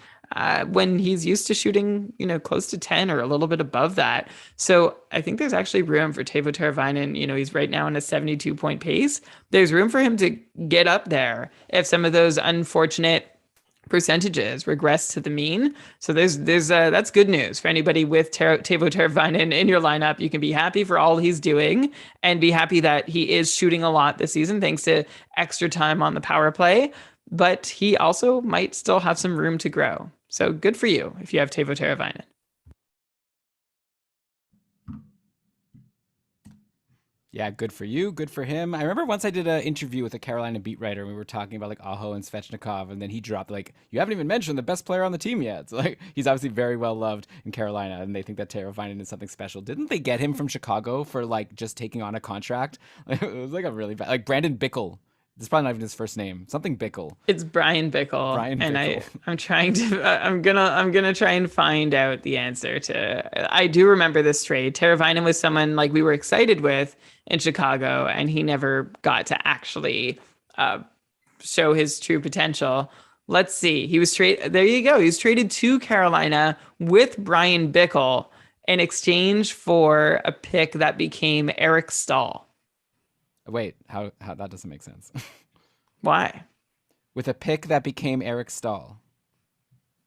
when he's used to shooting close to 10 or a little bit above that. So I think there's actually room for Teuvo Teravainen. He's right now on a 72-point pace. There's room for him to get up there if some of those unfortunate percentages regress to the mean. So there's that's good news for anybody with Teuvo Teravainen in your lineup. You can be happy for all he's doing and be happy that he is shooting a lot this season thanks to extra time on the power play. But he also might still have some room to grow. So good for you if you have Teuvo Teravainen. Yeah, good for you. Good for him. I remember once I did an interview with a Carolina beat writer, and we were talking about like Aho and Svechnikov, and then he dropped like, "You haven't even mentioned the best player on the team yet." So like, he's obviously very well loved in Carolina, and they think that Teravainen is something special. Didn't they get him from Chicago for like just taking on a contract? It was like a really bad, like Brandon Bickle. This is probably not even his first name. Something Bickle. It's Brian Bickle. And I'm trying to I'm gonna try and find out the answer to. I do remember this trade. Teravainen was someone like we were excited with in Chicago, and he never got to actually show his true potential. Let's see. He was traded. There you go. He was traded to Carolina with Brian Bickle in exchange for a pick that became Eric Stahl. Wait, how that doesn't make sense. Why? With a pick that became Eric Stahl.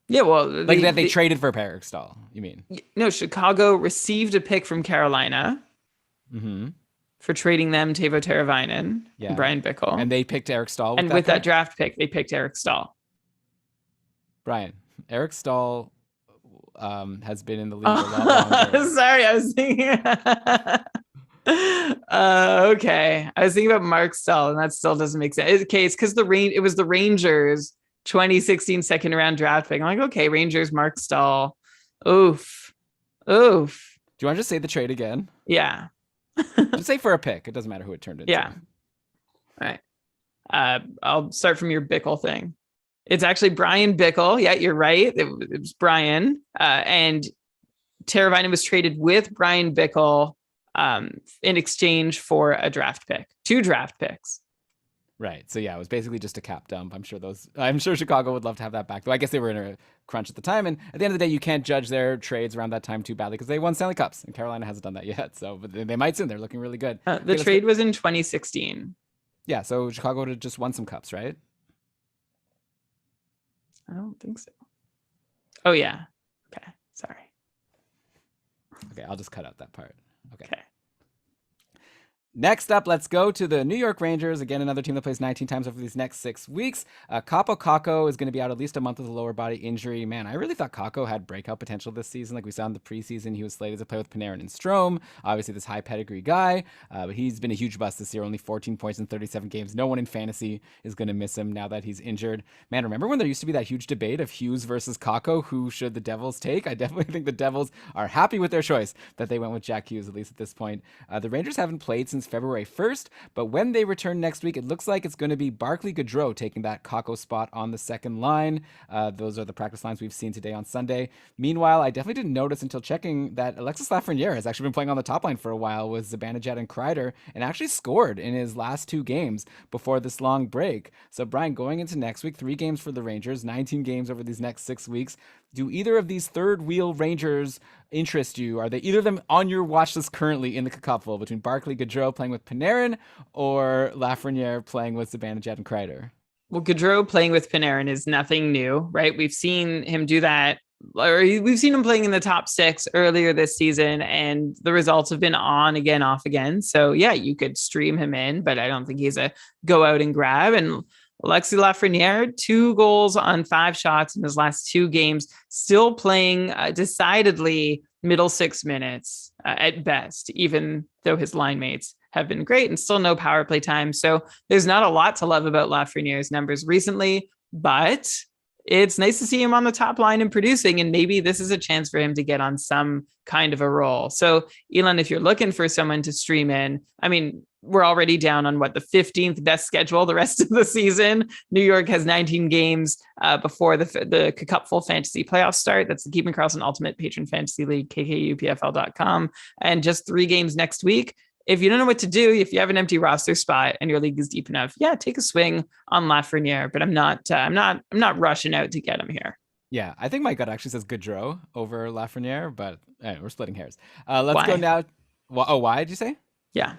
Yeah, well, like they traded for Eric Stahl. You mean? No, Chicago received a pick from Carolina for trading them Teuvo Teravainen and Brian Bickle, and they picked Eric Stahl. And with that draft pick, they picked Eric Stahl. Brian, Eric Stahl has been in the league a lot longer. Sorry, I was thinking. Okay, I was thinking about Mark Stahl, and that still doesn't make sense. Okay, it's because it was the Rangers 2016 second round draft pick. I'm like, okay, Rangers, Mark Stahl. Oof. Do you want to just say the trade again? Yeah. Just say for a pick. It doesn't matter who it turned into. Yeah. All right. I'll start from your Bickle thing. It's actually Brian Bickle. Yeah, you're right. It was Brian. And Teravainen was traded with Brian Bickle in exchange for a draft pick, 2 draft picks. Right. So yeah, it was basically just a cap dump. I'm sure Chicago would love to have that back, though I guess they were in a crunch at the time. And at the end of the day, you can't judge their trades around that time too badly because they won Stanley Cups and Carolina hasn't done that yet. So, but they might soon. They're looking really good. The trade was in 2016. Yeah. So Chicago would have just won some cups, right? I don't think so. Oh yeah. Okay. Sorry. Okay. I'll just cut out that part. Okay. Next up, let's go to the New York Rangers. Again, another team that plays 19 times over these next 6 weeks. Kakko is going to be out at least a month with a lower body injury. Man, I really thought Kakko had breakout potential this season. Like we saw in the preseason, he was slated to play with Panarin and Strome. Obviously, this high pedigree guy, but he's been a huge bust this year. Only 14 points in 37 games. No one in fantasy is going to miss him now that he's injured. Man, remember when there used to be that huge debate of Hughes versus Kakko? Who should the Devils take? I definitely think the Devils are happy with their choice that they went with Jack Hughes, at least at this point. The Rangers haven't played since February 1st. But when they return next week, it looks like it's going to be Barclay Goudreau taking that Kakko spot on the second line. Those are the practice lines we've seen today on Sunday. Meanwhile, I definitely didn't notice until checking that Alexis Lafreniere has actually been playing on the top line for a while with Zibanejad and Kreider and actually scored in his last 2 games before this long break. So, Brian, going into next week, 3 games for the Rangers, 19 games over these next 6 weeks. Do either of these third-wheel Rangers interest you? Are they either of them on your watch list currently in the cupful between Barclay Goudreau playing with Panarin or Lafreniere playing with Zibanejad and Kreider? Well, Goudreau playing with Panarin is nothing new, right? We've seen him do that, or we've seen him playing in the top 6 earlier this season, and the results have been on again, off again. So yeah, you could stream him in, but I don't think he's a go out and grab. And Alexis Lafreniere, 2 goals on 5 shots in his last 2 games, still playing decidedly middle 6 minutes at best, even though his line mates have been great and still no power play time. So there's not a lot to love about Lafreniere's numbers recently, but it's nice to see him on the top line and producing, and maybe this is a chance for him to get on some kind of a roll. So, Elon, if you're looking for someone to stream in, I mean, we're already down on the 15th best schedule the rest of the season. New York has 19 games before the Cupful Fantasy playoffs start. That's the Keeping Karlsson Ultimate Patron Fantasy League, kkupfl.com, and just 3 games next week. If you don't know what to do, if you have an empty roster spot and your league is deep enough, yeah, take a swing on Lafreniere. But I'm not rushing out to get him here. Yeah, I think my gut actually says Goudreau over Lafreniere, but anyway, we're splitting hairs. Let's go now. Why did you say? Yeah.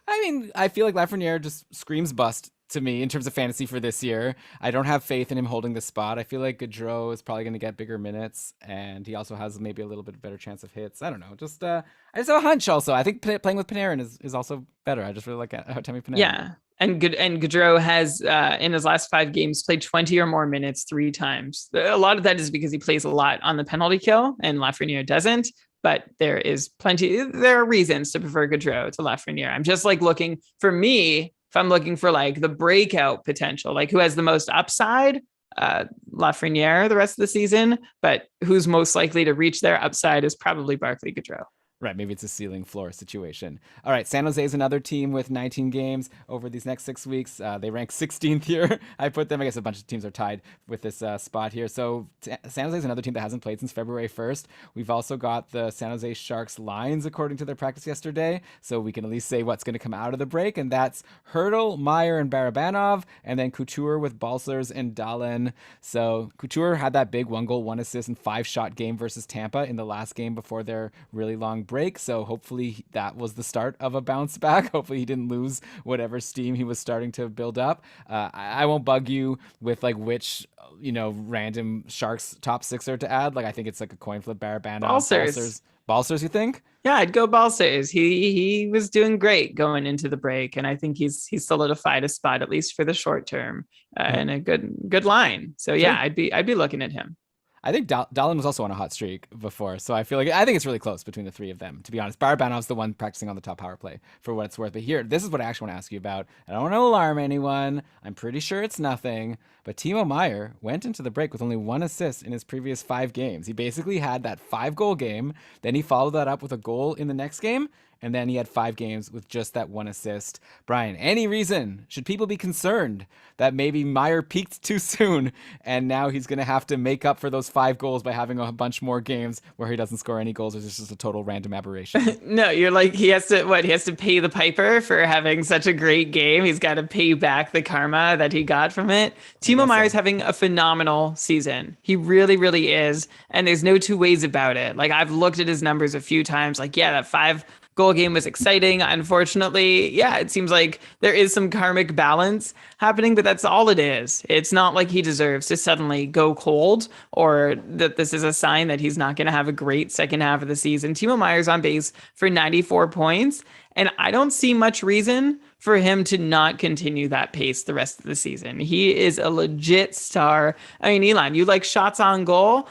I mean, I feel like Lafreniere just screams bust to me in terms of fantasy for this year. I don't have faith in him holding the spot. I feel like Goudreau is probably going to get bigger minutes, and he also has maybe a little bit better chance of hits. I don't know. Just I just have a hunch. Also, I think playing with Panarin is also better. I just really like Artemi Panarin. Yeah. And Goudreau has, in his last 5 games, played 20 or more minutes 3 times. A lot of that is because he plays a lot on the penalty kill, and Lafreniere doesn't. But there are reasons to prefer Goudreau to Lafreniere. I'm just looking, for me, if I'm looking for the breakout potential, who has the most upside, Lafreniere the rest of the season, but who's most likely to reach their upside is probably Barclay Goudreau. Right, maybe it's a ceiling floor situation. All right, San Jose is another team with 19 games over these next 6 weeks. They rank 16th here. I put them, I guess a bunch of teams are tied with this spot here. So San Jose is another team that hasn't played since February 1st. We've also got the San Jose Sharks lines according to their practice yesterday. So we can at least say what's going to come out of the break. And that's Hurdle, Meyer, and Barabanov. And then Couture with Balcers and Dahlin. So Couture had that big 1 goal, 1 assist, and 5-shot game versus Tampa in the last game before their really long break. So hopefully that was the start of a bounce back. Hopefully he didn't lose whatever steam he was starting to build up. I won't bug you with which random Sharks top 6er to add. I think it's a coin flip. Barabanov, Balcers, you think? Yeah, I'd go Balcers. He was doing great going into the break, and I think he's solidified a spot at least for the short term and a good line. So yeah, I'd be looking at him. I think Dahlin was also on a hot streak before, so I think it's really close between the 3 of them, to be honest. Barabanov's the one practicing on the top power play, for what it's worth. But here, this is what I actually want to ask you about. I don't want to alarm anyone. I'm pretty sure it's nothing. But Timo Meier went into the break with only 1 assist in his previous 5 games. He basically had that 5-goal game. Then he followed that up with a goal in the next game. And then he had 5 games with just that 1 assist. Brian, any reason should people be concerned that maybe Meier peaked too soon and now he's going to have to make up for those 5 goals by having a bunch more games where he doesn't score any goals, or is this just a total random aberration? No, you're he has to pay the piper for having such a great game. He's got to pay back the karma that he got from it. Timo Meier's having a phenomenal season. He really, really is. And there's no 2 ways about it. I've looked at his numbers a few times. That 5-goal game was exciting. Unfortunately, yeah, it seems like there is some karmic balance happening, but that's all it is. It's not like he deserves to suddenly go cold, or that this is a sign that he's not going to have a great second half of the season. Timo Meier's on base for 94 points, and I don't see much reason for him to not continue that pace the rest of the season. He is a legit star. I mean, Elon, you like shots on goal?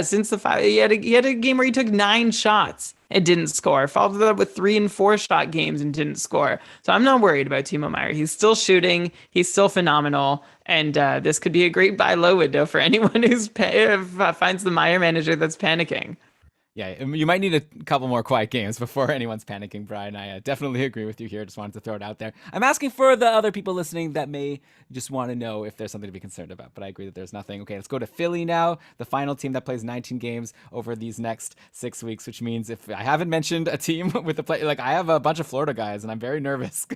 Since he had a game where he took 9 shots and didn't score. Followed that up with 3 and 4 shot games and didn't score. So I'm not worried about Timo Meier. He's still shooting. He's still phenomenal. And this could be a great buy low window for anyone who's finds the Meier manager that's panicking. Yeah, you might need a couple more quiet games before anyone's panicking, Brian. I definitely agree with you here. Just wanted to throw it out there. I'm asking for the other people listening that may just want to know if there's something to be concerned about, but I agree that there's nothing. Okay, let's go to Philly now, the final team that plays 19 games over these next 6 weeks, which means if I haven't mentioned a team with the play, I have a bunch of Florida guys, and I'm very nervous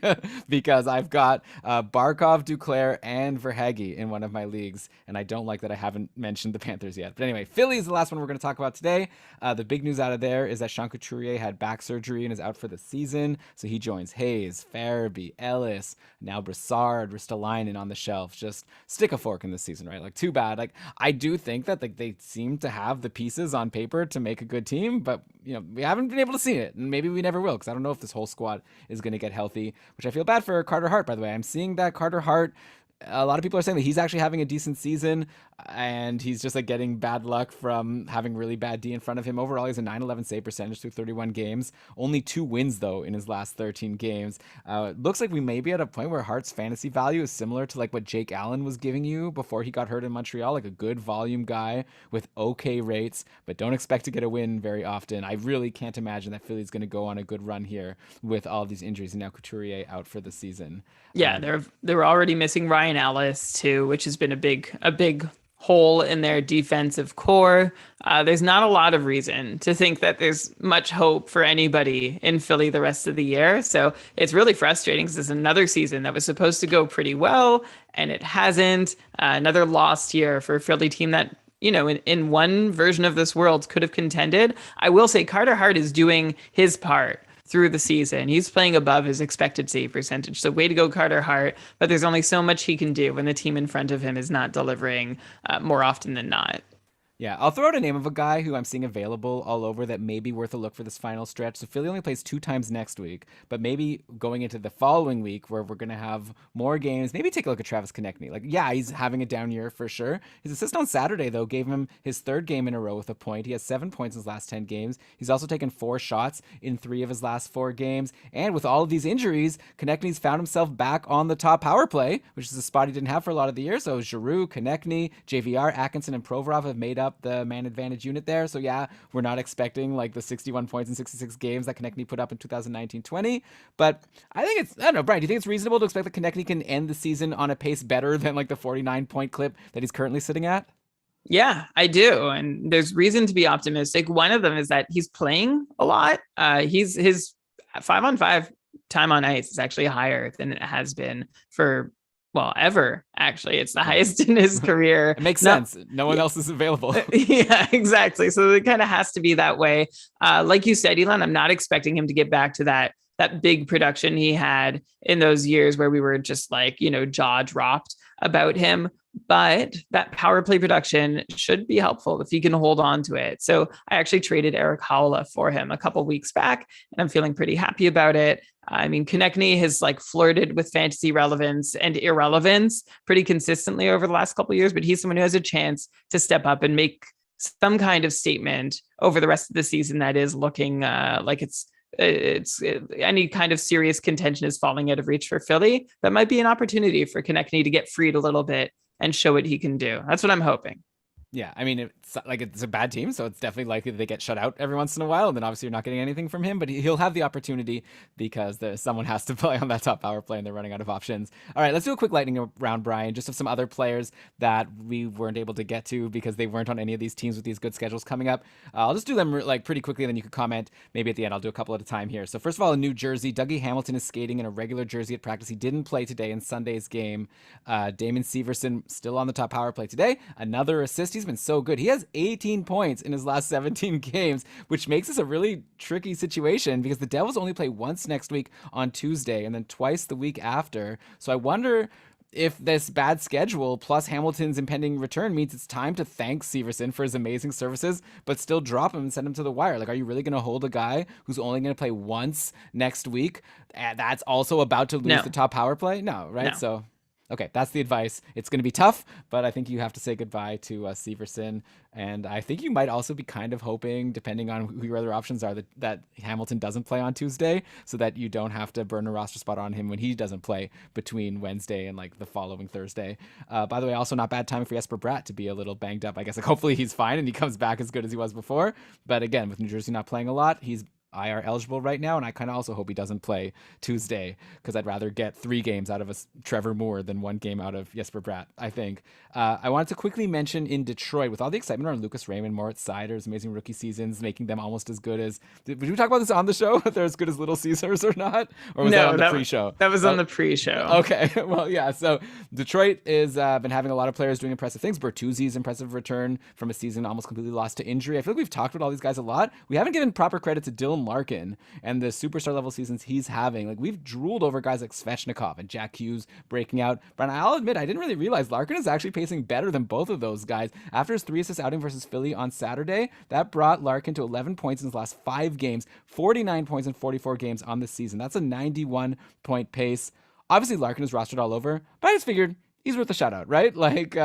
because I've got Barkov, Duclair, and Verhaeghe in one of my leagues, and I don't like that I haven't mentioned the Panthers yet. But anyway, Philly is the last one we're going to talk about today. The big news out of there is that Sean Couturier had back surgery and is out for the season. So he joins Hayes, Farabee, Ellis, now Brassard, Ristolainen on the shelf. Just stick a fork in this season, right? Too bad. I do think that they seem to have the pieces on paper to make a good team, but we haven't been able to see it, and maybe we never will, because I don't know if this whole squad is going to get healthy, which I feel bad for Carter Hart, by the way. I'm seeing that Carter Hart, a lot of people are saying that he's actually having a decent season, and he's just getting bad luck from having really bad D in front of him. Overall, he's a 911 save percentage through 31 games. Only 2 wins, though, in his last 13 games. It looks like we may be at a point where Hart's fantasy value is similar to what Jake Allen was giving you before he got hurt in Montreal, a good volume guy with okay rates, but don't expect to get a win very often. I really can't imagine that Philly's going to go on a good run here with all these injuries, and now Couturier out for the season. Yeah, they were already missing Ryan Ellis too, which has been a big hole in their defensive core. There's not a lot of reason to think that there's much hope for anybody in Philly the rest of the year. So it's really frustrating, because it's another season that was supposed to go pretty well, and it hasn't. Another lost year for a Philly team that, in one version of this world could have contended. I will say Carter Hart is doing his part through the season. He's playing above his expected save percentage. So way to go, Carter Hart. But there's only so much he can do when the team in front of him is not delivering more often than not. Yeah, I'll throw out a name of a guy who I'm seeing available all over that may be worth a look for this final stretch. So Philly only plays 2 times next week, but maybe going into the following week where we're going to have more games, maybe take a look at Travis Konechny. Like, yeah, he's having a down year for sure. His assist on Saturday, though, gave him his 3rd game in a row with a point. He has 7 points in his last 10 games. He's also taken 4 shots in 3 of his last 4 games. And with all of these injuries, Konechny's found himself back on the top power play, which is a spot he didn't have for a lot of the year. So Giroux, Konechny, JVR, Atkinson, and Provorov have made up the man advantage unit there. So yeah, we're not expecting like the 61 points in 66 games that Konechny put up in 2019-20. But I don't know, Brian, do you think it's reasonable to expect that Konechny can end the season on a pace better than like the 49-point clip that he's currently sitting at? Yeah, I do. And there's reason to be optimistic. One of them is that he's playing a lot. His 5-on-5 time on ice is actually higher than it has been for ever. Actually, it's the highest in his career. It makes sense. No one else is available. Yeah, exactly. So it kind of has to be that way. Like you said, Elon, I'm not expecting him to get back to that big production he had in those years where we were just like, jaw dropped about him. But that power play production should be helpful if he can hold on to it. So I actually traded Eric Howla for him a couple weeks back, and I'm feeling pretty happy about it. I mean, Konechny has like flirted with fantasy relevance and irrelevance pretty consistently over the last couple of years, but he's someone who has a chance to step up and make some kind of statement over the rest of the season that is looking like it's any kind of serious contention is falling out of reach for Philly. That might be an opportunity for Konechny to get freed a little bit and show what he can do. That's what I'm hoping. Yeah, I mean, it's a bad team, so it's definitely likely that they get shut out every once in a while, and then obviously you're not getting anything from him, but he'll have the opportunity because someone has to play on that top power play, and they're running out of options. All right, let's do a quick lightning round, Brian, just of some other players that we weren't able to get to because they weren't on any of these teams with these good schedules coming up. I'll just do them like pretty quickly, and then you can comment maybe at the end. I'll do a couple at a time here. So first of all, in New Jersey, Dougie Hamilton is skating in a regular jersey at practice. He didn't play today in Sunday's game. Damon Severson still on the top power play today. Another assist. He's been so good. He has 18 points in his last 17 games, which makes this a really tricky situation because the Devils only play once next week on Tuesday and then twice the week after. So I wonder if this bad schedule plus Hamilton's impending return means it's time to thank Severson for his amazing services, but still drop him and send him to the wire. Like, are you really going to hold a guy who's only going to play once next week? That's also about to lose the top power play? No, right? No. So okay, that's the advice. It's going to be tough, but I think you have to say goodbye to Severson. And I think you might also be kind of hoping, depending on who your other options are, that Hamilton doesn't play on Tuesday so that you don't have to burn a roster spot on him when he doesn't play between Wednesday and like the following Thursday. By the way, also not bad timing for Jesper Bratt to be a little banged up. I guess like hopefully he's fine and he comes back as good as he was before. But again, with New Jersey not playing a lot, he's IR eligible right now, and I kind of also hope he doesn't play Tuesday because I'd rather get 3 games out of a Trevor Moore than 1 game out of Jesper Bratt, I think. I wanted to quickly mention in Detroit, with all the excitement around Lucas Raymond, Moritz Seider's amazing rookie seasons, making them almost as good as... Did we talk about this on the show? If they're as good as Little Caesars or not? Or was that on the pre-show? That was on the pre-show. Okay, well, yeah. So Detroit is been having a lot of players doing impressive things. Bertuzzi's impressive return from a season almost completely lost to injury. I feel like we've talked about all these guys a lot. We haven't given proper credit to Dylan Larkin and the superstar level seasons he's having. Like, we've drooled over guys like Svechnikov and Jack Hughes breaking out, but I'll admit I didn't really realize Larkin is actually pacing better than both of those guys. After his 3-assist outing versus Philly on Saturday, that brought Larkin to 11 points in his last 5 games, 49 points in 44 games on the season. That's a 91-point pace. Obviously Larkin is rostered all over, but I just figured he's worth a shout out, right? Like,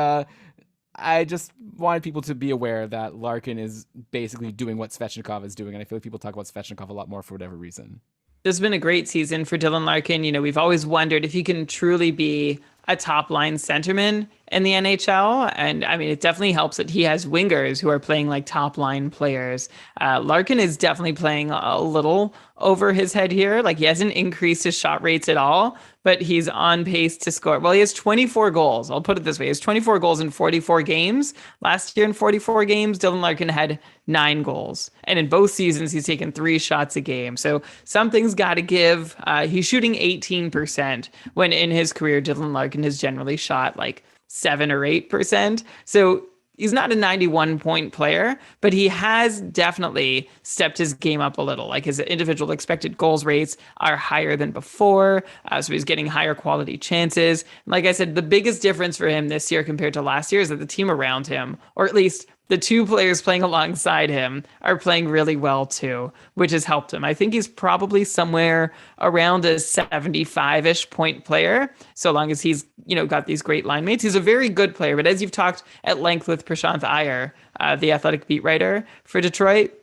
I just wanted people to be aware that Larkin is basically doing what Svechnikov is doing, and I feel like people talk about Svechnikov a lot more for whatever reason. This has been a great season for Dylan Larkin. We've always wondered if he can truly be a top-line centerman in the NHL. And I mean, it definitely helps that he has wingers who are playing like top-line players. Larkin is definitely playing a little over his head here. Like, he hasn't increased his shot rates at all, but he's on pace to score. Well, he has 24 goals. I'll put it this way. He has 24 goals in 44 games. Last year in 44 games, Dylan Larkin had 9 goals. And in both seasons, he's taken 3 shots a game. So something's got to give. He's shooting 18% when in his career, Dylan Larkin has generally shot like 7 or 8%. So he's not a 91-point player, but he has definitely stepped his game up a little. Like his individual expected goals rates are higher than before. So he's getting higher quality chances. Like I said, the biggest difference for him this year compared to last year is that the team around him, or at least the two players playing alongside him, are playing really well too, which has helped him. I think he's probably somewhere around a 75-ish point player, so long as he's, got these great line mates. He's a very good player, but as you've talked at length with Prashanth Iyer, the athletic beat writer for Detroit,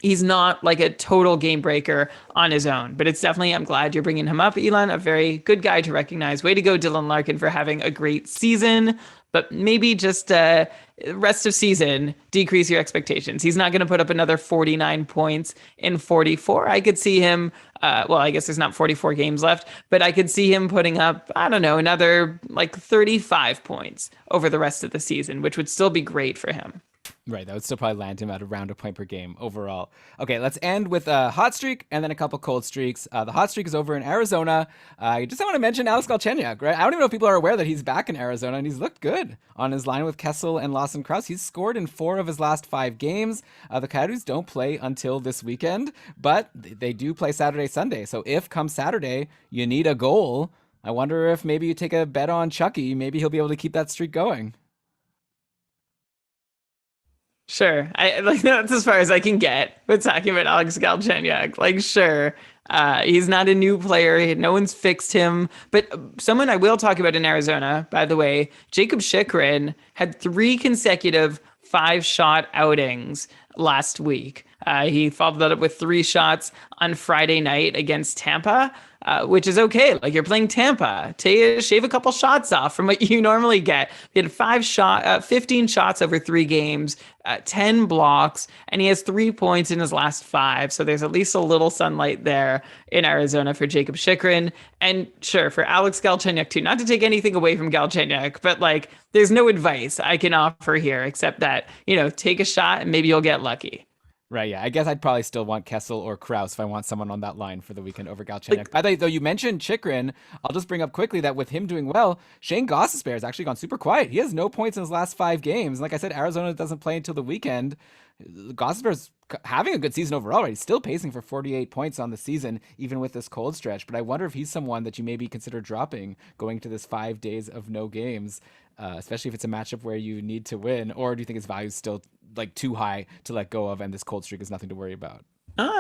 he's not like a total game breaker on his own, but it's definitely, I'm glad you're bringing him up, Elon, a very good guy to recognize. Way to go, Dylan Larkin, for having a great season, but maybe just rest of season, decrease your expectations. He's not going to put up another 49 points in 44. I could see him, I guess there's not 44 games left, but I could see him putting up, I don't know, another like 35 points over the rest of the season, which would still be great for him. Right, that would still probably land him at around a point per game overall. Okay, let's end with a hot streak and then a couple cold streaks. The hot streak is over in Arizona. I want to mention Alex Galchenyuk, right? I don't even know if people are aware that he's back in Arizona, and he's looked good on his line with Kessel and Lawson Krause. He's scored in 4 of his last 5 games. The Coyotes don't play until this weekend, but they do play Saturday, Sunday. So if come Saturday you need a goal, I wonder if maybe you take a bet on Chucky. Maybe he'll be able to keep that streak going. Sure. That's as far as I can get with talking about Alex Galchenyuk. Sure. He's not a new player. No one's fixed him. But someone I will talk about in Arizona, by the way, Jacob Chychrun had 3 consecutive 5-shot outings last week. He followed that up with 3 shots on Friday night against Tampa, which is okay. You're playing Tampa. Shave a couple shots off from what you normally get. He had 15 shots over 3 games, 10 blocks, and he has 3 points in his last 5. So there's at least a little sunlight there in Arizona for Jacob Chychrun. And sure, for Alex Galchenyuk too. Not to take anything away from Galchenyuk, but there's no advice I can offer here except that, take a shot and maybe you'll get lucky. Right, yeah. I guess I'd probably still want Kessel or Krause if I want someone on that line for the weekend over Galchenyuk. By the way, though, you mentioned Chychrun, I'll just bring up quickly that with him doing well, Shane Gostisbehere has actually gone super quiet. He has no points in his last 5 games. Like I said, Arizona doesn't play until the weekend. Gostisbehere's having a good season overall, right? He's still pacing for 48 points on the season, even with this cold stretch. But I wonder if he's someone that you maybe consider dropping going to this 5 days of no games, especially if it's a matchup where you need to win. Or do you think his value is still too high to let go of and this cold streak is nothing to worry about?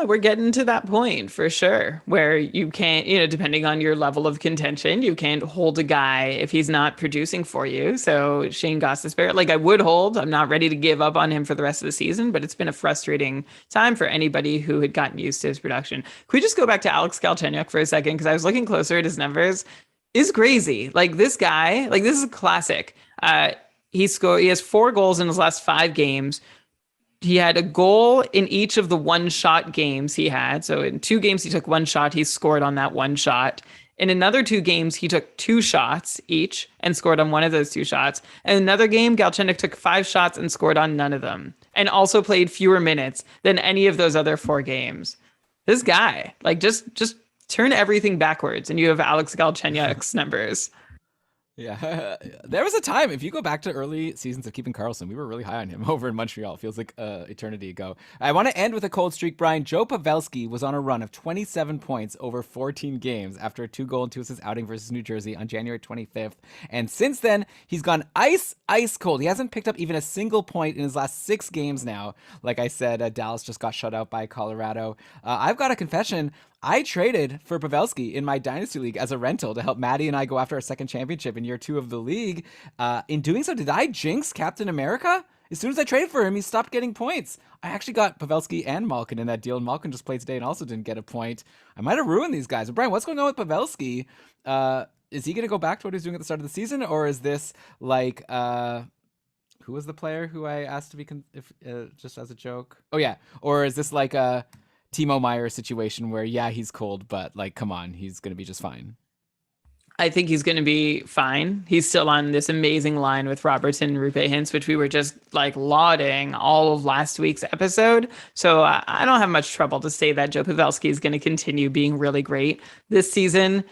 We're getting to that point for sure, where you can't, depending on your level of contention, you can't hold a guy if he's not producing for you. So Shane Gostisbehere, I would hold. I'm not ready to give up on him for the rest of the season, but it's been a frustrating time for anybody who had gotten used to his production. Can we just go back to Alex Galchenyuk for a second? Because I was looking closer at his numbers. It's crazy. This guy, this is a classic. He has 4 goals in his last 5 games. He had a goal in each of the 1-shot games he had. So in 2 games, he took 1 shot. He scored on that 1 shot. In another 2 games, he took 2 shots each and scored on one of those 2 shots. And another game, Galchenyuk took 5 shots and scored on none of them. And also played fewer minutes than any of those other 4 games. This guy, just turn everything backwards and you have Alex Galchenyuk's numbers. Yeah, there was a time, if you go back to early seasons of keeping Karlsson, we were really high on him over in Montreal. It feels like eternity ago. I want to end with a cold streak, Brian. Joe Pavelski was on a run of 27 points over 14 games after a 2-goal and 2 assist outing versus New Jersey on January 25th. And since then, he's gone ice cold. He hasn't picked up even a single point in his last 6 games now. Like I said, Dallas just got shut out by Colorado. I've got a confession. I traded for Pavelski in my Dynasty League as a rental to help Maddie and I go after our 2nd championship in year 2 of the league. In doing so, did I jinx Captain America? As soon as I traded for him, he stopped getting points. I actually got Pavelski and Malkin in that deal, and Malkin just played today and also didn't get a point. I might have ruined these guys. But Brian, what's going on with Pavelski? Is he going to go back to what he was doing at the start of the season, or is this who was the player who I asked to be just as a joke? Oh yeah, or is this like a Timo Meier situation where, yeah, he's cold, but come on, he's going to be just fine? I think he's going to be fine. He's still on this amazing line with Robertson and Roope Hintz, which we were just lauding all of last week's episode. So I don't have much trouble to say that Joe Pavelski is going to continue being really great this season.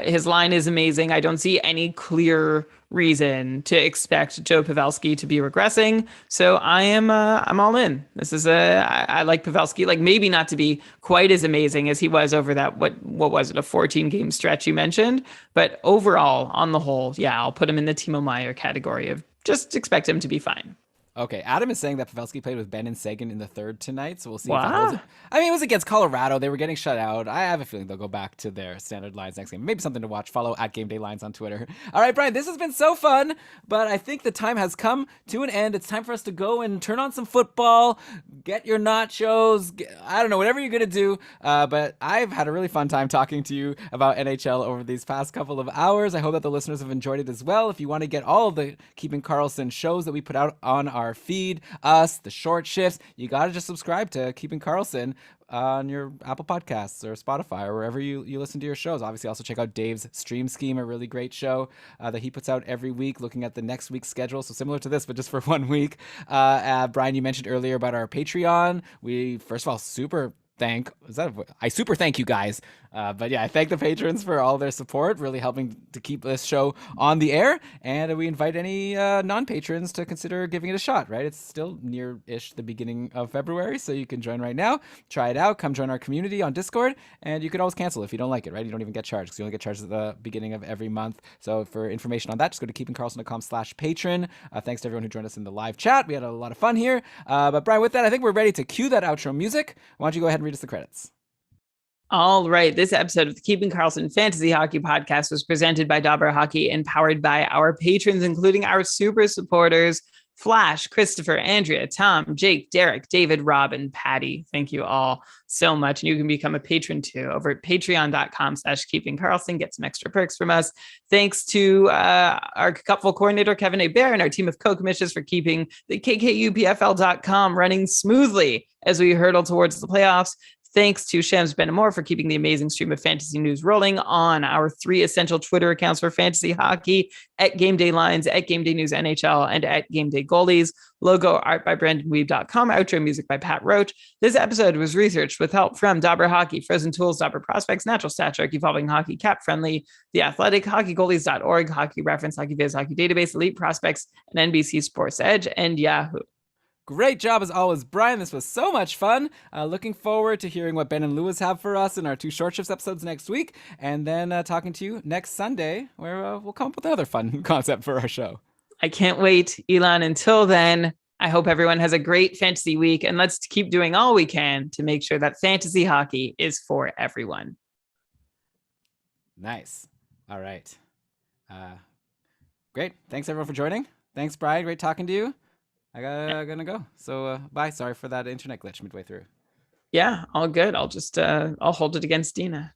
His line is amazing. I don't see any clear reason to expect Joe Pavelski to be regressing. So I'm all in. This is I like Pavelski, like maybe not to be quite as amazing as he was over that, what was it, a 14 game stretch you mentioned, but overall on the whole, yeah, I'll put him in the Timo Meier category of just expect him to be fine. Okay, Adam is saying that Pavelski played with Ben and Sagan in the third tonight, so we'll see if Wow. that holds. I mean, it was against Colorado. They were getting shut out. I have a feeling they'll go back to their standard lines next game. Maybe something to watch. Follow at Game Day Lines on Twitter. All right, Brian, this has been so fun, but I think the time has come to an end. It's time for us to go and turn on some football, get your nachos, I don't know, whatever you're going to do. But I've had a really fun time talking to you about NHL over these past couple of hours. I hope that the listeners have enjoyed it as well. If you want to get all of the Keeping Karlsson shows that we put out on our feed, us, the short shifts, you got to just subscribe to Keeping Karlsson on your Apple Podcasts or Spotify or wherever you listen to your shows. Obviously, also check out Dave's Stream Scheme, a really great show that he puts out every week looking at the next week's schedule. So similar to this, but just for 1 week. Brian, you mentioned earlier about our Patreon. We, first of all, I super thank you guys. But yeah, I thank the patrons for all their support, really helping to keep this show on the air. And we invite any non-patrons to consider giving it a shot, right? It's still near-ish the beginning of February, so you can join right now. Try it out. Come join our community on Discord. And you can always cancel if you don't like it, right? You don't even get charged because you only get charged at the beginning of every month. So for information on that, just go to keepingkarlsson.com/patron. Thanks to everyone who joined us in the live chat. We had a lot of fun here. But Brian, with that, I think we're ready to cue that outro music. Why don't you go ahead and read us the credits? All right. This episode of the Keeping Karlsson Fantasy Hockey Podcast was presented by Dobber Hockey and powered by our patrons, including our super supporters, Flash, Christopher, Andrea, Tom, Jake, Derek, David, Rob, and Patty. Thank you all so much. And you can become a patron too over at patreon.com/keepingkarlsson. Get some extra perks from us. Thanks to our Cupful coordinator, Kevin A. Bear, and our team of co-commissioners for keeping the KKUPFL.com running smoothly as we hurtle towards the playoffs. Thanks to Shams Benamor for keeping the amazing stream of fantasy news rolling on our 3 essential Twitter accounts for fantasy hockey, at Game Day Lines, at Game Day News NHL, and at Game Day Goalies. Logo art by BrandonWeave.com. Outro music by Pat Roach. This episode was researched with help from Dobber Hockey, Frozen Tools, Dobber Prospects, Natural Stat Trick, Evolving Hockey, Cap Friendly, The Athletic, HockeyGoalies.org, Hockey Reference, Hockey Viz, Hockey Database, Elite Prospects, and NBC Sports Edge, and Yahoo. Great job as always, Brian. This was so much fun. Looking forward to hearing what Ben and Lewis have for us in our 2 short shifts episodes next week. And then talking to you next Sunday where we'll come up with another fun concept for our show. I can't wait, Elon. Until then, I hope everyone has a great fantasy week. And let's keep doing all we can to make sure that fantasy hockey is for everyone. Nice. All right. Great. Thanks, everyone, for joining. Thanks, Brian. Great talking to you. I gotta go. So bye. Sorry for that internet glitch midway through. Yeah, all good. I'll hold it against Dina.